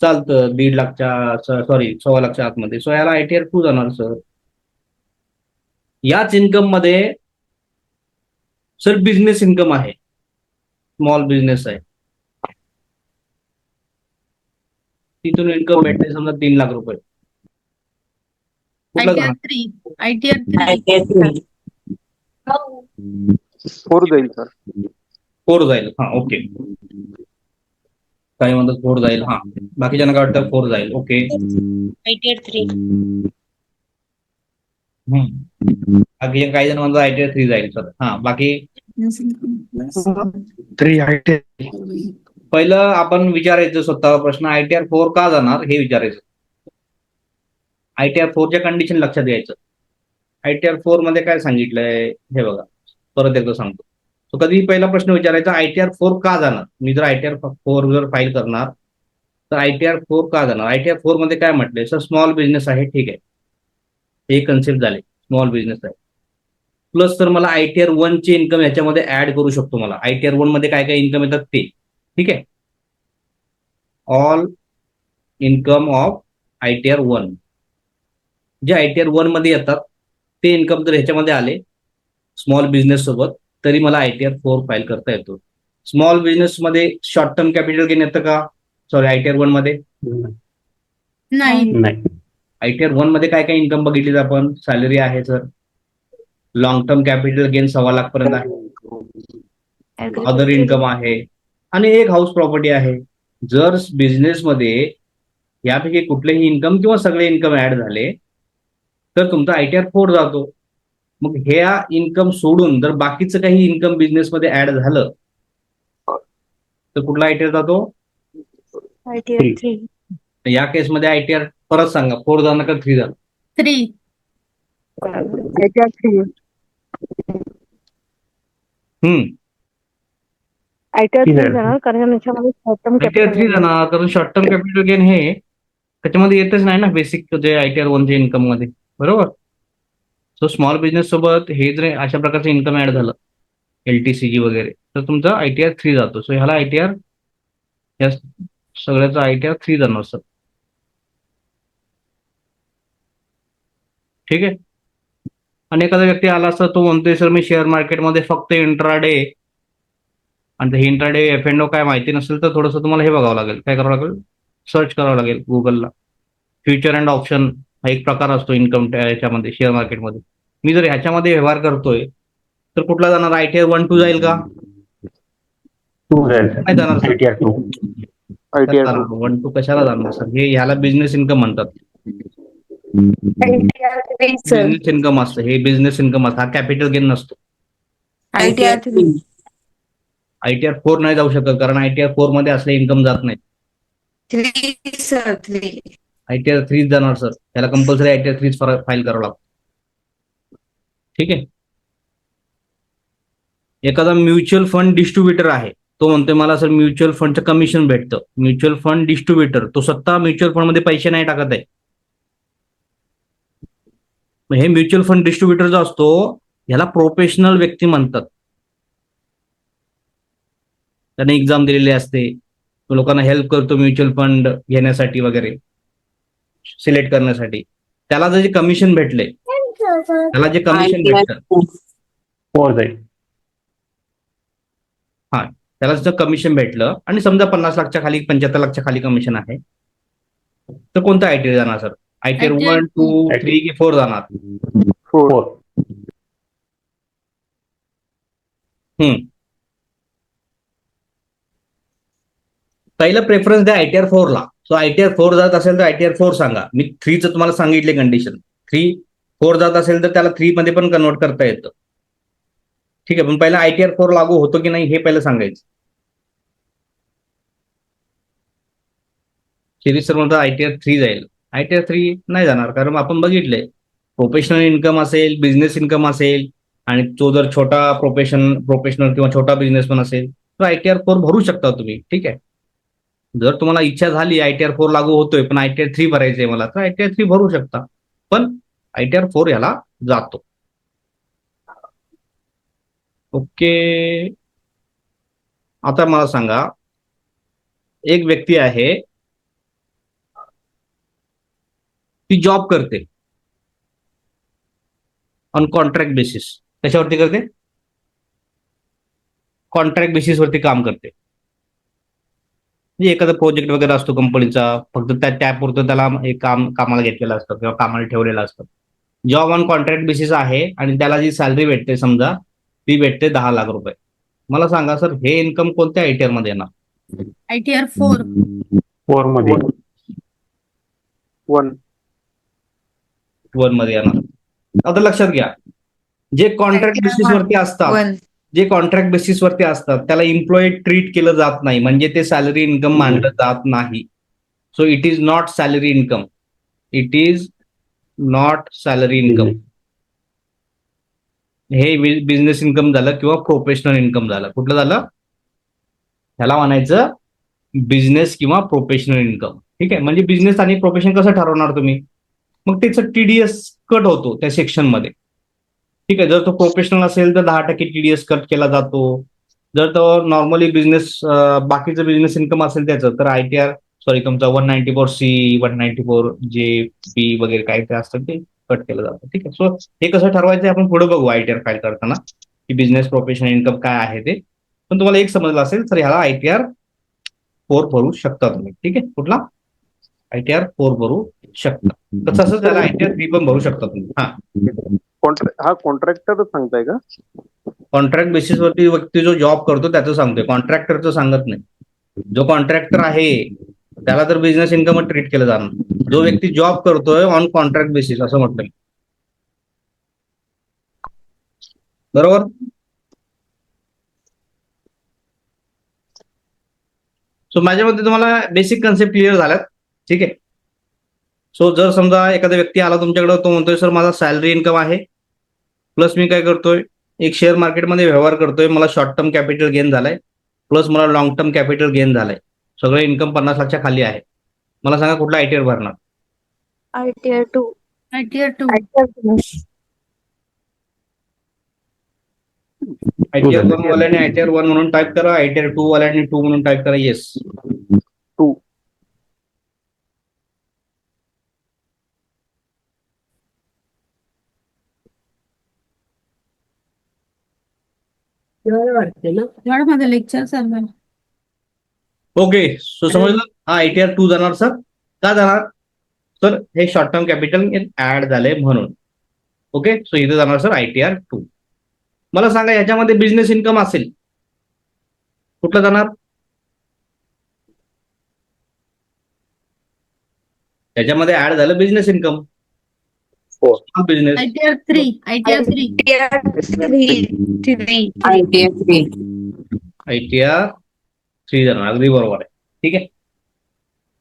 चालतं 1.5 लाखच्या, सॉरी 1.25 लाखच्या आतमध्ये. सो याला ITR 2 जाणार सर. याच इन्कम मध्ये सर बिझनेस इन्कम आहे, स्मॉल बिझनेस आहे, तिथून इन्कम भेटते समजा 3 लाख रुपये. कुठलं ITR जाणार, 3. ITR 3. ITR 3. 4 जाईल सर. 4 जाईल, हा, ओके. काही म्हणतात 4 जाईल, हा, बाकीच्यांना काय वाटतं 4 जाईल, ओके. ITR 3. बाकी काही जण म्हणतात ITR 3 जाईल सर, हा. बाकी 3 ITR. पहिलं आपण विचारायचं स्वतःवर प्रश्न, ITR 4 का जाणार हे विचारायचं. ITR 4च्या कंडिशन लक्षात घ्यायचं. ITR 4 मध्ये काय सांगितलंय हे बघा, परत एकदा सांगतो. तो कधीही पहिला प्रश्न विचारायचा, ITR 4 का जाणार. मी जर ITR 4 जर फाईल करणार तर ITR 4 का जाणार. ITR 4 मध्ये काय म्हटलंय सर, स्मॉल बिझनेस आहे, ठीक आहे, हे कन्सेप्ट झाले, स्मॉल बिझनेस आहे. प्लस तर मला ITR 1 चे इन्कम ह्याच्यामध्ये ऍड करू शकतो. मला ITR 1 मध्ये काय काय इन्कम येतात ते, ठीक आहे. ऑल इन्कम ऑफ ITR 1, जे ITR 1 मध्ये येतात ते इन्कम जर ह्याच्यामध्ये आले स्मॉल बिझनेस सोबत, तरी मला ITR 4 फाईल करता येतो. स्मॉल बिझनेस मध्ये शॉर्ट टर्म कॅपिटल गेन येतं का, सॉरी ITR 1 मध्ये नाही. नाही. ITR 1 मध्ये काय काय इन्कम बघितली आपण, सॅलरी आहे sir, long term capital gain 1.25 lakh पर्यंत आहे, अदर इन्कम आहे, आणि एक हाऊस प्रॉपर्टी आहे. जर बिझनेसमध्ये यापैकी कुठलेही इन्कम किंवा सगळे इन्कम ऍड झाले तर तुमचा ITR 4 जातो. मग ह्या इन्कम सोडून जर बाकीचं काही इन्कम बिझनेसमध्ये ऍड झालं तर कुठला ITR जातो? ITR 3. तर या केसमध्ये ITR परत सांगा, 4 जाणार का 3 जाणार? 3. ITR 3. ITR 3 जाणार कारण याच्यामध्ये शॉर्ट टर्म ITR 3 जाणार कारण शॉर्ट टर्म कॅपिटल गेन हे त्याच्यामध्ये येतच नाही ना बेसिक जे ITR 1 च्या इन्कम मध्ये, बरोबर? सो स्मॉल बिझनेस सोबत हे जर अशा प्रकारचं इन्कम ऍड झालं LTCG वगैरे तर तुमचा ITR 3 जातो. सो ह्याला या सगळ्याचा ITR 3 जाणार सर. ठीक आहे. आणि एखादा व्यक्ती आला असता तो म्हणतोय सर मी शेअर मार्केटमध्ये फक्त इंट्राडे आणि हे इंट्राडे F&O काय माहिती नसेल तर थोडंसं तुम्हाला हे बघावं लागेल. काय करावं लागेल? सर्च करावं लागेल गुगलला. फ्युचर अँड ऑप्शन हा एक प्रकार असतो इन्कम याच्यामध्ये शेअर मार्केटमध्ये. मी जर ह्याच्यामध्ये व्यवहार करतोय तर कुठला जाणार? ITR 1 2 जाईल का? 2 जाईल नाही जाणार सर. सर. ITR 2. ITR 1 2 कशाला जाणार सर? हे ह्याला बिझनेस इन्कम म्हणतात. ITR 3 sir. बिझनेस इन्कम असतं हे, बिझनेस इन्कम असतं. हा कॅपिटल गेन नसतो. ITR 3. ITR 4 नाही जाऊ शकत कारण ITR 4 मध्ये असले इन्कम जात नाही. 3 सर 3. ITR 3 जाणार सर. त्याला कंपल्सरी ITR 3 फाईल करावं लागतं. ठीक आहे. एखादा म्युच्युअल फंड डिस्ट्रीब्युटर आहे, तो म्हणतोय मला सर म्युच्युअल फंडचं कमिशन भेटतं. म्युच्युअल फंड डिस्ट्रीब्युटर तो स्वतः म्युच्युअल फंड मध्ये पैसे नाही टाकत आहे. मग हे म्युच्युअल फंड डिस्ट्रीब्युटर जो असतो ह्याला प्रोफेशनल व्यक्ती म्हणतात. त्याने एक्झाम दिलेली असते, तो लोकांना हेल्प करतो म्युच्युअल फंड घेण्यासाठी वगैरे, सिलेक्ट करण्यासाठी. त्याला जे कमिशन भेटले, त्याला जे कमिशन भेटतं 4 जाईल. त्याला जर कमिशन भेटलं आणि समजा 50 लाखच्या खाली 75 लाखच्या खाली कमिशन आहे तर कोणता ITR जाणार सर? ITR 1 2 3 की 4 जाणार? 4. पहिलं प्रेफरन्स द्या ITR 4 ला. सो ITR 4 जात असेल तर ITR 4 सांगा. मी 3चं तुम्हाला सांगितले कंडिशन. 3 4 जात असेल तर त्याला 3 मध्ये पण कन्वर्ट करता येतं. ठीक आहे. पण पहिला ITR 4 लागू होतो की नाही हे पहिलं सांगायचं. शिरीष सर म्हणतो ITR 3 जाईल. ITR 3 नाही जाणार कारण आपण बघितलंय प्रोफेशनल इन्कम असेल, बिझनेस इन्कम असेल आणि तो जर छोटा प्रोफेशनल किंवा छोटा बिझनेस पण असेल तर ITR 4 भरू शकता तुम्ही. ठीक आहे. जर तुम्हाला इच्छा झाली ITR 4 लागू होतोय पण ITR 3 भरायचंय मला तर ITR 3 भरू शकता. पण ITR 4 ह्याला जातो. ओके. आता मला सांगा, एक व्यक्ती आहे ती जॉब करते ऑन कॉन्ट्रॅक्ट बेसिस. कशावरती करते? कॉन्ट्रॅक्ट बेसिसवरती काम करते. म्हणजे एखादा प्रोजेक्ट वगैरे असतो कंपनीचा, फक्त त्यापुरतं त्याला एक कामाला घेतलेलं असतं किंवा कामाला ठेवलेलं असतं. जॉब ऑन कॉन्ट्रॅक्ट बेसिस आहे आणि त्याला जी सॅलरी भेटते समजा ती भेटते 10 लाख रुपये. मला सांगा सर हे इन्कम कोणत्या ITR मध्ये येणार? ITR 4. 4 मध्ये. 1. 1 मध्ये येणार. आता लक्षात घ्या, जे कॉन्ट्रॅक्ट बेसिसवरती असतात, जे कॉन्ट्रॅक्ट बेसिसवरती असतात त्याला एम्प्लॉई ट्रीट केलं जात नाही, म्हणजे ते सॅलरी इन्कम मानलं जात नाही. So it is not salary income. It is not salary income. हे बिझनेस इन्कम झालं किंवा प्रोफेशनल इन्कम झालं. कुठलं झालं? ह्याला म्हणायचं बिझनेस किंवा प्रोफेशनल इन्कम. ठीक आहे. म्हणजे बिझनेस आणि प्रोफेशन कसं ठरवणार तुम्ही? मग त्याचं TDS कट होतो त्या सेक्शनमध्ये. ठीक आहे. जर तो प्रोफेशनल असेल तर 10% TDS कट केला जातो. जर तो नॉर्मली बिझनेस बाकीचं बिझनेस इन्कम असेल त्याचं तर ITR तुमचा 194C 194JB वगैरे काय ते असतं ते कट केलं जातं. ठीक आहे. सो हे कसं ठरवायचं आपण पुढे बघू ITR फाईल करताना की बिझनेस प्रोफेशनल इन्कम काय आहे ते. पण तुम्हाला एक समजलं असेल तर ह्याला ITR 4 भरू शकता तुम्ही. ठीक आहे. कुठला? ITR 4 भरू शकता. तसंच त्याला ITR 3 पण भरू शकता तुम्ही. हा कॉन्ट्रॅक्टर सांगताय का? कॉन्ट्रॅक्ट बेसिसवरती व्यक्ती जो जॉब करतो त्याचं सांगतोय, कॉन्ट्रॅक्टरचं सांगत नाही. जो कॉन्ट्रॅक्टर आहे त्याला तर बिझनेस इन्कम ट्रीट केलं जाणार. जो व्यक्ती जॉब करतोय ऑन कॉन्ट्रॅक्ट बेसिस असं म्हटलं. बरोबर. सो माझ्या मते तुम्हाला बेसिक कन्सेप्ट क्लिअर झाल्यात. ठीक आहे. सो जर समजा एखादा व्यक्ती आला तुमच्याकडे, तो म्हणतोय सर माझा सॅलरी इन्कम आहे, प्लस मी काय करतोय, एक शेअर मार्केटमध्ये व्यवहार करतोय, मला शॉर्ट टर्म कॅपिटल गेन झालाय, प्लस मला लॉंग टर्म कॅपिटल गेन झालाय, सगळं इन्कम 50 लाखच्या खाली आहे, मला सांगा कुठला आयटीआर भरणार? ITR 2. ITR 2. आयटीआर 1 वाल्याने आयटीआर 1 म्हणून टाईप करा, आयटीआर 2 वाल्याने 2 म्हणून टाईप करा. येस. 2. माझं लेक्चर चालू आहे. ओके. सो समजलं, हा आयटीआर 2 जाणार सर. का जाणार? सर हे शॉर्ट टर्म कॅपिटल ऍड झाले म्हणून. ओके. सो इथे जाणार सर आयटीआर 2. मला सांगा याच्यामध्ये बिझनेस इन्कम असेल, कुठलं जाणार? त्याच्यामध्ये ऍड झालं business income. Business ITR 3. ITR 3. ITR 3 जाणार. अगदी बरोबर आहे. ठीक आहे.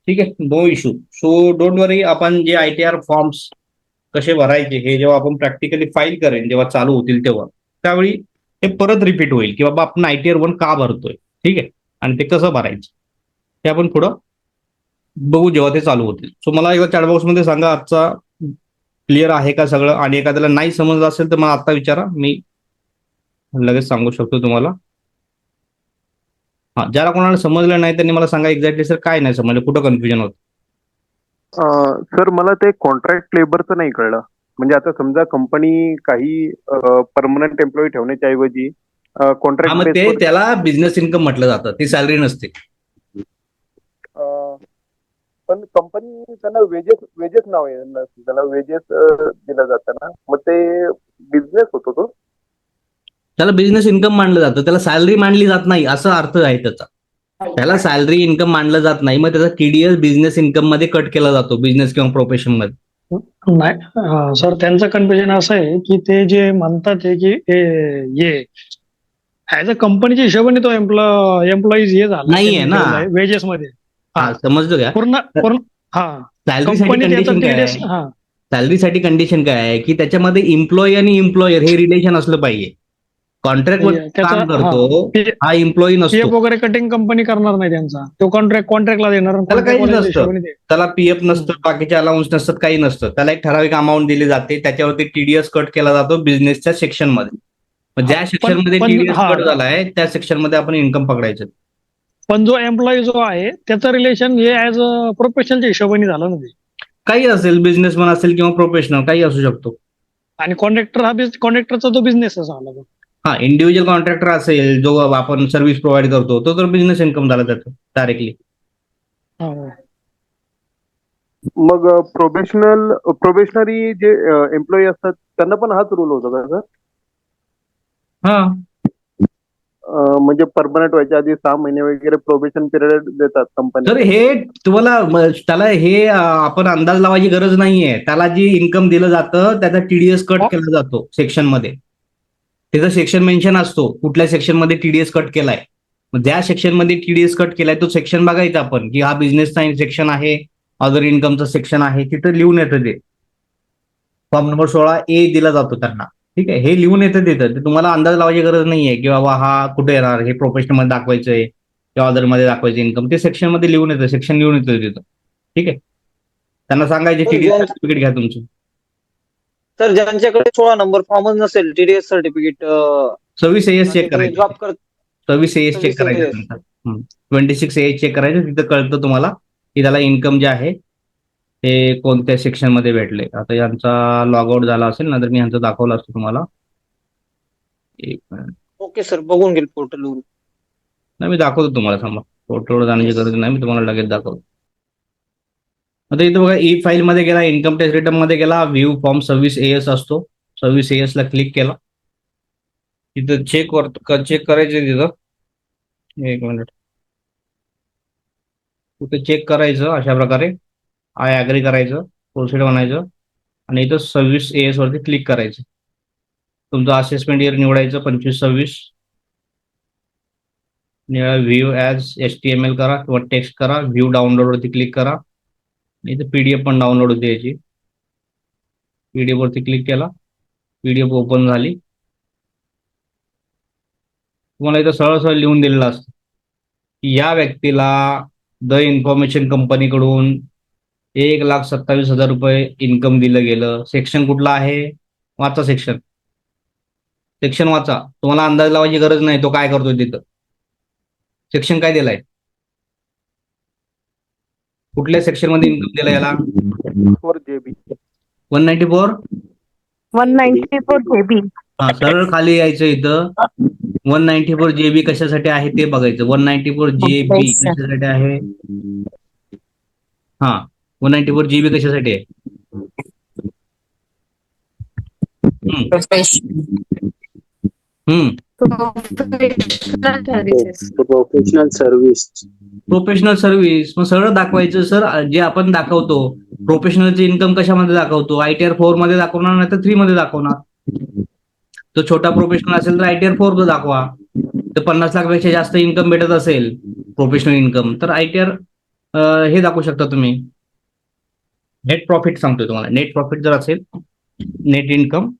ठीक आहे. No issue. So don't worry. आपण जे आयटीआर फॉर्म्स कसे भरायचे हे जेव्हा आपण प्रॅक्टिकली फाईल करेन, जेव्हा चालू होतील तेव्हा, त्यावेळी हे परत रिपीट होईल की बाबा आपण आयटीआर 1 का भरतोय. ठीक आहे. आणि ते कसं भरायचं हे आपण पुढं बघू जेव्हा ते चालू होतील. सो मला एकदा चॅटबॉक्समध्ये सांगा आजचा क्लिअर आहे का सगळं, आणि एखाद्याला नाही समजलं असेल तर मला आता विचारा, मी लगेच सांगू शकतो तुम्हाला. हा, ज्याला कोणाला समजलं नाही त्यांनी मला सांगा एक्झॅक्टली सर काय नाही समजलं, कुठं कन्फ्युजन होतं. सर मला ते कॉन्ट्रॅक्ट लेबरचं नाही कळलं. म्हणजे आता समजा कंपनी काही परमनंट एम्प्लॉई ठेवण्याच्या ऐवजी हा, मग कॉन्ट्रॅक्ट ते त्याला बिझनेस इन्कम म्हटलं जातं, ती सॅलरी नसते. पण कंपनी त्यांना वेजेस नाव आहे ना, त्याला वेजेस दिलं जातं ना, मग ते बिझनेस होतो तो. त्याला बिझनेस इन्कम मानलं जातं, त्याला सॅलरी मानली जात नाही असं अर्थ आहे त्याचा. त्याला सॅलरी इन्कम मानलं जात नाही, मग त्याचा टीडीएस बिझनेस इन्कम मध्ये कट केला जातो, बिझनेस किंवा प्रोफेशन मध्ये. नाही सर, त्यांचं कन्फ्युजन असं आहे की ते जे म्हणतात आहे की हे ऍज अ कंपनीच्या हिशोबाने तो एम्प्लॉईज हे झाला नाहीये ना. वेजेस मध्ये. हा, समजतो का? पूर्ण हा सॅलरीसाठी कंपनी त्याचा कंडिशन काय TDS आहे? हा सॅलरीसाठी कंडिशन काय आहे की त्याच्यामध्ये एम्प्लॉई आणि एम्प्लॉयर हे रिलेशन असलं पाहिजे. कॉन्ट्रॅक्ट वर त्याचा- काम करतो हा. हा एम्प्लॉई पीएफ नसतो, वगैरे कटिंग कंपनी करणार नाही त्यांचा, तो कॉन्ट्रॅक्टला देणार आणि त्याला काहीच contract वाल्याच्या नसतं. हिशोबाने ते. त्याला पीएफ नसतं, बाकीचे अलाउन्स नसतात, काही नसतं. त्याला एक ठराविक अमाऊंट दिली जाते, त्याच्यावरती टीडीएस कट केला जातो बिझनेसच्या सेक्शन मध्ये. मग ज्या सेक्शन मध्ये पण- टीडीएस हा. कट झालाय त्या सेक्शन मध्ये आपण इन्कम पकडायचं. पण जो एम्प्लॉई जो आहे त्याचं रिलेशन हे ऍज अ प्रोफेशनलच्या हिशोबाने झालं ना ते. काही असेल, बिझनेसमॅन असेल किंवा प्रोफेशनल, काही असू शकतो. आणि कॉन्ट्रॅक्टरचा तो बिझनेस झाला तो. हा, इंडिव्हिज्युअल कॉन्ट्रॅक्टर असेल जो आपण सर्व्हिस प्रोव्हाइड करतो, तो तर बिझनेस इन्कम झाला त्याचं डायरेक्टली. हो. मग प्रोबेशनरी जे एम्प्लॉई असतात त्यांना पण हाच रूल होतो का सर? हा, म्हणजे परमनंट व्हायच्या आधी 6 महिने वगैरे प्रोबेशन पिरियड देतात कंपनी. तर हे तुम्हाला त्याला हे आपण अंदाज लावायची गरज नाहीये. त्याला जी इन्कम दिलं जातं त्याचा टीडीएस कट केला जातो सेक्शन मध्ये. त्याचा सेक्शन मेन्शन असतो कुठल्या सेक्शन मध्ये टीडीएस कट केलाय. मग ज्या सेक्शन मध्ये टीडीएस कट केलाय तो सेक्शन बघायचा आपण की हा बिझनेसचा सेक्शन आहे, अदर इन्कमचं सेक्शन आहे, तिथं लिहून येतं ते. फॉर्म नंबर 16A दिला जातो त्यांना. ठीक आहे, हे लिहून येतं तिथं. ते तुम्हाला अंदाज लावायची गरज नाहीये की बाबा हा कुठे येणार, हे प्रोफेशनल मध्ये दाखवायचंय किंवा अदर मध्ये दाखवायचं इन्कम. ते सेक्शन मध्ये लिहून येतं, सेक्शन लिहून येतं तिथं. ठीक आहे, त्यांना सांगायचे टीडीएस सर्टिफिकेट घ्या तुमचं. सर ज्यांच्याकडे 16 नंबर फॉर्मच नसेल टीडीएस सर्टिफिकेट 26AS चेक करायचं. जॉब करत 26AS चेक 26 करायचं AS. नंतर. 26AS चेक करायचं, तिथं कळतं तुम्हाला की त्याला इन्कम जे आहे ते कोणत्या सेक्शन मध्ये भेटले. आता यांचा लॉग आउट झाला असेल ना, तर मी यांचं दाखवलं असतं तुम्हाला. एक मिनिट. ओके सर, बघून घेईल पोर्टलवरून. नाही, मी दाखवतो तुम्हाला. थांबा, पोर्टलवर जाण्याची गरज नाही, मी तुम्हाला लगेच दाखवतो. आता इथं बघा, ई फाईल मध्ये गेला, इन्कम टॅक्स रिटर्न मध्ये गेला, व्ह्यू फॉर्म 26AS असतो. 26AS ला क्लिक केला, तिथं चेक करायचे. तिथं एक मिनिट, तिथं चेक करायचं अशा प्रकारे. आय ॲग्री करायचं, प्रोसीड म्हणायचं आणि इथं 26AS वरती क्लिक करायचं. तुमचं असेसमेंट इयर निवडायचं 25-26. व्ह्यू ॲज HTML करा किंवा टेक्स्ट करा. व्ह्यू डाउनलोडवरती क्लिक करा. इथं PDF पण डाउनलोड होते याची. PDF वरती क्लिक केला, PDF ओपन झाली. तुम्हाला इथं सरळ सरळ लिहून दिलेलं असतं की या व्यक्तीला द इन्फॉर्मेशन कंपनीकडून 1,27,000 रुपये इन्कम दिलं गेलं. सेक्शन कुठला आहे? वाचा सेक्शन. सेक्शन वाचा. तुम्हाला अंदाज लावायची गरज नाही तो काय करतोय तिथं. सेक्शन काय दिलाय? कुठल्या सेक्शन मध्ये इन्कम दिलं याला? 4 JB. 194. 194 JB. हा, सरळ खाली यायचं. इथं 194 JB कशासाठी आहे ते बघायचं. 194 JB कशासाठी आहे? हा, 194 GB कशासाठी आहे? Professional service. Professional service. मग सरळ दाखवायचं सर, जे आपण दाखवतो प्रोफेशनलचे इन्कम कशामध्ये दाखवतो? ITR 4 मध्ये दाखवणार, नाही तर 3 मध्ये दाखवणार. तो छोटा प्रोफेशनल असेल तर ITR 4 दाखवा. तर 50 लाखपेक्षा जास्त इन्कम भेटत असेल प्रोफेशनल इन्कम तर ITR हे दाखवू शकता तुम्ही. नेट प्रॉफिट सांगतोय तुम्हाला. नेट प्रॉफिट जर असेल, नेट इन्कम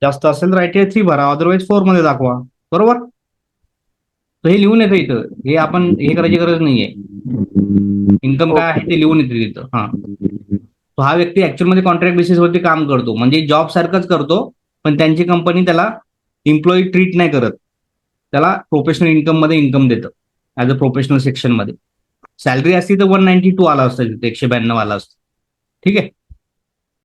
जास्त असेल तर ITR 3 भरा, अदरवाईज 4 मध्ये दाखवा. बरोबर. तर हे लिहून येतं इथं. हे आपण हे करायची गरज नाहीये. इन्कम काय आहे ते लिहून येते तिथं. हा, तो हा व्यक्ती ऍक्च्युअल मध्ये कॉन्ट्रॅक्ट बेसिसवरती काम करतो, म्हणजे जॉब सारखंच करतो, पण त्यांची कंपनी त्याला एम्प्लॉई ट्रीट नाही करत. त्याला प्रोफेशनल इन्कम मध्ये इन्कम देतं ऍज अ प्रोफेशनल सेक्शन मध्ये. सॅलरी असती तर 192 आला असतं, तिथे 192 आला असतं. ठीक आहे.